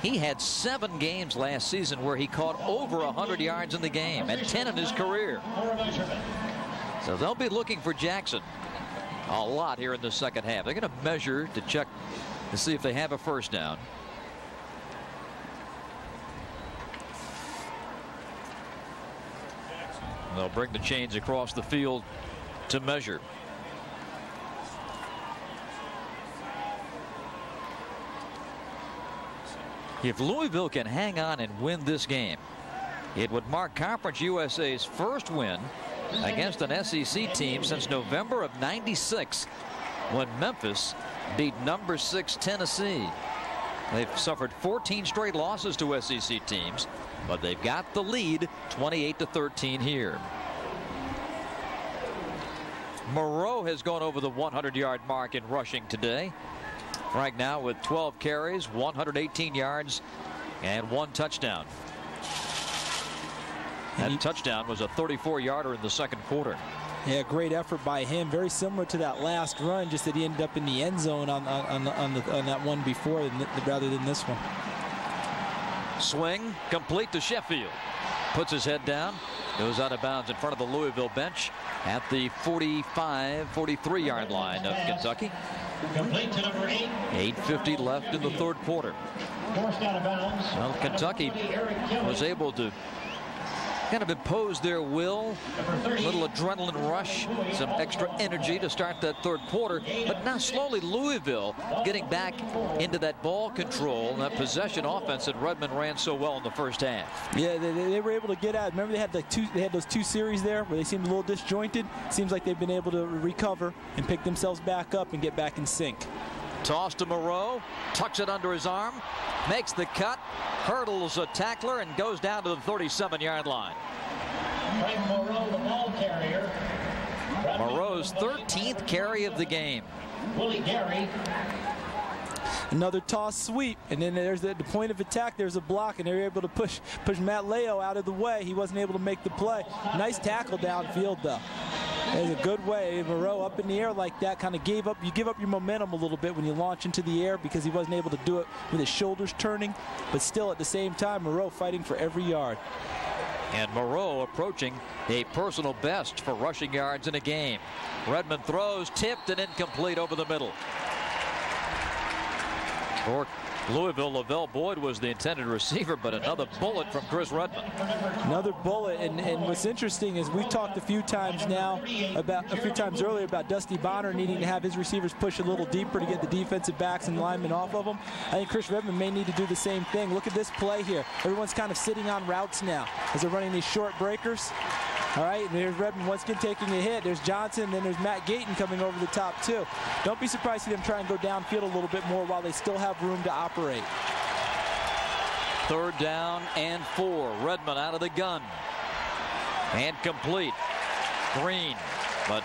He had 7 games last season where he caught over 100 yards in the game and 10 in his career. So they'll be looking for Jackson a lot here in the second half. They're going to measure to check to see if they have a first down. They'll bring the chains across the field to measure. If Louisville can hang on and win this game, it would mark Conference USA's first win against an SEC team since November of '96, when Memphis beat number 6 Tennessee. They've suffered 14 straight losses to SEC teams, but they've got the lead 28-13 here. Moreau has gone over the 100-yard mark in rushing today. Right now with 12 carries, 118 yards, and 1 touchdown. That touchdown was a 34-yarder in the second quarter. Yeah, great effort by him. Very similar to that last run, just that he ended up in the end zone on that one before rather than this one. Swing complete to Sheffield. Puts his head down. Goes out of bounds in front of the Louisville bench at the 43-yard line of Kentucky. Complete to number 8. 8:50 left in the third quarter. Forced out of bounds. Well, Kentucky was able to kind of impose their will, a little adrenaline rush, some extra energy to start that third quarter. But now slowly Louisville getting back into that ball control and that possession offense that Redmond ran so well in the first half. Yeah, they were able to get out. Remember they had those two series there where they seemed a little disjointed. Seems like they've been able to recover and pick themselves back up and get back in sync. Toss to Moreau, tucks it under his arm, makes the cut, hurdles a tackler, and goes down to the 37-yard line. Frank Moreau, the ball carrier. Moreau's 13th carry of the game. Willie Gary. Another toss sweep, and then there's the point of attack. There's a block, and they're able to push Matt Leo out of the way. He wasn't able to make the play. Nice tackle downfield, though. It's a good way. Moreau up in the air like that kind of give up your momentum a little bit when you launch into the air because he wasn't able to do it with his shoulders turning. But still, at the same time, Moreau fighting for every yard. And Moreau approaching a personal best for rushing yards in a game. Redmond throws, tipped and incomplete over the middle. For Louisville, Lavelle Boyd was the intended receiver, but another bullet from Chris Redmond. Another bullet, and what's interesting is we've talked a few times earlier about Dusty Bonner needing to have his receivers push a little deeper to get the defensive backs and linemen off of them. I think Chris Redmond may need to do the same thing. Look at this play here. Everyone's kind of sitting on routes now as they're running these short breakers. All right, and there's Redmond once again taking a hit. There's Johnson, and then there's Matt Gayton coming over the top, too. Don't be surprised to see them try and go downfield a little bit more while they still have room to operate. 3rd down and 4. Redmond out of the gun. And complete. Green, but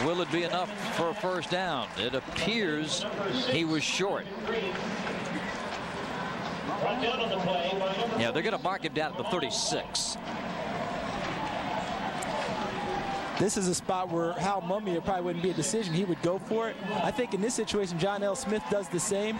will it be enough for a first down? It appears he was short. Yeah, they're going to mark him down at the 36. This is a spot where Hal Mumme probably wouldn't be a decision. He would go for it. I think in this situation, John L. Smith does the same.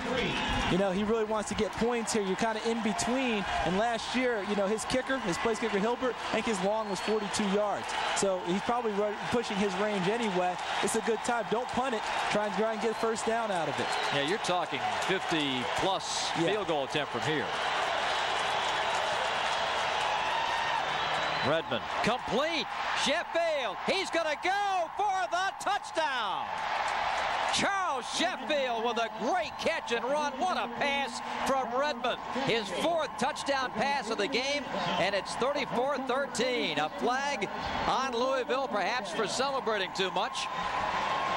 You know, he really wants to get points here. You're kind of in between. And last year, you know, his place kicker, Hilbert, I think his long was 42 yards. So he's probably pushing his range anyway. It's a good time. Don't punt it. Try and get a first down out of it. Yeah, you're talking 50-plus field goal attempt from here. Redmond complete. Sheffield, he's going to go for the touchdown. Charles Sheffield with a great catch and run. What a pass from Redmond. His 4th touchdown pass of the game, and it's 34-13. A flag on Louisville, perhaps for celebrating too much,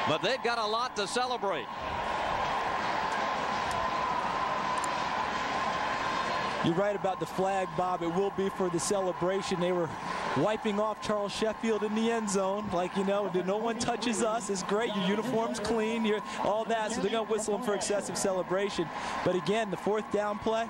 but they've got a lot to celebrate. You're right about the flag, Bob. It will be for the celebration. They were wiping off Charles Sheffield in the end zone. Like, you know, no one touches us. It's great. Your uniform's clean. You're all that. So they're going to whistle him for excessive celebration. But again, the 4th down play.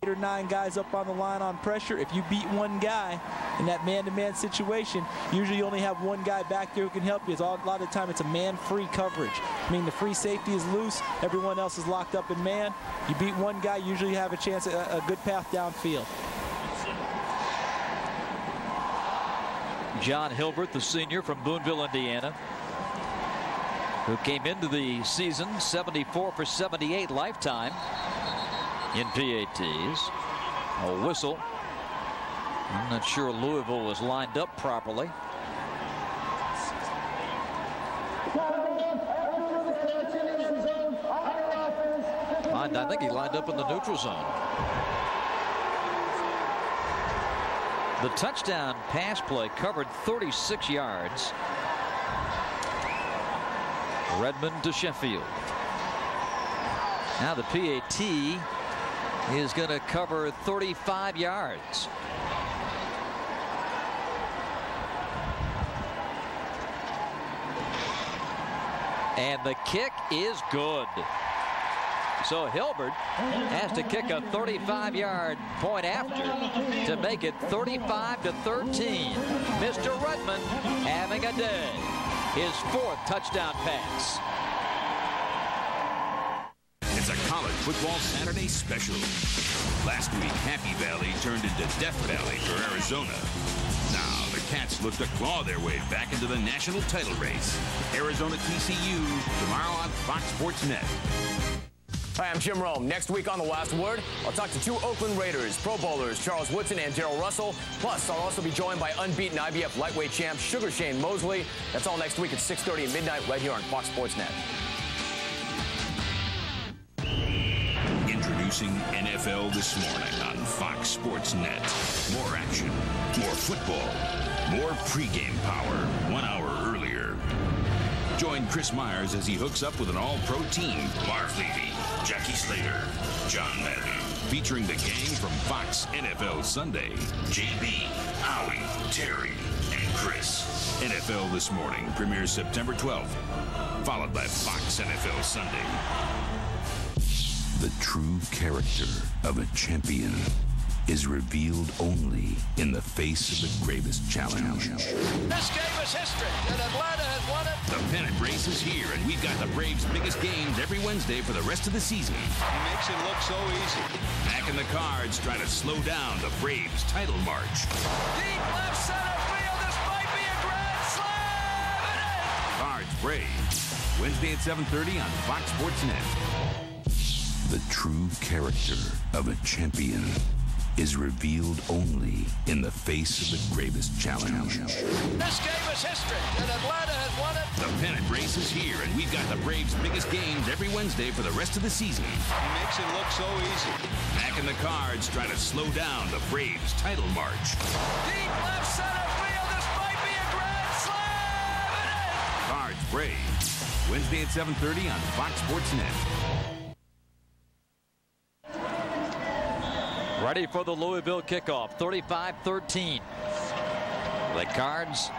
8 or 9 guys up on the line on pressure. If you beat one guy in that man-to-man situation, usually you only have one guy back there who can help you. A lot of the time it's a man-free coverage. I mean, the free safety is loose. Everyone else is locked up in man. You beat one guy, usually you have a chance at a good path downfield. John Hilbert, the senior from Boonville, Indiana, who came into the season 74 for 78 lifetime in PATs. A whistle. I'm not sure Louisville was lined up properly. I think he lined up in the neutral zone. The touchdown pass play covered 36 yards. Redmond to Sheffield. Now the PAT is going to cover 35 yards. And the kick is good. So Hilbert has to kick a 35-yard point after to make it 35-13. Mr. Redmond having a day. His 4th touchdown pass. It's a college football Saturday special. Last week, Happy Valley turned into Death Valley for Arizona. Now, the Cats look to claw their way back into the national title race. Arizona TCU tomorrow on Fox Sports Net. Hi, I'm Jim Rome. Next week on The Last Word, I'll talk to 2 Oakland Raiders Pro Bowlers, Charles Woodson and Darrell Russell. Plus, I'll also be joined by unbeaten IBF lightweight champ Sugar Shane Mosley. That's all next week at 6:30 at midnight right here on Fox Sports Net. Introducing NFL This Morning on Fox Sports Net. More action, more football, more pregame power 1 hour earlier. Join Chris Myers as he hooks up with an all-pro team. Marv Levy, Jackie Slater, John Madden. Featuring the gang from Fox NFL Sunday. JB, Howie, Terry, and Chris. NFL This Morning premieres September 12th. Followed by Fox NFL Sunday. The true character of a champion is revealed only in the face of the gravest challenge. This game is history, and Atlanta has won it. The pennant race is here, and we've got the Braves' biggest games every Wednesday for the rest of the season. He makes it look so easy. Back in the Cards try to slow down the Braves' title march. Deep left center field, this might be a grand slam. It is. Cards Braves, Wednesday at 7:30 on Fox Sports Net. The true character of a champion is revealed only in the face of the gravest challenge. This game is history, and Atlanta has won it. The pennant race is here, and we've got the Braves' biggest games every Wednesday for the rest of the season. He makes it look so easy. Back in the Cards try to slow down the Braves' title march. Deep left center field, this might be a grand slam. It is. Cards Braves, Wednesday at 7:30 on Fox Sports Net. Ready for the Louisville kickoff, 35-13. The Cards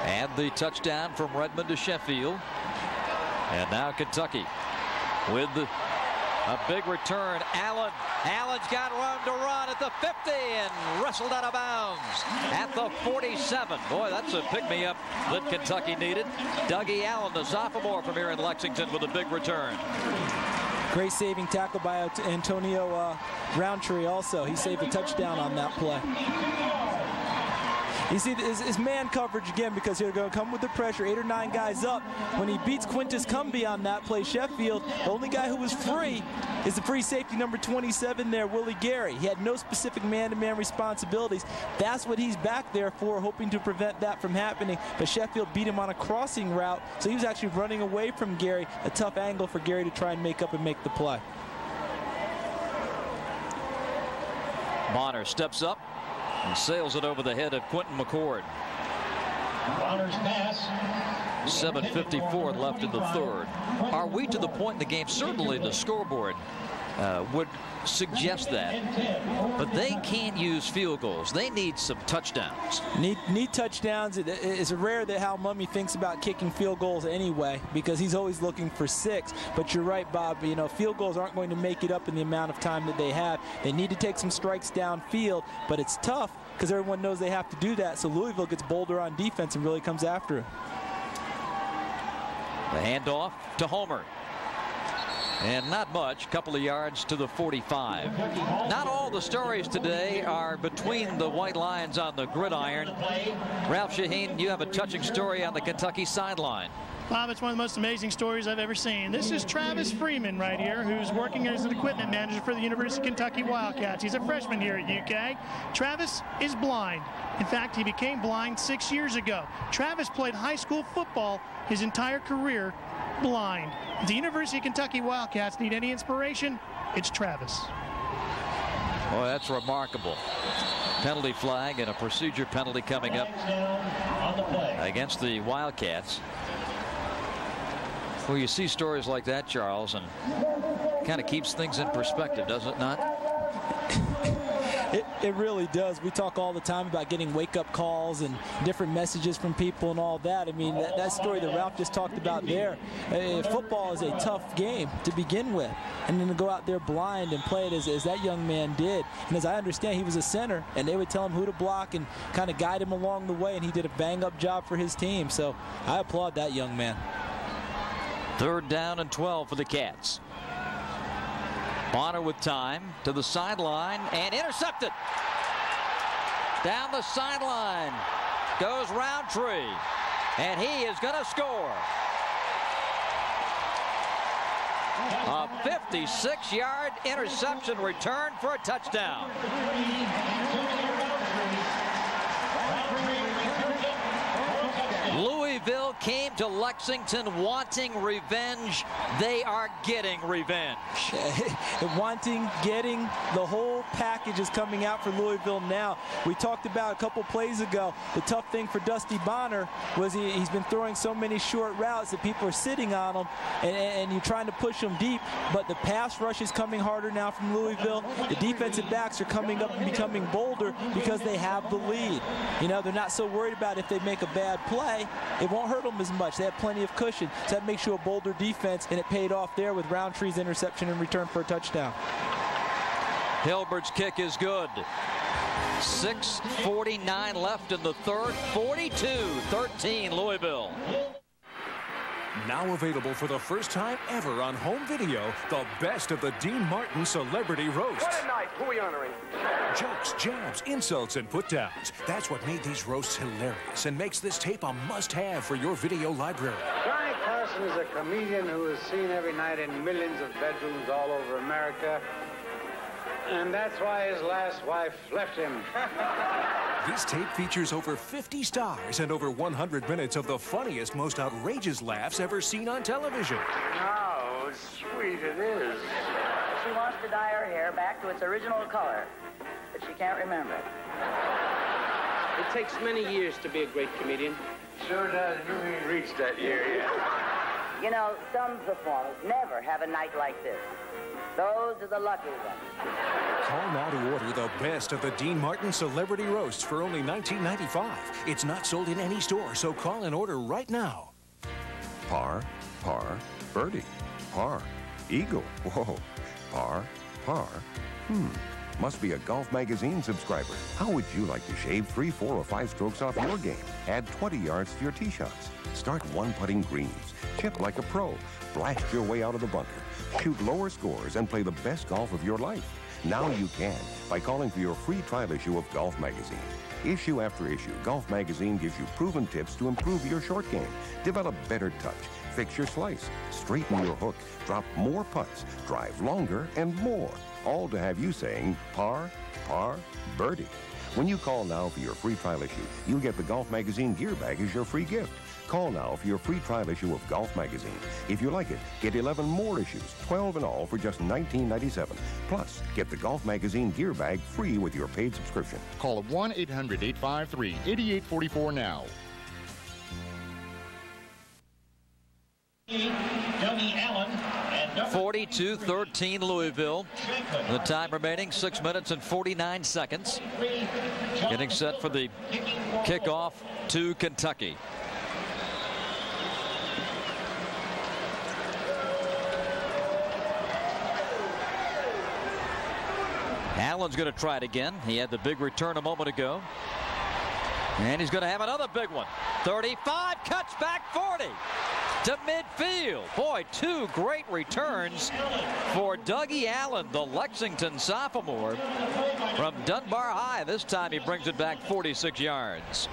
and the touchdown from Redmond to Sheffield. And now Kentucky with a big return. Allen's got room to run at the 50 and wrestled out of bounds at the 47. Boy, that's a pick-me-up that Kentucky needed. Dougie Allen, the sophomore from here in Lexington, with a big return. Great saving tackle by Antonio Roundtree also. He saved a touchdown on that play. You see his man coverage again, because he'll go come with the pressure, 8 or 9 guys up. When he beats Quintus Cumbie on that play, Sheffield, the only guy who was free is the free safety number 27 there, Willie Gary. He had no specific man-to-man responsibilities. That's what he's back there for, hoping to prevent that from happening. But Sheffield beat him on a crossing route, so he was actually running away from Gary. A tough angle for Gary to try and make up and make the play. Bonner steps up and sails it over the head of Quentin McCord. Bonner's pass. 7:54 left in the third. Are we to the point in the game? Certainly the scoreboard would suggest that, but they can't use field goals. They need some touchdowns. Need touchdowns. It's rare that Hal Mumme thinks about kicking field goals anyway, because he's always looking for 6. But you're right, Bob. You know, field goals aren't going to make it up in the amount of time that they have. They need to take some strikes downfield, but it's tough because everyone knows they have to do that. So Louisville gets bolder on defense and really comes after it. The handoff to Homer. And not much, couple of yards to the 45. Not all the stories today are between the White Lions on the gridiron. Ralph Shaheen, you have a touching story on the Kentucky sideline. Bob, it's one of the most amazing stories I've ever seen. This is Travis Freeman right here, who's working as an equipment manager for the University of Kentucky Wildcats. He's a freshman here at UK. Travis is blind. In fact, he became blind 6 years ago. Travis played high school football his entire career blind. If the University of Kentucky Wildcats need any inspiration, it's Travis. Boy, that's remarkable. Penalty flag and a procedure penalty coming up against the Wildcats. Well, you see stories like that, Charles, and kind of keeps things in perspective, does it not? It really does. We talk all the time about getting wake-up calls and different messages from people and all that. I mean, that story that Ralph just talked about there, football is a tough game to begin with. And then to go out there blind and play it as that young man did. And as I understand, he was a center, and they would tell him who to block and kind of guide him along the way, and he did a bang-up job for his team. So I applaud that young man. 3rd down and 12 for the Cats. Bonner with time to the sideline and intercepted. Down the sideline goes Roundtree, and he is going to score. A 56-yard interception return for a touchdown. Louisville came to Lexington wanting revenge. They are getting revenge. Wanting, getting, the whole package is coming out for Louisville now. We talked about a couple plays ago, the tough thing for Dusty Bonner was he's been throwing so many short routes that people are sitting on him, and you're trying to push him deep, but the pass rush is coming harder now from Louisville. The defensive backs are coming up and becoming bolder because they have the lead. You know, they're not so worried about if they make a bad play. It won't hurt them as much. They have plenty of cushion. So that makes you a bolder defense, and it paid off there with Roundtree's interception in return for a touchdown. Hilbert's kick is good. 6:49 left in the third. 42-13 Louisville. Now available for the first time ever on home video, the best of the Dean Martin Celebrity Roasts. What a night. Who are we honoring? Jokes, jabs, insults, and put-downs. That's what made these roasts hilarious and makes this tape a must-have for your video library. Johnny Carson is a comedian who is seen every night in millions of bedrooms all over America. And that's why his last wife left him. This tape features over 50 stars and over 100 minutes of the funniest, most outrageous laughs ever seen on television. How sweet it is. She wants to dye her hair back to its original color, but she can't remember it. It takes many years to be a great comedian. Sure does. You ain't reached that year yet. You know, some performers never have a night like this. Those are the lucky ones. Call now to order the best of the Dean Martin Celebrity Roasts for only $19.95. It's not sold in any store, so call and order right now. Par, par, birdie. Par, eagle. Whoa. Par, par. Must be a Golf Magazine subscriber. How would you like to shave 3, 4, or 5 strokes off your game? Add 20 yards to your tee shots. Start one-putting greens. Chip like a pro. Blast your way out of the bunker. Shoot lower scores and play the best golf of your life. Now you can by calling for your free trial issue of Golf Magazine. Issue after issue, Golf Magazine gives you proven tips to improve your short game, develop better touch, fix your slice, straighten your hook, drop more putts, drive longer, and more. All to have you saying par, par, birdie. When you call now for your free trial issue, you'll get the Golf Magazine gear bag as your free gift. Call now for your free trial issue of Golf Magazine. If you like it, get 11 more issues, 12 in all, for just $19.97. Plus, get the Golf Magazine gear bag free with your paid subscription. Call 1-800-853-8844 now. Dougie Allen and 42-13 Louisville. The time remaining 6 minutes and 49 seconds. Getting set for the kickoff to Kentucky. Allen's going to try it again. He had the big return a moment ago. And he's going to have another big one. 35, cuts back 40 to midfield. Boy, 2 great returns for Dougie Allen, the Lexington sophomore from Dunbar High. This time he brings it back 46 yards.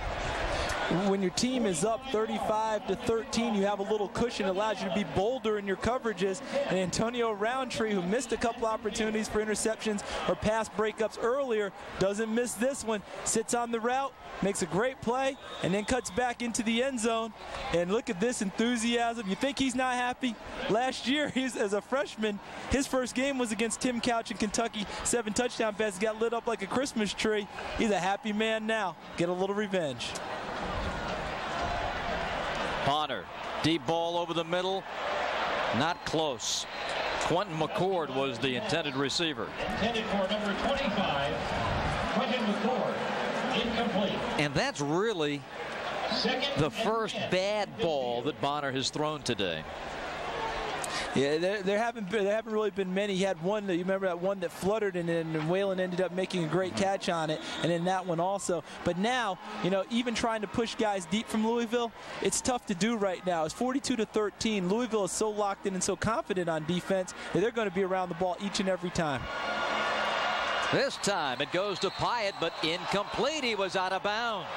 When your team is up 35-13, you have a little cushion. It allows you to be bolder in your coverages. And Antonio Roundtree, who missed a couple opportunities for interceptions or pass breakups earlier, doesn't miss this one. Sits on the route, makes a great play, and then cuts back into the end zone. And look at this enthusiasm. You think he's not happy? Last year, as a freshman, his first game was against Tim Couch in Kentucky. 7 touchdown passes, got lit up like a Christmas tree. He's a happy man now. Get a little revenge. Bonner, deep ball over the middle, not close. Quentin McCord was the intended receiver. Intended for number 25, Quentin McCord, incomplete. And that's really the first bad ball that Bonner has thrown today. Yeah, there haven't really been many. He had one that, you remember that one that fluttered, and then Whalen ended up making a great catch on it, and then that one also. But now, you know, even trying to push guys deep from Louisville, it's tough to do right now. It's 42-13. Louisville is so locked in and so confident on defense that they're going to be around the ball each and every time. This time it goes to Pyatt, but incomplete. He was out of bounds.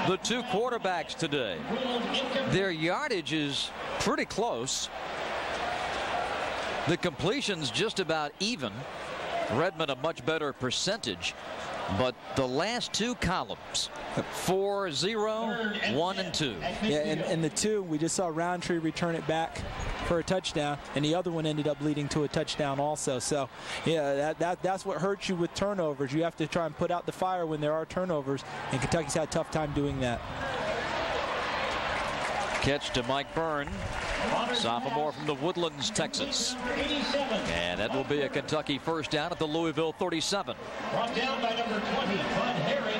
the two quarterbacks today. Their yardage is pretty close. The completion's just about even. Redmond a much better percentage. But the last two columns, 4, 0, 1, and 2. Yeah, and the 2, we just saw Roundtree return it back for a touchdown, and the other one ended up leading to a touchdown also. So, yeah, that's what hurts you with turnovers. You have to try and put out the fire when there are turnovers, and Kentucky's had a tough time doing that. Catch to Mike Byrne, sophomore from the Woodlands, Texas. And that will be a Kentucky first down at the Louisville 37. Brought down by number 20, Bud Herring.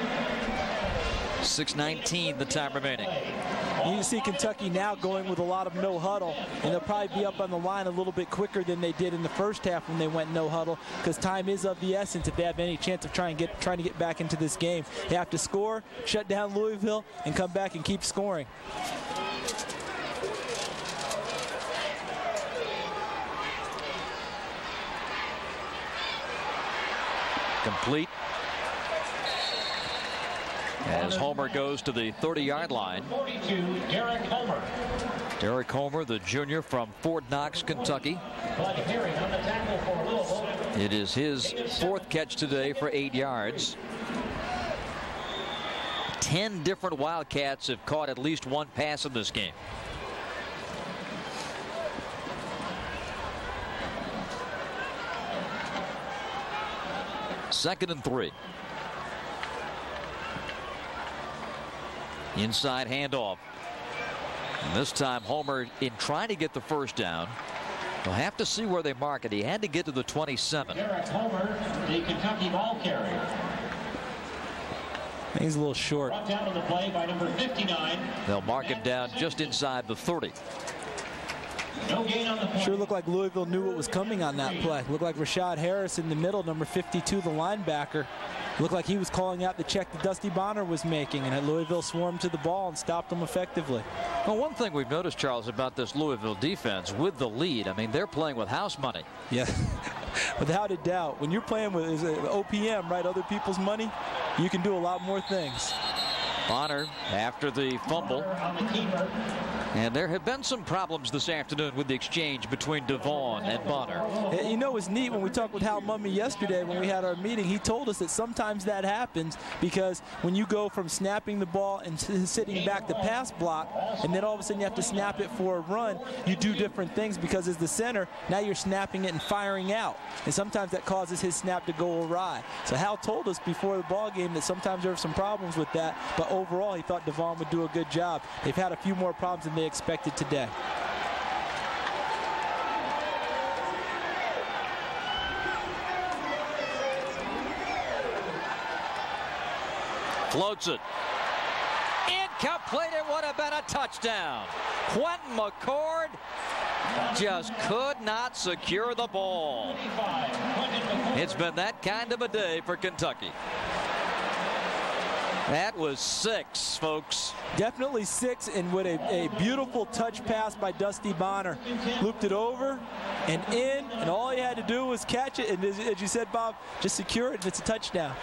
6:19 the time remaining. You can see Kentucky now going with a lot of no huddle, and they'll probably be up on the line a little bit quicker than they did in the first half when they went no huddle, because time is of the essence if they have any chance of trying to get back into this game. They have to score, shut down Louisville, and come back and keep scoring. Complete as Homer goes to the 30-yard line. 42, Derek Homer. Derek Homer, the junior from Fort Knox, Kentucky. Bud Herring on the tackle for Louisville. It is his 4th catch today for 8 yards. 10 different Wildcats have caught at least one pass in this game. Second and 3. Inside handoff. And this time Homer, in trying to get the first down, we'll have to see where they mark it. He had to get to the 27. Derek Homer, the Kentucky ball carrier. He's a little short. Brought down to the play by number 59. They'll mark him down just inside the 30. No gain on the point. Sure looked like Louisville knew what was coming on that play. Looked like Rashad Harris in the middle, number 52, the linebacker. Looked like he was calling out the check that Dusty Bonner was making, and Louisville swarmed to the ball and stopped them effectively. Well, one thing we've noticed, Charles, about this Louisville defense with the lead, I mean, they're playing with house money. Yeah, without a doubt. When you're playing with OPM, right, other people's money, you can do a lot more things. Bonner after the fumble. And there have been some problems this afternoon with the exchange between DeVaughn and Bonner. You know, it's neat when we talked with Hal Mummy yesterday when we had our meeting. He told us that sometimes that happens because when you go from snapping the ball and sitting back to pass block, and then all of a sudden you have to snap it for a run, you do different things because as the center, now you're snapping it and firing out. And sometimes that causes his snap to go awry. So Hal told us before the ball game that sometimes there are some problems with that, but overall he thought DeVaughn would do a good job. They've had a few more problems than they expected today. Floats it. Incomplete. It would have been a touchdown. Quentin McCord just could not secure the ball. It's been that kind of a day for Kentucky. That was 6, folks. Definitely 6, and with a beautiful touch pass by Dusty Bonner. Looped it over and in, and all he had to do was catch it, and as you said, Bob, just secure it, and it's a touchdown.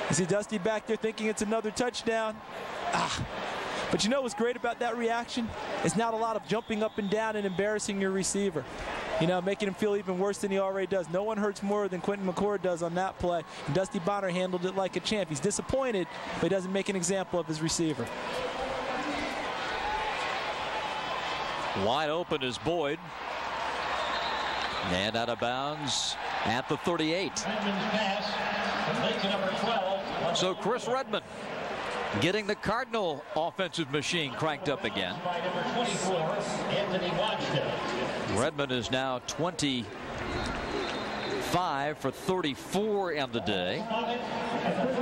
You see Dusty back there thinking it's another touchdown. But you know what's great about that reaction? It's not a lot of jumping up and down and embarrassing your receiver. You know, making him feel even worse than he already does. No one hurts more than Quentin McCord does on that play. And Dusty Bonner handled it like a champ. He's disappointed, but he doesn't make an example of his receiver. Wide open is Boyd. And out of bounds at the 38. So Chris Redmond getting the Cardinal offensive machine cranked up again. Redmond is now 25 for 34 on the day.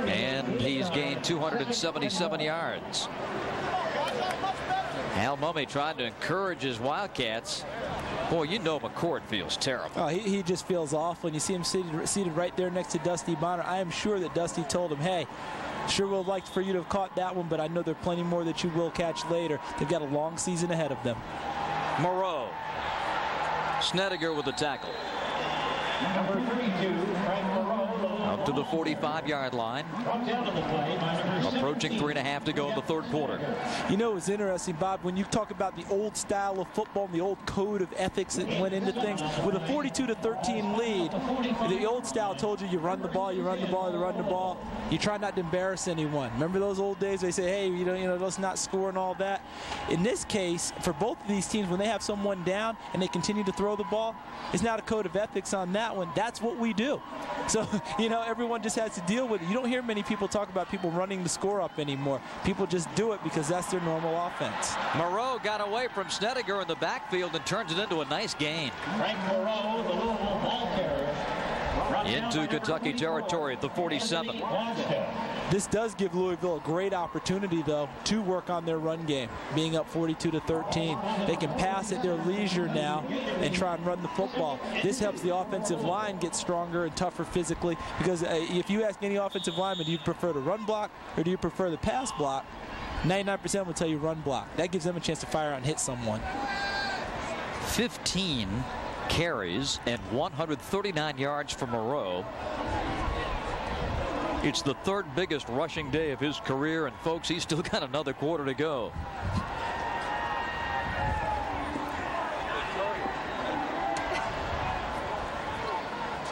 And he's gained 277 yards. Hal Mummy trying to encourage his Wildcats. Boy, you know McCord feels terrible. Oh, he just feels awful. And you see him seated right there next to Dusty Bonner. I am sure that Dusty told him, hey, sure would have liked for you to have caught that one, but I know there are plenty more that you will catch later. They've got a long season ahead of them. Moreau. Snedeker with the tackle. Number 32, Frank Moreau. Up to the 45-yard line. Approaching 3.5 to go in the third quarter. You know, it's interesting, Bob, when you talk about the old style of football and the old code of ethics that went into things. With a 42-13 lead, the old style told you run the ball, you run the ball, you run the ball. You try not to embarrass anyone. Remember those old days? They say, hey, you know, let's not score and all that. In this case, for both of these teams, when they have someone down and they continue to throw the ball, it's not a code of ethics on that one. That's what we do. So, you know, everyone just has to deal with it. You don't hear many people talk about people running the score up anymore. People just do it because that's their normal offense. Moreau got away from Snedeker in the backfield and turns it into a nice gain. Frank Moreau, the Louisville ball carrier. Into Kentucky territory at the 47. This does give Louisville a great opportunity, though, to work on their run game, being up 42-13. They can pass at their leisure now and try and run the football. This helps the offensive line get stronger and tougher physically, because if you ask any offensive lineman, do you prefer the run block or do you prefer the pass block, 99% will tell you run block. That gives them a chance to fire out and hit someone. 15 carries and 139 yards for Moreau. It's the third biggest rushing day of his career, and folks, he's still got another quarter to go.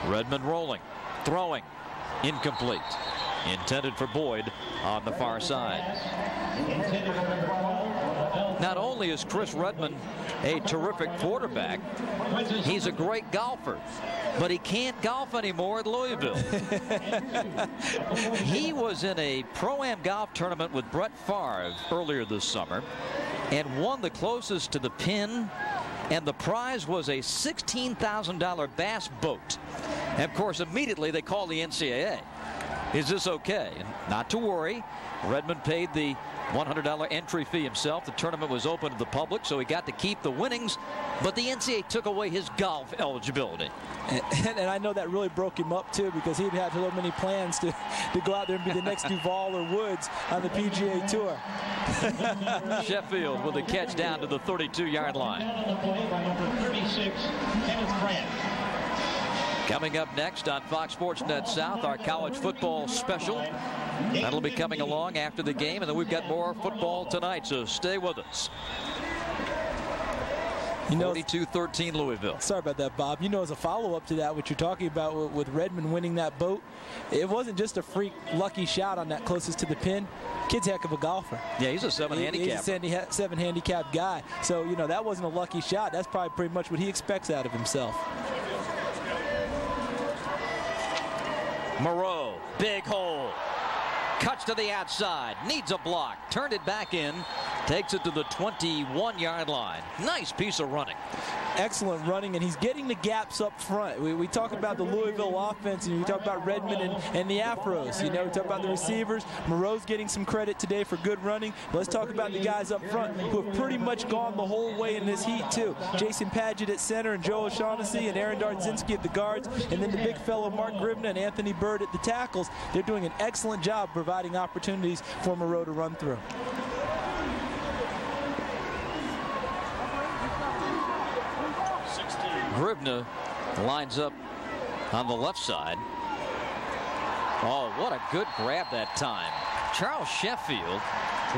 Redmond rolling, throwing, incomplete. Intended for Boyd on the far side. Not only is Chris Redmond a terrific quarterback, he's a great golfer, but he can't golf anymore at Louisville. He was in a Pro-Am golf tournament with Brett Favre earlier this summer and won the closest to the pin, and the prize was a $16,000 bass boat. And of course, immediately they called the NCAA. Is this okay? And not to worry. Redmond paid the $100 entry fee himself. The tournament was open to the public, so he got to keep the winnings, but the NCAA took away his golf eligibility. And I know that really broke him up, too, because he'd had so many plans to go out there and be the next Duval or Woods on the PGA Tour. Sheffield with a catch down to the 32-yard line. Coming up next on Fox Sports Net South, our college football special. That'll be coming along after the game, and then we've got more football tonight, so stay with us. 42-13 Louisville. Sorry about that, Bob. You know, as a follow-up to that, what you're talking about with Redmond winning that boat, it wasn't just a freak lucky shot on that closest to the pin. Kid's a heck of a golfer. Yeah, he's a 7 handicap. He's a 7 handicap guy. So, you know, that wasn't a lucky shot. That's probably pretty much what he expects out of himself. Moreau, big hole. Cuts to the outside, needs a block, turned it back in, takes it to the 21-yard line. Nice piece of running. Excellent running, and he's getting the gaps up front. We talk about the Louisville offense, and we talk about Redmond and the Afros. You know, we talk about the receivers. Moreau's getting some credit today for good running. But let's talk about the guys up front who have pretty much gone the whole way in this heat, too. Jason Padgett at center, and Joe O'Shaughnessy and Aaron Dardzinski at the guards, and then the big fellow Mark Gribna and Anthony Bird at the tackles. They're doing an excellent job providing opportunities for Moreau to run through. Gribna lines up on the left side. Oh, what a good grab that time. Charles Sheffield,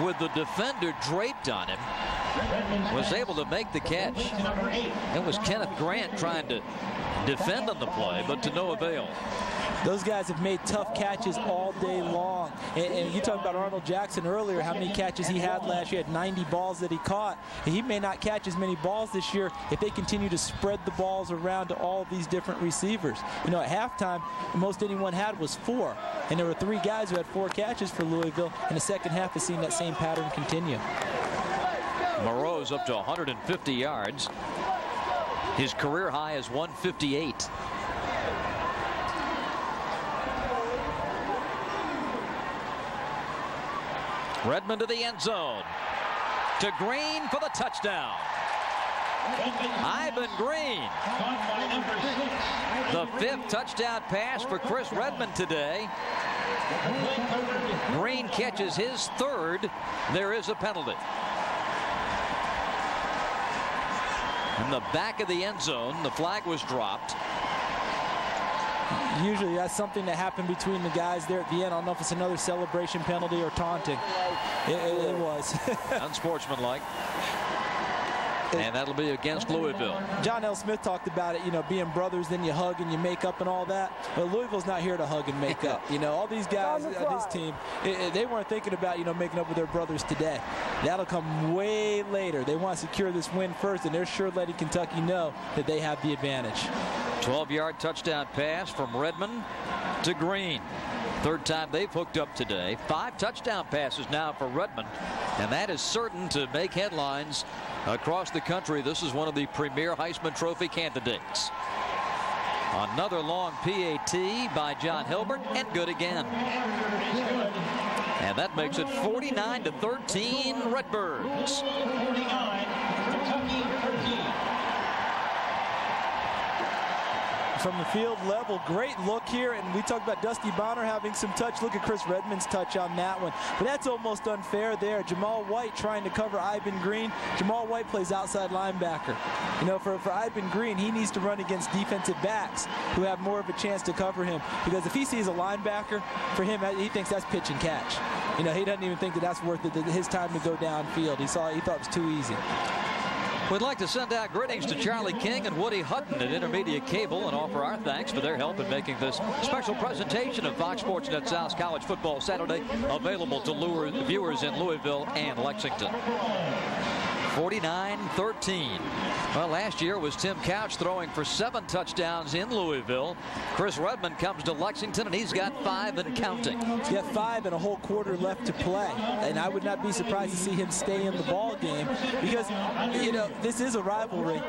with the defender draped on him, was able to make the catch. It was Kenneth Grant trying to defend on the play, but to no avail. Those guys have made tough catches all day long. And you talked about Arnold Jackson earlier, how many catches he had last year. He had 90 balls that he caught. He may not catch as many balls this year if they continue to spread the balls around to all of these different receivers. You know, at halftime, the most anyone had was 4. And there were 3 guys who had 4 catches for Louisville. In the second half, has seen that same pattern continue. Moreau's up to 150 yards. His career high is 158. Redmond to the end zone. To Green for the touchdown. Ivan Green. The 5th touchdown pass for Chris Redmond today. Green catches his 3rd. There is a penalty. In the back of the end zone, the flag was dropped. Usually that's something that happened between the guys there at the end. I don't know if it's another celebration penalty or taunting. It was. Unsportsmanlike. And that'll be against Louisville. John L. Smith talked about it, being brothers, then you hug and you make up and all that. But Louisville's not here to hug and make up. All these guys on this team, they weren't thinking about, making up with their brothers today. That'll come way later. They want to secure this win first, and they're sure letting Kentucky know that they have the advantage. 12-yard touchdown pass from Redmond to Green. Third time they've hooked up today. 5 touchdown passes now for Redmond, and that is certain to make headlines across the country. This is one of the premier Heisman Trophy candidates. Another long PAT by John Hilbert, and good again. And that makes it 49-13 Redbirds. 49, Kentucky 13. From the field level, great look here, and we talked about Dusty Bonner having some touch. Look at Chris Redmond's touch on that one, but that's almost unfair there. Jamal White trying to cover Ivan Green. Jamal White plays outside linebacker. For Ivan Green, he needs to run against defensive backs who have more of a chance to cover him, because if he sees a linebacker, for him, he thinks that's pitch and catch. He doesn't even think that that's worth his time to go downfield. He thought it was too easy. We'd like to send out greetings to Charlie King and Woody Hutton at Intermediate Cable and offer our thanks for their help in making this special presentation of Fox Sports Net South's College Football Saturday available to viewers in Louisville and Lexington. 49-13. Well, last year was Tim Couch throwing for 7 touchdowns in Louisville. Chris Redmond comes to Lexington, and he's got 5 and counting. He's got 5 and a whole quarter left to play, and I would not be surprised to see him stay in the ball game, because this is a rivalry,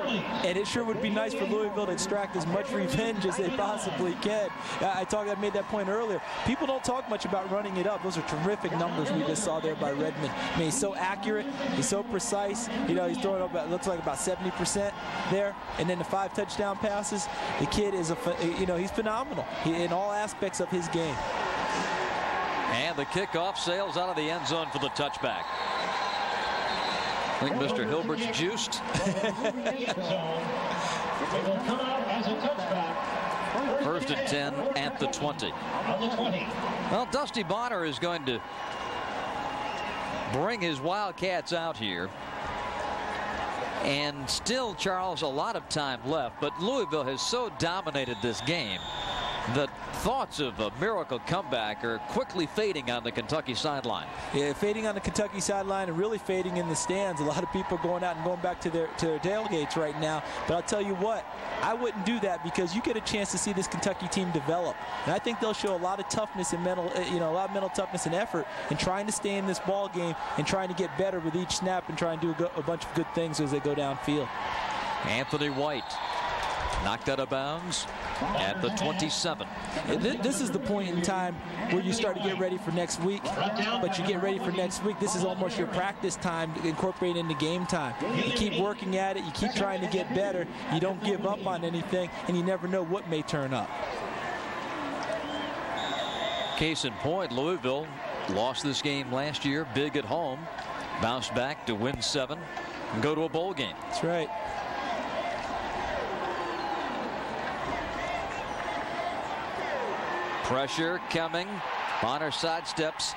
and it sure would be nice for Louisville to extract as much revenge as they possibly can. I made that point earlier. People don't talk much about running it up. Those are terrific numbers we just saw there by Redmond. I mean, he's so accurate, he's so precise. He's throwing up, looks like about 70% there, and then the 5 touchdown passes. The kid is he's phenomenal in all aspects of his game. And the kickoff sails out of the end zone for the touchback. I think Mr. Hilbert's juiced. First and 10 at the 20. Well, Dusty Bonner is going to bring his Wildcats out here. And still, Charles, a lot of time left, but Louisville has so dominated this game that thoughts of a miracle comeback are quickly fading on the Kentucky sideline. Yeah, fading on the Kentucky sideline and really fading in the stands. A lot of people going out and going back to their tailgates right now. But I'll tell you what, I wouldn't do that, because you get a chance to see this Kentucky team develop. And I think they'll show a lot of toughness and a lot of mental toughness and effort in trying to stay in this ball game and trying to get better with each snap and try and do a bunch of good things as they go downfield. Anthony White knocked out of bounds at the 27. This is the point in time where you start to get ready for next week. But you get ready for next week, this is almost your practice time to incorporate into game time. You keep working at it, you keep trying to get better, you don't give up on anything, and you never know what may turn up. Case in point, Louisville lost this game last year, big at home, bounced back to win 7 and go to a bowl game. That's right. Pressure coming. Bonner sidesteps.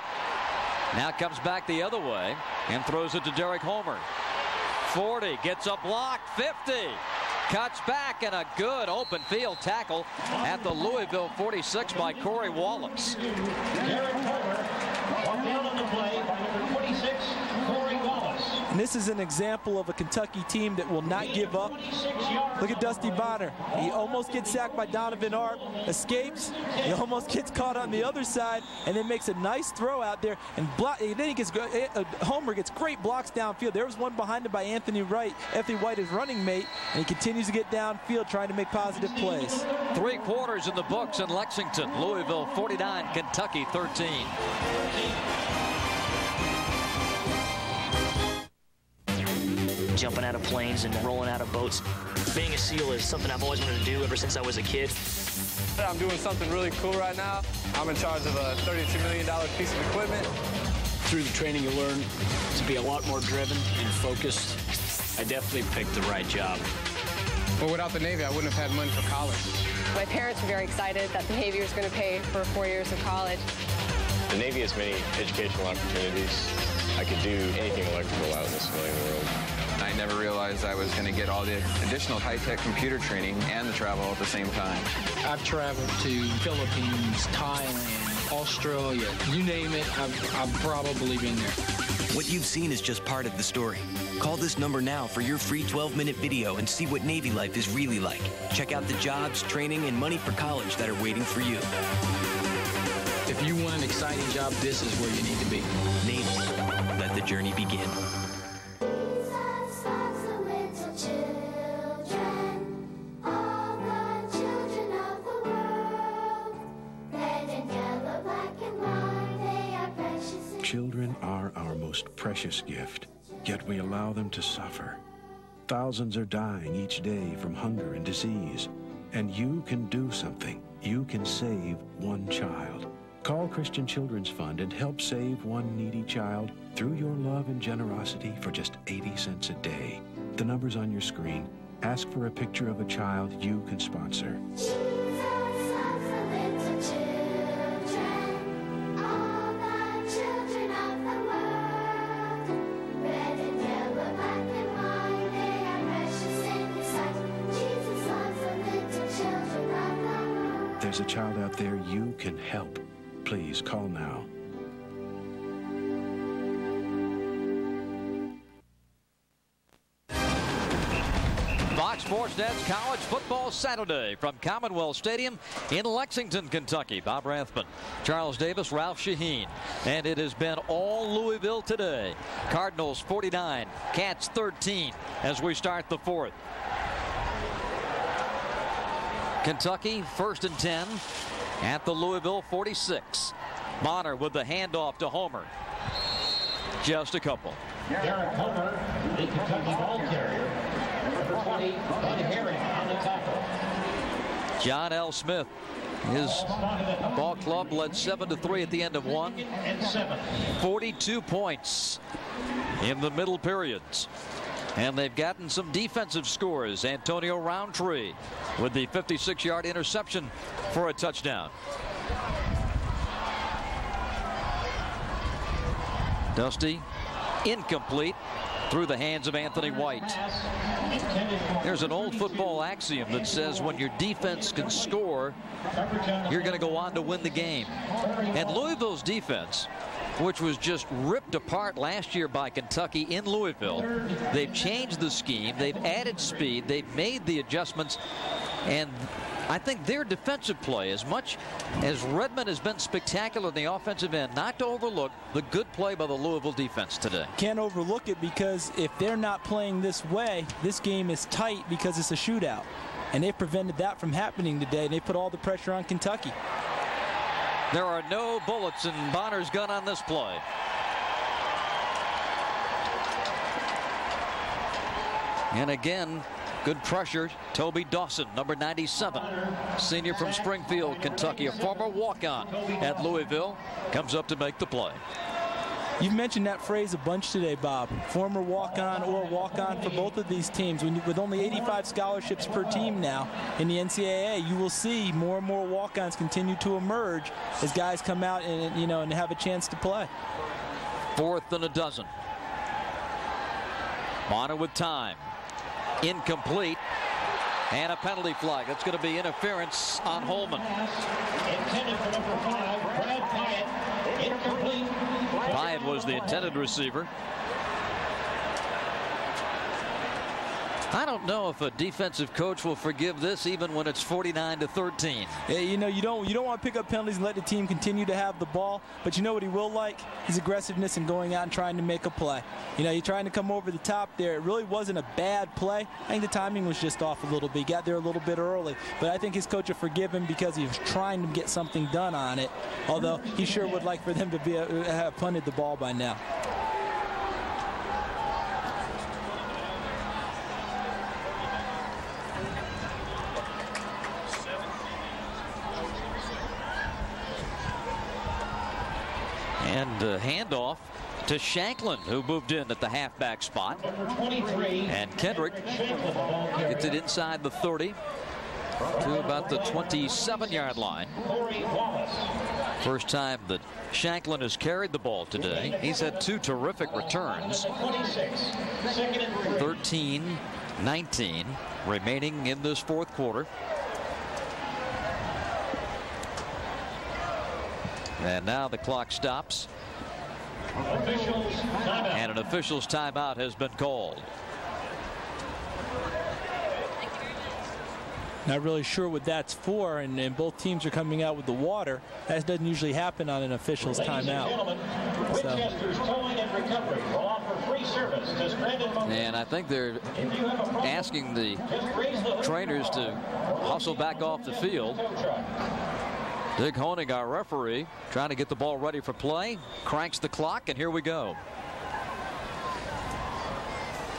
Now comes back the other way and throws it to Derek Homer. 40, gets a block, 50. Cuts back, and a good open field tackle at the Louisville 46 by Corey Wallace. Derek Homer, brought down on the play by number 26, Corey Wallace. And this is an example of a Kentucky team that will not give up. Look at Dusty Bonner. He almost gets sacked by Donovan Arp, escapes. He almost gets caught on the other side, and then makes a nice throw out there. And then he gets Homer gets great blocks downfield. There was one behind him by Anthony White, his running mate, and he continues to get downfield trying to make positive plays. 3 quarters in the books in Lexington. Louisville 49, Kentucky 13. Jumping out of planes and rolling out of boats. Being a SEAL is something I've always wanted to do ever since I was a kid. I'm doing something really cool right now. I'm in charge of a $32 million piece of equipment. Through the training, you learn to be a lot more driven and focused. I definitely picked the right job. Well, without the Navy, I wouldn't have had money for college. My parents were very excited that the Navy was going to pay for 4 years of college. The Navy has many educational opportunities. I could do anything electrical out in the civilian world. I never realized I was going to get all the additional high-tech computer training and the travel at the same time. I've traveled to Philippines, Thailand, Australia, you name it, I've probably been there. What you've seen is just part of the story. Call this number now for your free 12-minute video and see what Navy life is really like. Check out the jobs, training, and money for college that are waiting for you. If you want an exciting job, this is where you need to be. Navy, let the journey begin. Children are our most precious gift, yet we allow them to suffer. Thousands are dying each day from hunger and disease, and you can do something. You can save one child. Call Christian Children's Fund and help save one needy child through your love and generosity for just 80 cents a day. The number's on your screen. Ask for a picture of a child you can sponsor. There's a child out there you can help. Please call now. Fox Sports Net's College Football Saturday from Commonwealth Stadium in Lexington, Kentucky. Bob Rathman, Charles Davis, Ralph Shaheen. And it has been all Louisville today. Cardinals 49, Cats 13 as we start the fourth. Kentucky 1st and 10 at the Louisville 46. Bonner with the handoff to Homer. Just a couple. Derek Homer, the Kentucky ball carrier. Number 20, Bud Herring on the tackle. John L. Smith, his ball club led 7-3 at the end of one. 42 points in the middle periods. And they've gotten some defensive scores. Antonio Roundtree with the 56-yard interception for a touchdown. Dusty, incomplete through the hands of Anthony White. There's an old football axiom that says when your defense can score, you're going to go on to win the game. And Louisville's defense, which was just ripped apart last year by Kentucky in Louisville, they've changed the scheme, they've added speed, they've made the adjustments, and I think their defensive play, as much as Redmond has been spectacular in the offensive end, not to overlook the good play by the Louisville defense today. Can't overlook it, because if they're not playing this way, this game is tight because it's a shootout. And they've prevented that from happening today, and they put all the pressure on Kentucky. There are no bullets in Bonner's gun on this play. And again, good pressure. Toby Dawson, number 97, senior from Springfield, Kentucky, a former walk-on at Louisville, comes up to make the play. You've mentioned that phrase a bunch today, Bob. Former walk-on or walk-on for both of these teams. With only 85 scholarships per team now in the NCAA, you will see more and more walk-ons continue to emerge as guys come out and have a chance to play. 4th and a dozen. Bonner with time. Incomplete. And a penalty flag. That's going to be interference on Holman. Intended for number 5, Brad Pyatt. Incomplete. Pyatt was the intended receiver. I don't know if a defensive coach will forgive this even when it's 49-13. Yeah, you don't want to pick up penalties and let the team continue to have the ball, but you know what he will like? His aggressiveness in going out and trying to make a play. You're trying to come over the top there. It really wasn't a bad play. I think the timing was just off a little bit. He got there a little bit early, but I think his coach will forgive him because he was trying to get something done on it, although he sure would like for them to have punted the ball by now. And handoff to Shanklin, who moved in at the halfback spot. Number 23. And Kendrick gets it inside the 30. to about the 27-yard line. First time that Shanklin has carried the ball today. He's had 2 terrific returns. 13-19 remaining in this fourth quarter. And now the clock stops. And an official's timeout has been called. Not really sure what that's for, and both teams are coming out with the water. That doesn't usually happen on an official's timeout. And I think they're asking the trainers to hustle back off the field. Dick Honig, our referee, trying to get the ball ready for play, cranks the clock, and here we go.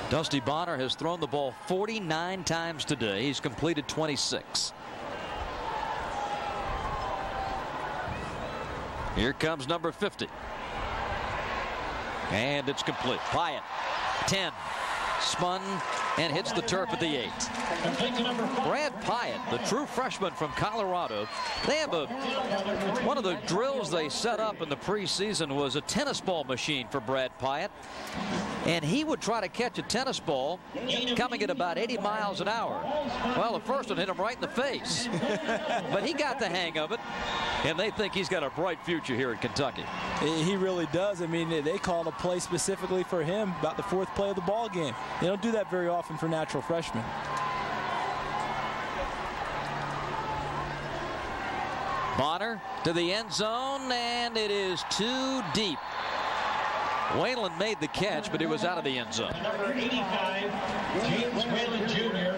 Dusty Bonner has thrown the ball 49 times today. He's completed 26. Here comes number 50. And it's complete. Pyatt, 10. Spun and hits the turf at the 8. Brad Pyatt, the true freshman from Colorado. They have one of the drills they set up in the preseason was a tennis ball machine for Brad Pyatt. And he would try to catch a tennis ball coming at about 80 miles an hour. Well, the first one hit him right in the face. But he got the hang of it, and they think he's got a bright future here at Kentucky. He really does. I mean, they called a play specifically for him about the 4th play of the ball game. They don't do that very often for natural freshmen. Bonner to the end zone, and it is too deep. Whalen made the catch, but it was out of the end zone. Number 85, James Whalen Jr.,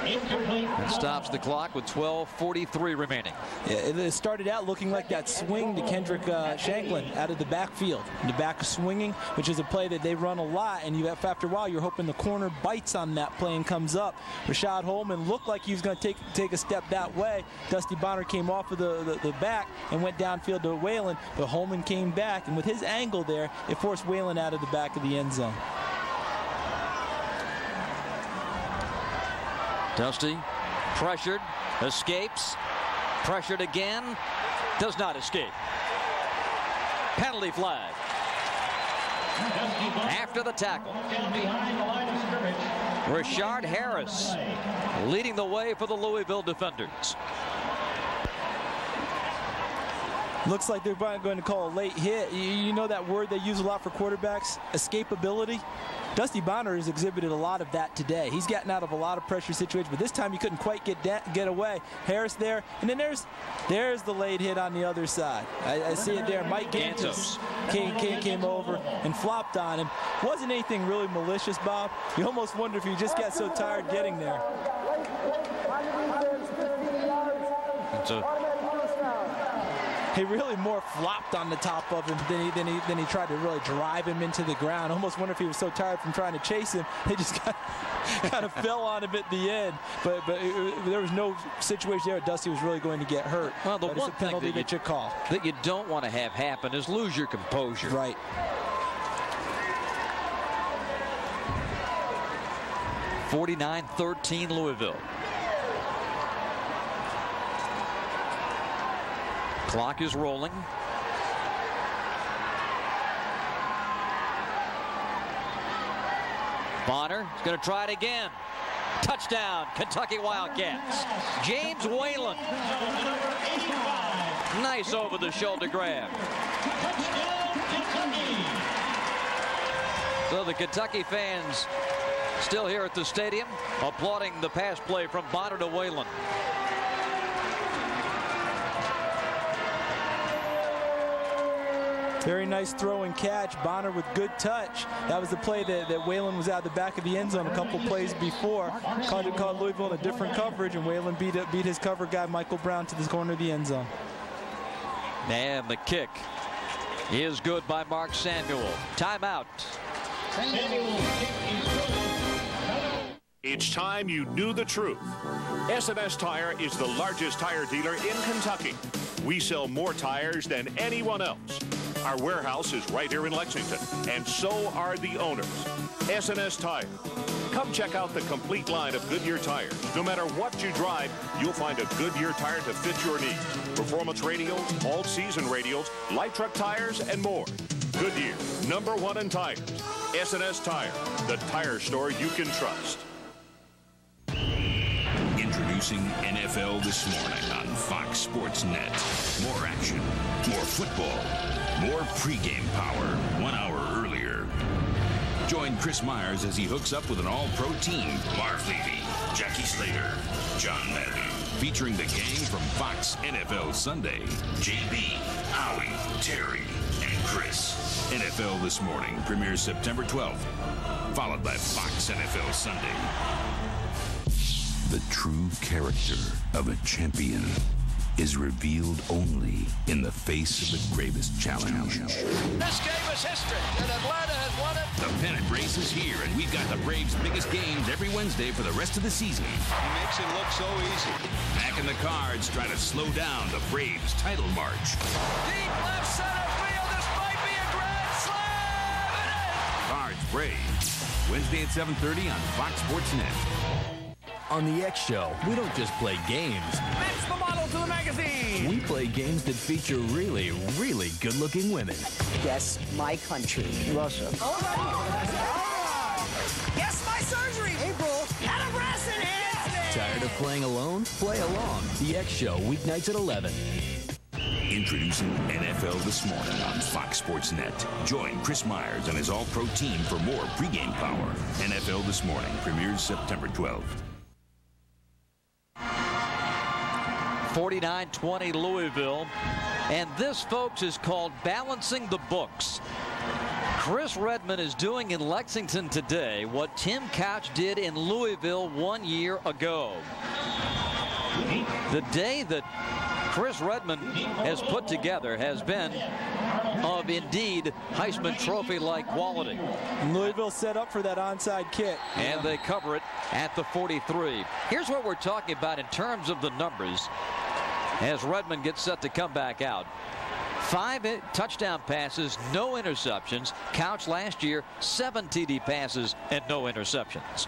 incomplete. It stops the clock with 12:43 remaining. Yeah, it started out looking like that swing to Kendrick Shanklin out of the backfield. The back swinging, which is a play that they run a lot, and after a while you're hoping the corner bites on that play and comes up. Rashad Holman looked like he was going to take a step that way. Dusty Bonner came off of the back and went downfield to Whalen, but Holman came back, and with his angle there, it forced Whalen out of the back of the end zone. Dusty pressured, escapes, pressured again, does not escape. Penalty flag. After the tackle, Rashard Harris leading the way for the Louisville defenders. Looks like they're going to call a late hit. You know that word they use a lot for quarterbacks, escapability? Dusty Bonner has exhibited a lot of that today. He's gotten out of a lot of pressure situations, but this time he couldn't quite get away. Harris there, and then there's the late hit on the other side. I see it there. Mike Gantos came over and flopped on him. Wasn't anything really malicious, Bob. You almost wonder if he just got so tired getting there. He really more flopped on the top of him than he tried to really drive him into the ground. Almost wonder if he was so tired from trying to chase him, he just kind of fell on him at the end. But there was no situation there. Dusty was really going to get hurt. Well, the one thing that you call that you don't want to have happen is lose your composure. Right. (49-13) Louisville. Clock is rolling. Bonner is going to try it again. Touchdown, Kentucky Wildcats. James Whalen. Nice over-the-shoulder grab. So the Kentucky fans still here at the stadium applauding the pass play from Bonner to Whalen. Very nice throw and catch. Bonner with good touch. That was the play that Whalen was out the back of the end zone a couple plays before. Caught Louisville in a different coverage, and Whalen beat his cover guy, Michael Brown, to the corner of the end zone. And the kick is good by Mark Samuel. Timeout. It's time you knew the truth. S&S Tire is the largest tire dealer in Kentucky. We sell more tires than anyone else. Our warehouse is right here in Lexington, and so are the owners. S&S Tire. Come check out the complete line of Goodyear tires. No matter what you drive, you'll find a Goodyear tire to fit your needs. Performance radials, all-season radials, light truck tires, and more. Goodyear, #1 in tires. S&S Tire, the tire store you can trust. Introducing NFL This Morning on Fox Sports Net. More action, more football, more pregame power 1 hour earlier. Join Chris Myers as he hooks up with an all-pro team. Marv Levy, Jackie Slater, John Madden. Featuring the gang from Fox NFL Sunday. JB, Howie, Terry, and Chris. NFL This Morning premieres September 12th, followed by Fox NFL Sunday. The true character of a champion is revealed only in the face of the gravest challenge. This game is history, and Atlanta has won it. The pennant race is here, and we've got the Braves' biggest games every Wednesday for the rest of the season. He makes it look so easy. Back in the Cards try to slow down the Braves' title march. Deep left center field, this might be a grand slam! It is! Cards Braves, Wednesday at 7:30 on Fox Sports Net. On the X Show, we don't just play games. Match the model to the magazine! We play games that feature really, really good-looking women. Guess my country. Russia. All right! Guess my surgery! April! Had a breast enhancement! Tired of playing alone? Play along. The X Show, weeknights at 11. Introducing NFL This Morning on Fox Sports Net. Join Chris Myers and his all-pro team for more pregame power. NFL This Morning premieres September 12th. 49-20 Louisville. And this, folks, is called balancing the books. Chris Redman is doing in Lexington today what Tim Couch did in Louisville 1 year ago. The day that Chris Redman has put together has been of indeed Heisman Trophy-like quality. Louisville set up for that onside kick. And they cover it at the 43. Here's what we're talking about in terms of the numbers as Redman gets set to come back out. 5 touchdown passes, no interceptions. Couch last year, 7 TD passes and no interceptions.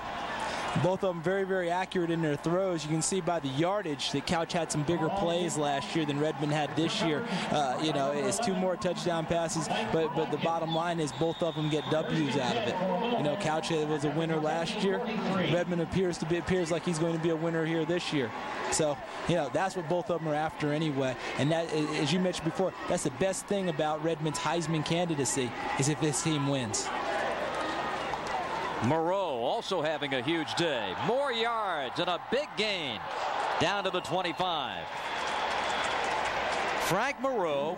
Both of them very, very accurate in their throws. You can see by the yardage that Couch had some bigger plays last year than Redman had this year. You know, it's 2 more touchdown passes, but the bottom line is both of them get W's out of it. You know, Couch was a winner last year. Redman appears like he's going to be a winner here this year. So, you know, that's what both of them are after anyway. And that, as you mentioned before, that's the best thing about Redman's Heisman candidacy is if this team wins. Moreau also having a huge day. More yards and a big gain down to the 25. Frank Moreau,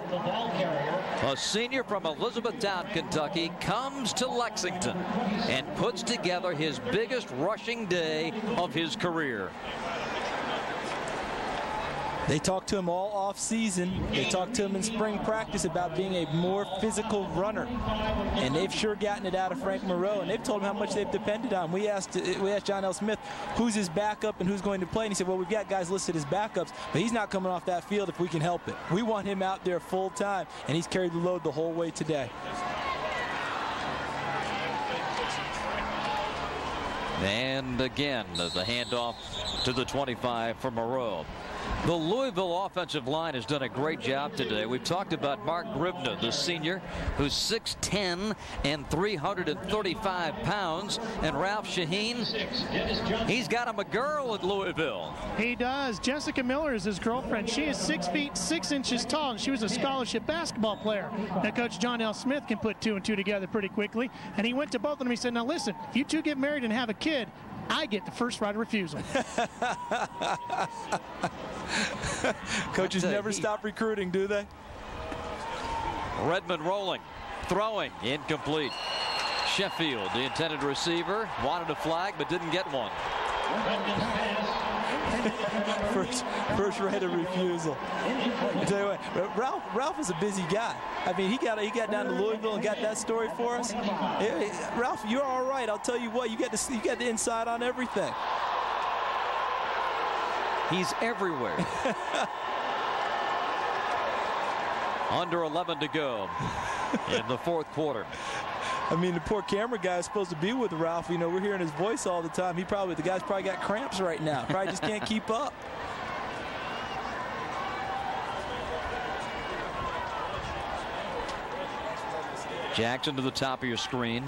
a senior from Elizabethtown, Kentucky, comes to Lexington and puts together his biggest rushing day of his career. They talked to him all off-season. They talked to him in spring practice about being a more physical runner. And they've sure gotten it out of Frank Moreau, and they've told him how much they've depended on. We asked John L. Smith who's his backup and who's going to play, and he said, well, we've got guys listed as backups, but he's not coming off that field if we can help it. We want him out there full time, and he's carried the load the whole way today. And again, the handoff to the 25 for Moreau. The Louisville offensive line has done a great job today. We've talked about Mark Gribna, the senior, who's 6'10" and 335 pounds. And Ralph Shaheen, he's got him a girl at Louisville. He does. Jessica Miller is his girlfriend. She is 6 feet 6 inches tall, and she was a scholarship basketball player. Now, Coach John L. Smith can put 2 and 2 together pretty quickly. And he went to both of them. He said, now listen, if you two get married and have a kid, I get the first right of refusal. Coaches never stop recruiting, do they? Redman rolling, throwing, incomplete. Sheffield, the intended receiver, wanted a flag but didn't get one. First right of refusal. I tell you what, Ralph is a busy guy. I mean, he got down to Louisville and got that story for us. Ralph, you're all right. I'll tell you what, you got the inside on everything. He's everywhere. Under 11 to go in the fourth quarter. I mean, the poor camera guy is supposed to be with Ralph. You know, we're hearing his voice all the time. The guy's probably got cramps right now. Probably just can't keep up. Jackson to the top of your screen.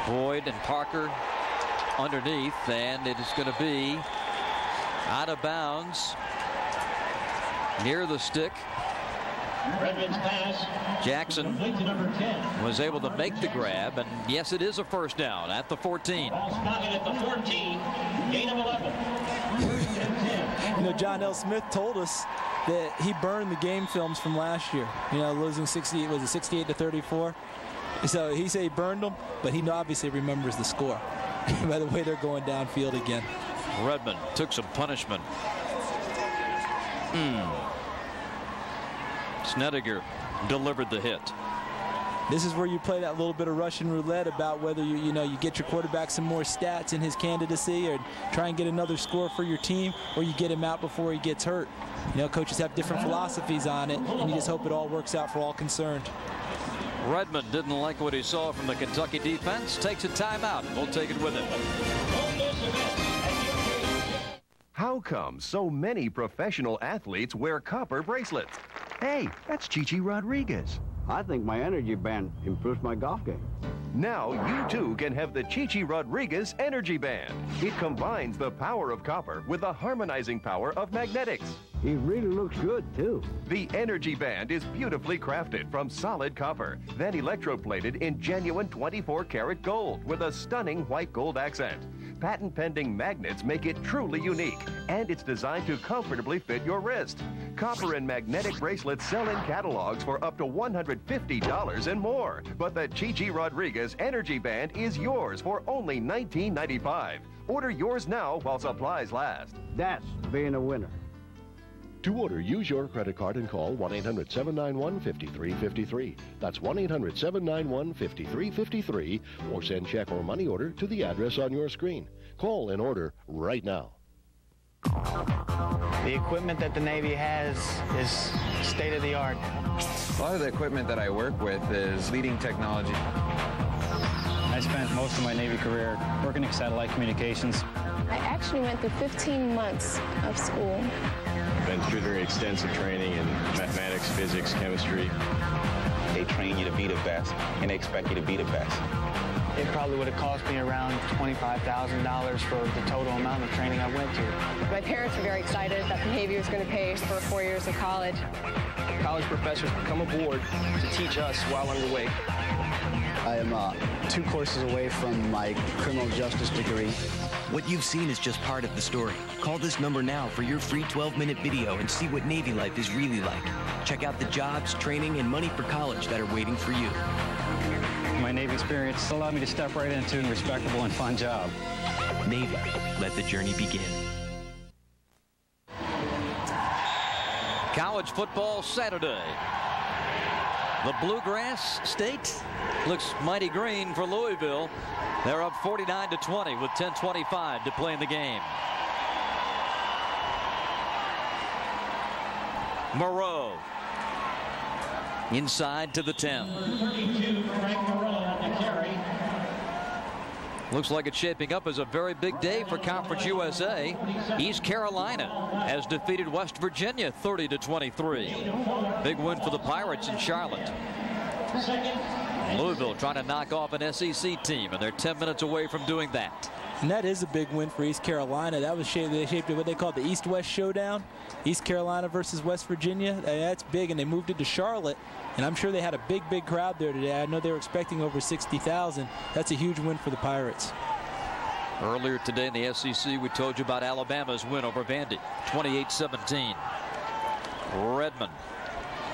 Boyd and Parker underneath, and it is going to be out of bounds near the stick. Redmond's pass. Jackson was able to make the grab, and yes, it is a first down at the 14. Ball spotted at the 14, gain of 11. You know, John L. Smith told us that he burned the game films from last year. You know, losing 68 to 34. So he said he burned them, but he obviously remembers the score by the way they're going downfield again. Redmond took some punishment. Snedeker delivered the hit. This is where you play that little bit of Russian roulette about whether you get your quarterback some more stats in his candidacy, or try and get another score for your team, or you get him out before he gets hurt. You know, coaches have different philosophies on it, and you just hope it all works out for all concerned. Redmond didn't like what he saw from the Kentucky defense. Takes a timeout. We'll take it with him. How come so many professional athletes wear copper bracelets? Hey, that's Chichi Rodriguez. I think my energy band improves my golf game. Now you too can have the Chichi Rodriguez Energy Band. It combines the power of copper with the harmonizing power of magnetics. He really looks good too. The Energy Band is beautifully crafted from solid copper, then electroplated in genuine 24-karat gold with a stunning white gold accent. Patent-pending magnets make it truly unique, and it's designed to comfortably fit your wrist. Copper and magnetic bracelets sell in catalogs for up to $150 and more. But the Chichi Rodriguez Energy Band is yours for only $19.95. Order yours now while supplies last. That's being a winner. To order, use your credit card and call 1-800-791-5353. That's 1-800-791-5353, or send check or money order to the address on your screen. Call and order right now. The equipment that the Navy has is state-of-the-art. A lot of the equipment that I work with is leading technology. I spent most of my Navy career working in satellite communications. I actually went through 15 months of school. Been through very extensive training in mathematics, physics, chemistry. They train you to be the best, and they expect you to be the best. It probably would have cost me around $25,000 for the total amount of training I went through. My parents were very excited that the Navy was going to pay for 4 years of college. College professors come aboard to teach us while underway. I am 2 courses away from my criminal justice degree. What you've seen is just part of the story. Call this number now for your free 12-minute video and see what Navy life is really like. Check out the jobs, training, and money for college that are waiting for you. My Navy experience allowed me to step right into a respectable and fun job. Navy, let the journey begin. College football Saturday. The Bluegrass State looks mighty green for Louisville. They're up 49-20 with 10:25 to play in the game. Moreau inside to the 10. Looks like it's shaping up as a very big day for Conference USA. East Carolina has defeated West Virginia 30-23. Big win for the Pirates in Charlotte. Louisville trying to knock off an SEC team, and they're 10 minutes away from doing that. And that is a big win for East Carolina. That was they shaped what they call the East-West Showdown. East Carolina versus West Virginia. That's big, and they moved it to Charlotte. And I'm sure they had a big crowd there today. I know they were expecting over 60,000. That's a huge win for the Pirates. Earlier today in the SEC, we told you about Alabama's win over Vandy, 28-17. Redmond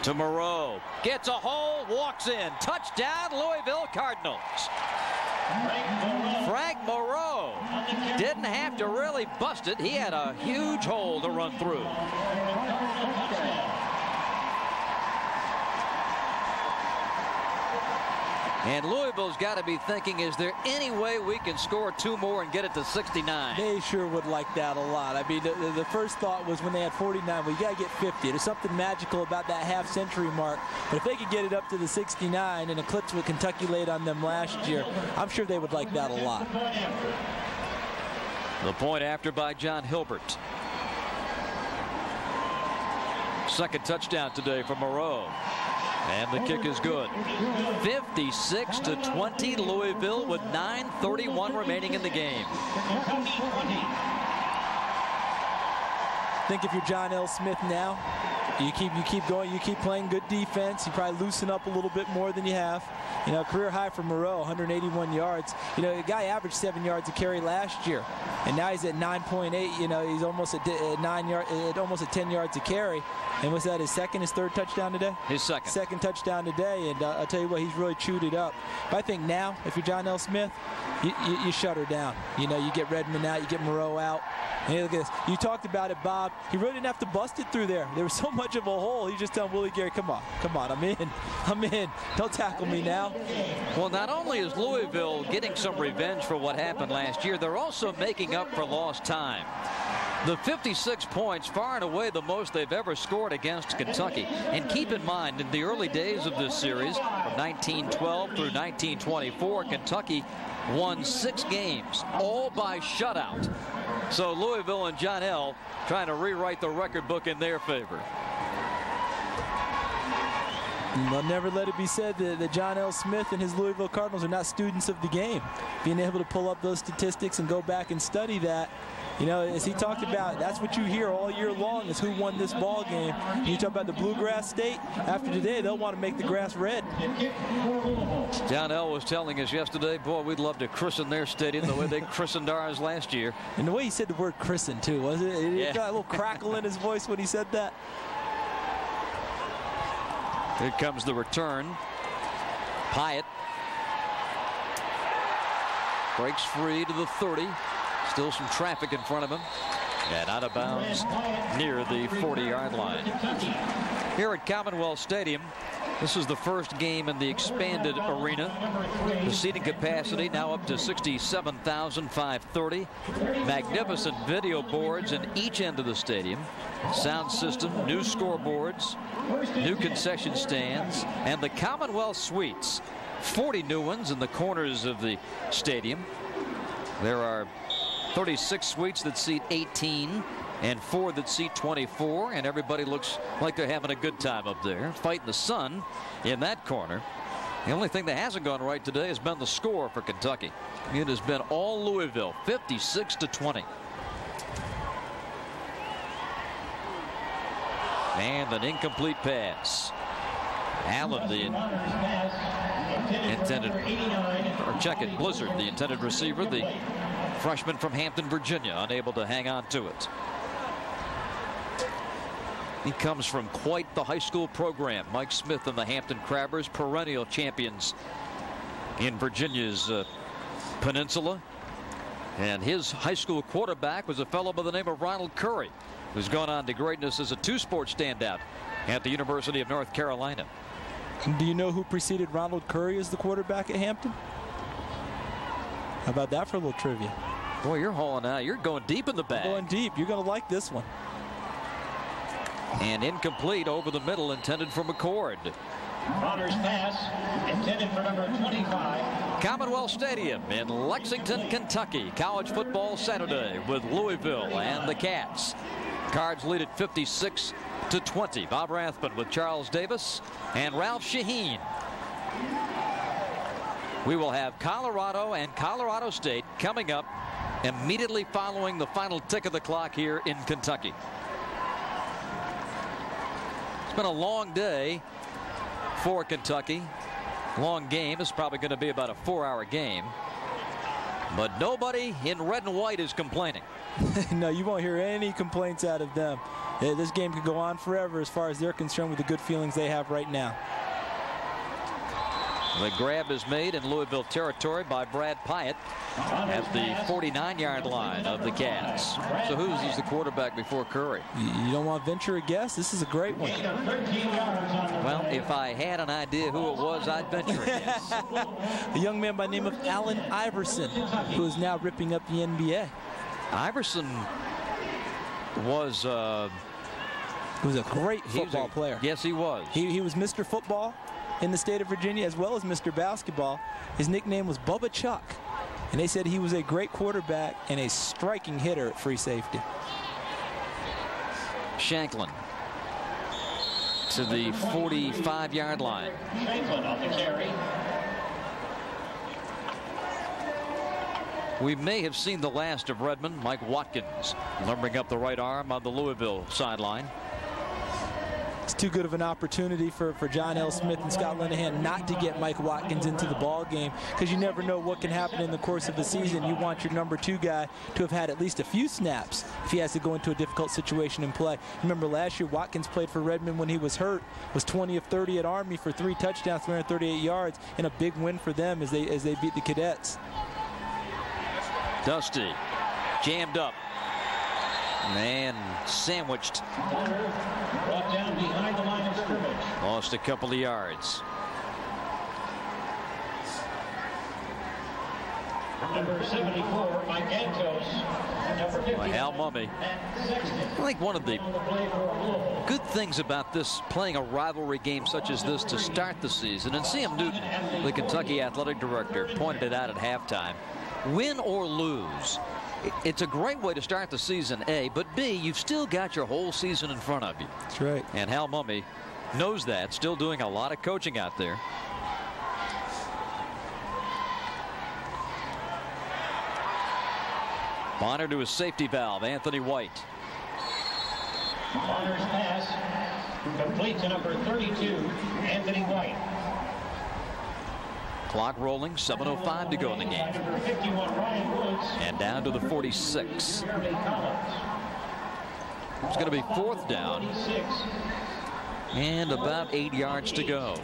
to Moreau. Gets a hole, walks in. Touchdown, Louisville Cardinals. Frank Moreau didn't have to really bust it. He had a huge hole to run through. And Louisville's got to be thinking, is there any way we can score 2 more and get it to 69? They sure would like that a lot. I mean, the first thought was when they had 49, well, you got to get 50. There's something magical about that half-century mark. But if they could get it up to the 69 and eclipse what Kentucky laid on them last year, I'm sure they would like that a lot. The point after by John Hilbert. Second touchdown today for Moreau. And the kick is good. 56-20 Louisville with 9:31 remaining in the game. I think if you're John L. Smith now, you keep going, you keep playing good defense. You probably loosen up a little bit more than you have. You know, career high for Moreau, 181 yards. You know, the guy averaged 7 yards a carry last year, and now he's at 9.8. You know, he's almost at 10 yards a carry. And was that his third touchdown today? His second. Second touchdown today, and I'll tell you what, he's really chewed it up. But I think now, if you're John L. Smith, you shut her down. You know, you get Redmond out, you get Moreau out. And look at this. You talked about it, Bob. He really didn't have to bust it through there. There was so much of a hole. He's just telling Willie Gary, come on, I'm in. Don't tackle me now. Well, not only is Louisville getting some revenge for what happened last year, they're also making up for lost time. The 56 points, far and away the most they've ever scored against Kentucky. And keep in mind, in the early days of this series, from 1912 through 1924, Kentucky won 6 games, all by shutout. So Louisville and John L. trying to rewrite the record book in their favor. I'll never let it be said that John L. Smith and his Louisville Cardinals are not students of the game. Being able to pull up those statistics and go back and study that, you know, as he talked about, that's what you hear all year long is who won this ball game. You talk about the Bluegrass State. After today, they'll want to make the grass red. John L. was telling us yesterday, boy, we'd love to christen their stadium the way they christened ours last year. And the way he said the word christen, too, was it? He got a little crackle in his voice when he said that. Here comes the return. Pyatt breaks free to the 30. Still some traffic in front of him. And out of bounds near the 40-yard line. Here at Commonwealth Stadium, this is the first game in the expanded arena. The seating capacity now up to 67,530. Magnificent video boards in each end of the stadium. Sound system, new scoreboards, new concession stands, and the Commonwealth Suites. 40 new ones in the corners of the stadium. There are 36 suites that seat 18 and 4 that seat 24, and everybody looks like they're having a good time up there, fighting the sun in that corner. The only thing that hasn't gone right today has been the score for Kentucky. It has been all Louisville, 56-20. And an incomplete pass. Allen, the intended, or check it, Blizzard, the intended receiver, the freshman from Hampton, Virginia, unable to hang on to it. He comes from quite the high school program. Mike Smith and the Hampton Crabbers, perennial champions in Virginia's peninsula. And his high school quarterback was a fellow by the name of Ronald Curry, who's gone on to greatness as a two-sport standout at the University of North Carolina. Do you know who preceded Ronald Curry as the quarterback at Hampton? How about that for a little trivia? Boy, you're hauling out. You're going deep in the bag. Going deep. You're going to like this one. And incomplete over the middle, intended for McCord. Connor's pass, intended for number 25. Commonwealth Stadium in Lexington, Kentucky. College football Saturday with Louisville and the Cats. Cards lead at 56-20. Bob Rathman with Charles Davis and Ralph Shaheen. We will have Colorado and Colorado State coming up immediately following the final tick of the clock here in Kentucky. It's been a long day for Kentucky. Long game. It's probably going to be about a 4-hour game. But nobody in red and white is complaining. No, you won't hear any complaints out of them. This game could go on forever as far as they're concerned with the good feelings they have right now. The grab is made in Louisville territory by Brad Pyatt at the 49-yard line of the Cats. So who's the quarterback before Curry? You don't want to venture a guess. This is a great one. Well, if I had an idea who it was, I'd venture a guess. A young man by the name of Allen Iverson, who is now ripping up the NBA. Iverson was a great football player. Yes, he was. He was Mr. Football in the state of Virginia, as well as Mr. Basketball. His nickname was Bubba Chuck, and they said he was a great quarterback and a striking hitter at free safety. Shanklin to the 45-yard line. Shanklin on the carry. We may have seen the last of Redmond. Mike Watkins lumbering up the right arm on the Louisville sideline. It's too good of an opportunity for John L. Smith and Scott Linehan not to get Mike Watkins into the ball game, because you never know what can happen in the course of the season. You want your number 2 guy to have had at least a few snaps if he has to go into a difficult situation and play. Remember last year Watkins played for Redmond when he was hurt, was 20 of 30 at Army for 3 touchdowns, 338 yards, and a big win for them as they beat the Cadets. Dusty jammed up and sandwiched. Brought down behind the line of scrimmage. Lost a couple of yards. Number 74, Mike Antos. Number 50. Hal Mumme. I think one of the good things about this, playing a rivalry game such as this to start the season, and C.M. Newton, the Kentucky athletic director, pointed it out at halftime. Win or lose, it's a great way to start the season, A, but B, you've still got your whole season in front of you. That's right. And Hal Mumme knows that, still doing a lot of coaching out there. Bonner to his safety valve, Anthony White. Bonner's pass complete to number 32, Anthony White. Clock rolling, 7:05 to go in the game. Number 51, Ryan Woods. And down to the 46. It's going to be 4th down. And about 8 yards to go.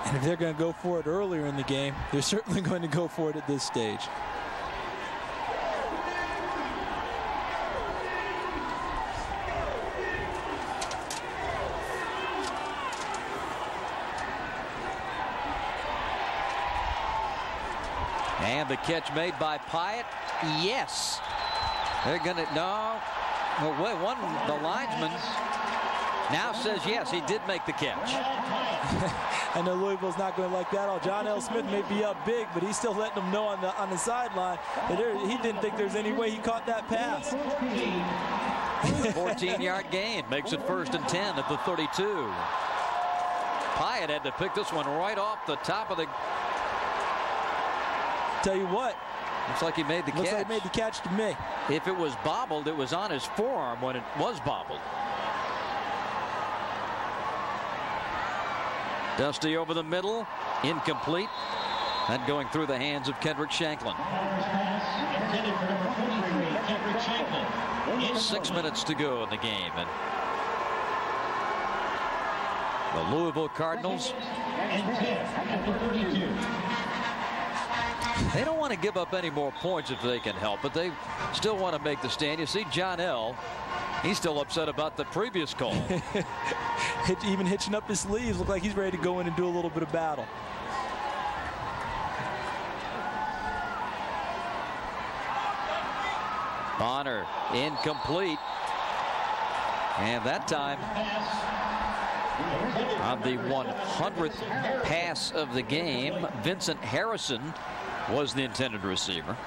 And if they're going to go for it earlier in the game, they're certainly going to go for it at this stage. And the catch made by Pyatt. Yes. They're going to, no. Well, wait, the linesman now says yes, he did make the catch. I know Louisville's not going to like that all. John L. Smith may be up big, but he's still letting them know on the sideline that he didn't think there's any way he caught that pass. 14-yard gain makes it 1st and 10 at the 32. Pyatt had to pick this one right off the top of the. Tell you what, looks like he made the catch. Looks like he made the catch to me. If it was bobbled, it was on his forearm when it was bobbled. Dusty over the middle, incomplete. And going through the hands of Kendrick Shanklin. 6 minutes to go in the game. And the Louisville Cardinals. They don't want to give up any more points if they can help, but they still want to make the stand. You see John L., he's still upset about the previous call. Even hitching up his sleeves, look like he's ready to go in and do a little bit of battle. Bonner incomplete. And that time, on the 100th pass of the game, Vincent Harrison was the intended receiver.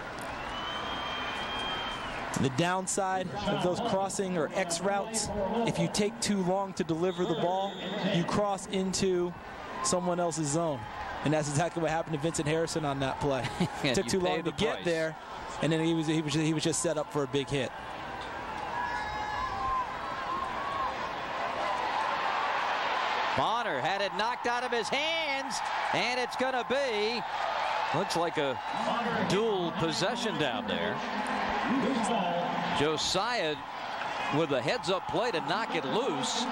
The downside of those crossing or X routes, if you take too long to deliver the ball, you cross into someone else's zone. And that's exactly what happened to Vincent Harrison on that play. It took too long to get there, and then he was just set up for a big hit. Bonner had it knocked out of his hands, and it's going to be, looks like a dual possession down there. Josiah with a heads-up play to knock it loose.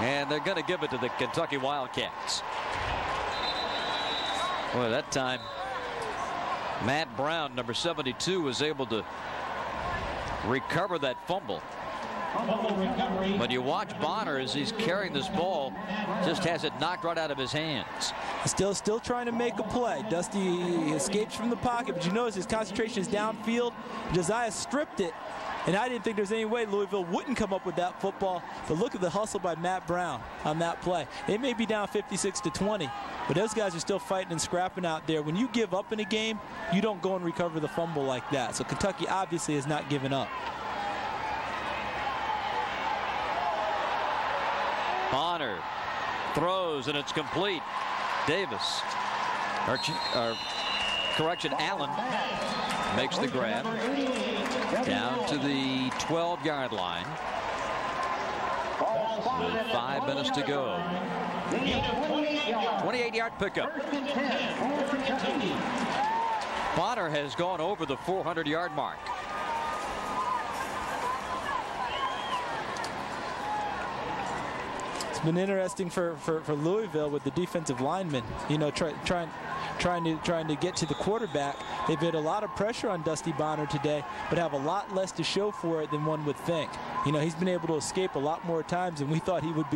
And they're going to give it to the Kentucky Wildcats. Well, that time, Matt Brown, number 72, was able to recover that fumble. But you watch Bonner as he's carrying this ball, just has it knocked right out of his hands. Still trying to make a play. Dusty escapes from the pocket, but you notice his concentration is downfield. Josiah stripped it, and I didn't think there's any way Louisville wouldn't come up with that football. But look at the hustle by Matt Brown on that play. They may be down 56-20, but those guys are still fighting and scrapping out there. When you give up in a game, you don't go and recover the fumble like that. So Kentucky obviously has not given up. Bonner throws, and it's complete. Davis, Allen makes the grab down to the 12-yard line with 5 minutes to go. 28-yard pickup. Bonner has gone over the 400-yard mark. Been interesting for Louisville with the defensive linemen, you know, trying to get to the quarterback. They've had a lot of pressure on Dusty Bonner today, but have a lot less to show for it than one would think. You know, he's been able to escape a lot more times than we thought he would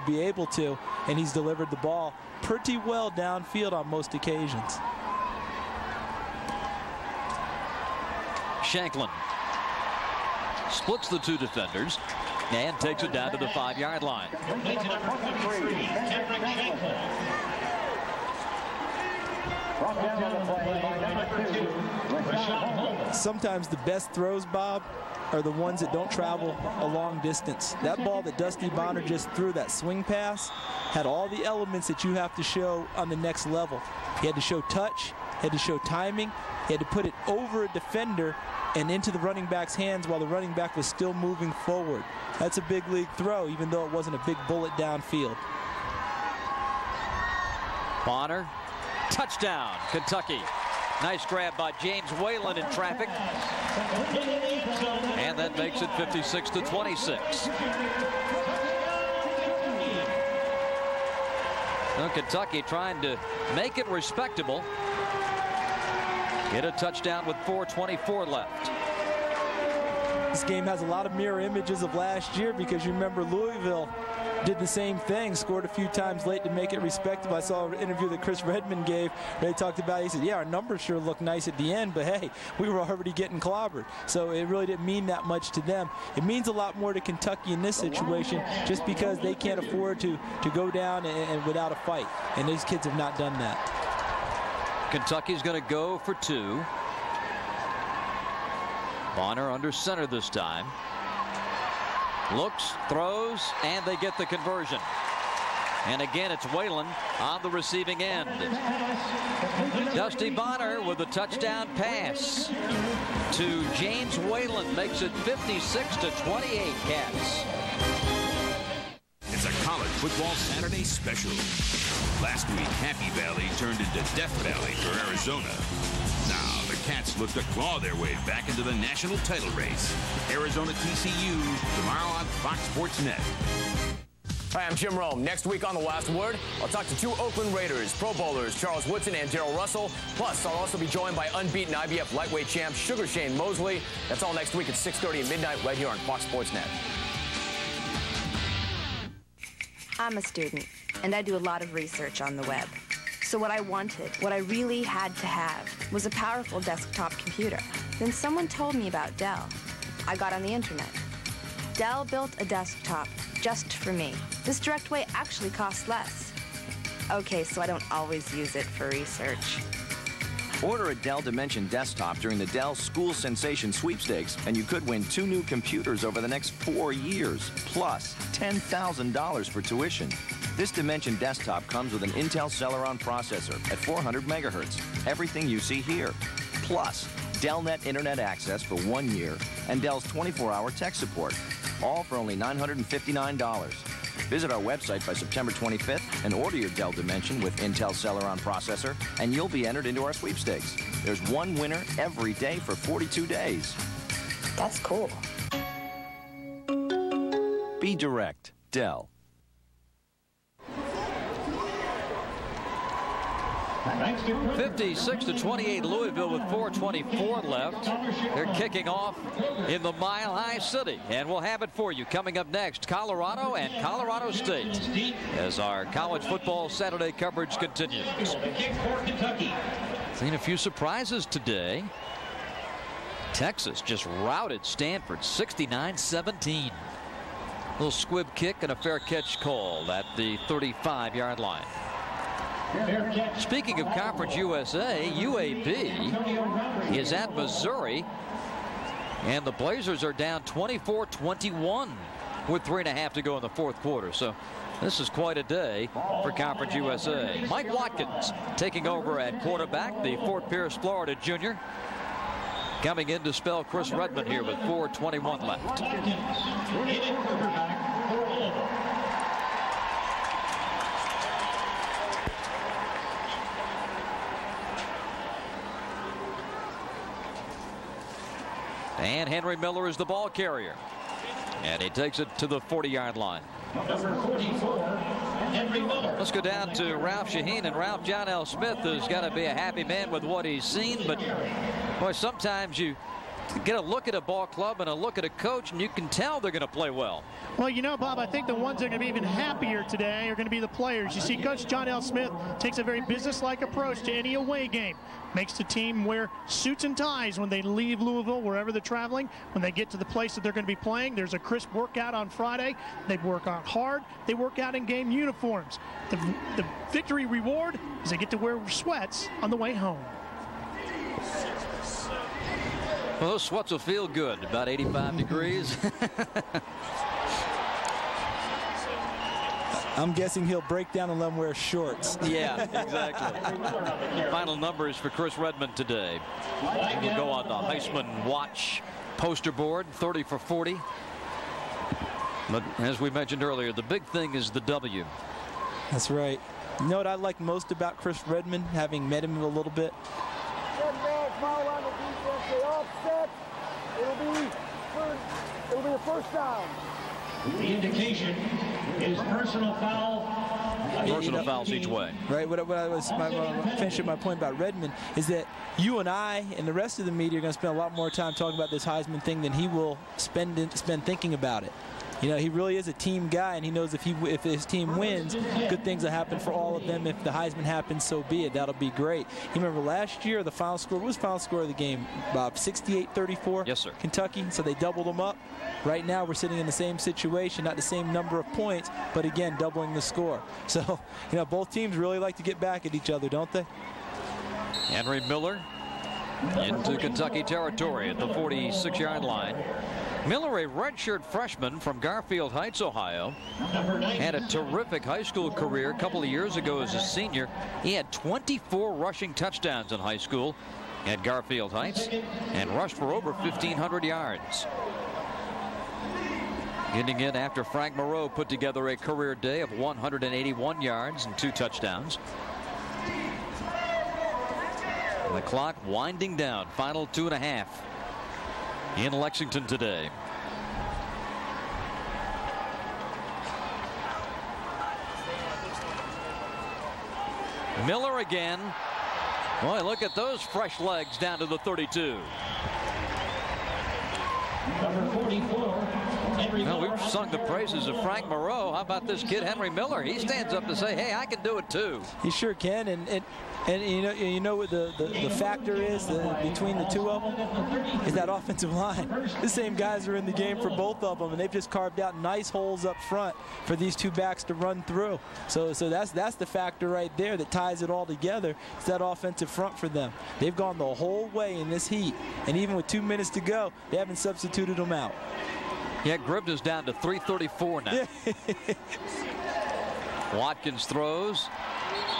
be able to, and he's delivered the ball pretty well downfield on most occasions. Shanklin splits the two defenders and takes it down to the 5-yard line. Sometimes the best throws, Bob, are the ones that don't travel a long distance. That ball that Dusty Bonner just threw, that swing pass, had all the elements that you have to show on the next level. He had to show touch, he had to show timing, he had to put it over a defender and into the running back's hands while the running back was still moving forward. That's a big league throw, even though it wasn't a big bullet downfield. Bonner, touchdown, Kentucky. Nice grab by James Whalen in traffic. And that makes it 56-26. Well, Kentucky trying to make it respectable. Get a touchdown with 4:24 left. This game has a lot of mirror images of last year because you remember Louisville did the same thing, scored a few times late to make it respectable. I saw an interview that Chris Redmond gave. They talked about it. He said, yeah, our numbers sure look nice at the end, but hey, we were already getting clobbered. So it really didn't mean that much to them. It means a lot more to Kentucky in this situation just because they can't afford to go down and without a fight. And these kids have not done that. Kentucky's going to go for 2. Bonner under center this time. Looks, throws, and they get the conversion. And again, it's Whalen on the receiving end. Dusty Bonner with a touchdown pass to James Whalen makes it 56-28 Cats. It's a college football Saturday special. Last week, Happy Valley turned into Death Valley for Arizona. Now, the Cats look to claw their way back into the national title race. Arizona TCU, tomorrow on Fox Sports Net. Hi, I'm Jim Rome. Next week on The Last Word, I'll talk to 2 Oakland Raiders, Pro Bowlers Charles Woodson and Darrell Russell. Plus, I'll also be joined by unbeaten IBF lightweight champ Sugar Shane Mosley. That's all next week at 6:30 and midnight right here on Fox Sports Net. I'm a student, and I do a lot of research on the web. So what I wanted, what I really had to have, was a powerful desktop computer. Then someone told me about Dell. I got on the internet. Dell built a desktop just for me. This DirectWay actually costs less. Okay, so I don't always use it for research. Order a Dell Dimension desktop during the Dell School Sensation Sweepstakes, and you could win 2 new computers over the next 4 years, plus $10,000 for tuition. This Dimension desktop comes with an Intel Celeron processor at 400 megahertz, everything you see here. Plus, DellNet Internet access for 1 year and Dell's 24-hour tech support, all for only $959. Visit our website by September 25th and order your Dell Dimension with Intel Celeron processor, and you'll be entered into our sweepstakes. There's one winner every day for 42 days. That's cool. Be direct. Dell. 56-28 Louisville with 4:24 left. They're kicking off in the Mile High City, and we'll have it for you coming up next. Colorado and Colorado State as our college football Saturday coverage continues. Seen a few surprises today. Texas just routed Stanford 69-17. Little squib kick and a fair catch called at the 35-yard line. Speaking of Conference USA, UAB is at Missouri, and the Blazers are down 24-21 with 3.5 to go in the fourth quarter. So this is quite a day for Conference USA. Mike Watkins taking over at quarterback, the Fort Pierce, Florida junior, coming in to spell Chris Redmond here with 4:21 left. And Henry Miller is the ball carrier. And he takes it to the 40-yard line. Number 44, Henry Miller. Let's go down to Ralph Shaheen. And Ralph, John L. Smith has got to be a happy man with what he's seen. But, boy, sometimes you get a look at a ball club and a look at a coach, and you can tell they're going to play well. Well, you know, Bob, I think the ones that are going to be even happier today are going to be the players. You see, Coach John L. Smith takes a very business-like approach to any away game. Makes the team wear suits and ties when they leave Louisville, wherever they're traveling. When they get to the place that they're going to be playing, there's a crisp workout on Friday. They work out hard. They work out in game uniforms. The victory reward is they get to wear sweats on the way home. Well, those sweats will feel good. About 85 degrees. I'm guessing he'll break down and let him wear shorts. Yeah, exactly. Final numbers for Chris Redmond today. He'll go on the Heisman Watch poster board, 30 for 40. But as we mentioned earlier, the big thing is the W. That's right. You know what I like most about Chris Redmond, having met him a little bit? Foul on the defense. They offset. It'll be a first down. The indication is personal foul. Personal fouls each way. Right. What I was finishing my point about Redmond is that you and I and the rest of the media are going to spend a lot more time talking about this Heisman thing than he will spend thinking about it. You know, he really is a team guy, and he knows if his team wins, good things will happen for all of them. If the Heisman happens, so be it. That'll be great. You remember last year, the final score, what was the final score of the game, Bob? 68-34? Yes, sir. Kentucky, so they doubled them up. Right now, we're sitting in the same situation, not the same number of points, but again, doubling the score. So, you know, both teams really like to get back at each other, don't they? Henry Miller into Kentucky territory at the 46-yard line. Miller, a redshirt freshman from Garfield Heights, Ohio, had a terrific high school career a couple of years ago as a senior. He had 24 rushing touchdowns in high school at Garfield Heights and rushed for over 1,500 yards. Getting in after Frank Moreau put together a career day of 181 yards and 2 touchdowns. And the clock winding down. Final 2.5 in Lexington today. Miller again. Boy, look at those fresh legs down to the 32. Number 44. Well, we've sung the praises of Frank Moreau. How about this kid, Henry Miller? He stands up to say, hey, I can do it too. He sure can. And you know what the factor is between the two of them is that offensive line. The same guys are in the game for both of them, and they've just carved out nice holes up front for these two backs to run through. So that's the factor right there that ties it all together. It's that offensive front for them. They've gone the whole way in this heat, and even with 2 minutes to go, they haven't substituted them out. Yeah, Gribner's down to 334 now. Watkins throws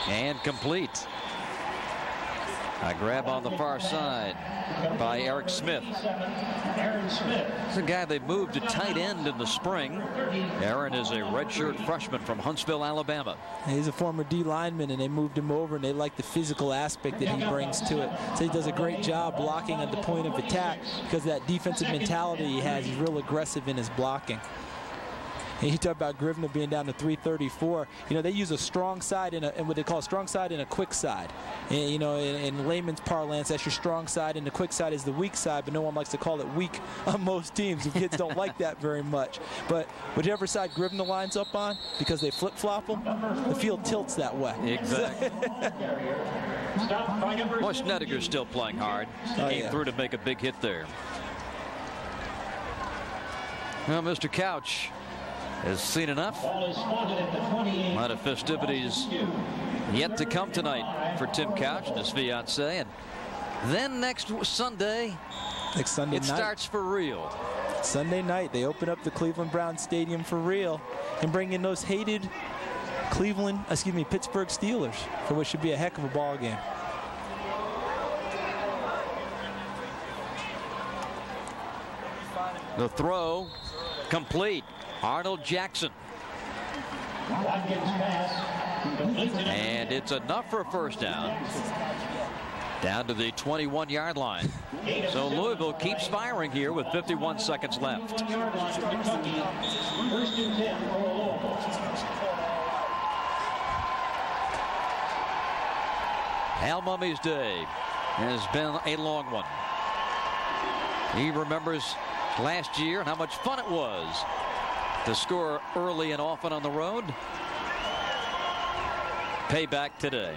and complete. A grab on the far side by Eric Smith. This is a guy they moved to tight end in the spring. Aaron is a redshirt freshman from Huntsville, Alabama. He's a former D lineman, and they moved him over, and they like the physical aspect that he brings to it. So he does a great job blocking at the point of attack because of that defensive mentality he has. He's real aggressive in his blocking. And you talk about Grivna being down to 334. You know, they use a strong side and what they call a strong side and a quick side. And, you know, in layman's parlance, that's your strong side, and the quick side is the weak side, but no one likes to call it weak on most teams. The kids don't like that very much. But whichever side Grivna lines up on, because they flip-flop them, the field tilts that way. Exactly. Well, Schneider's still playing hard. Came through to make a big hit there. Well, Mr. Couch has seen enough. A lot of festivities yet to come tonight for Tim Couch and his fiancée. And then next Sunday it starts for real. Sunday night, they open up the Cleveland Browns Stadium for real and bring in those hated Pittsburgh Steelers for what should be a heck of a ball game. The throw complete. Arnold Jackson. And it's enough for a first down. Down to the 21-yard line. So Louisville keeps firing here with 51 seconds left. Hal Mummy's day has been a long one. He remembers last year and how much fun it was to score early and often on the road. Payback today.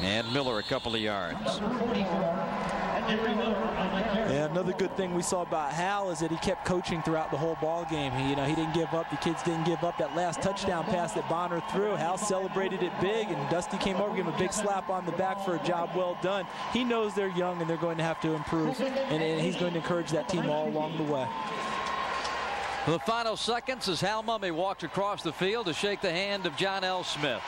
And Miller a couple of yards. Yeah, another good thing we saw about Hal is that he kept coaching throughout the whole ball game. He didn't give up. The kids didn't give up. That last touchdown pass that Bonner threw, Hal celebrated it big, and Dusty came over, gave him a big slap on the back for a job well done. He knows they're young and they're going to have to improve, and he's going to encourage that team all along the way. The final seconds as Hal Mummy walked across the field to shake the hand of John L. Smith.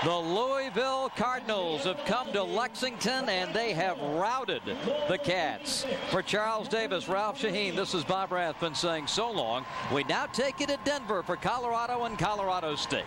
The Louisville Cardinals have come to Lexington, and they have routed the Cats. For Charles Davis, Ralph Shaheen, this is Bob Rathbun saying so long. We now take you to Denver for Colorado and Colorado State.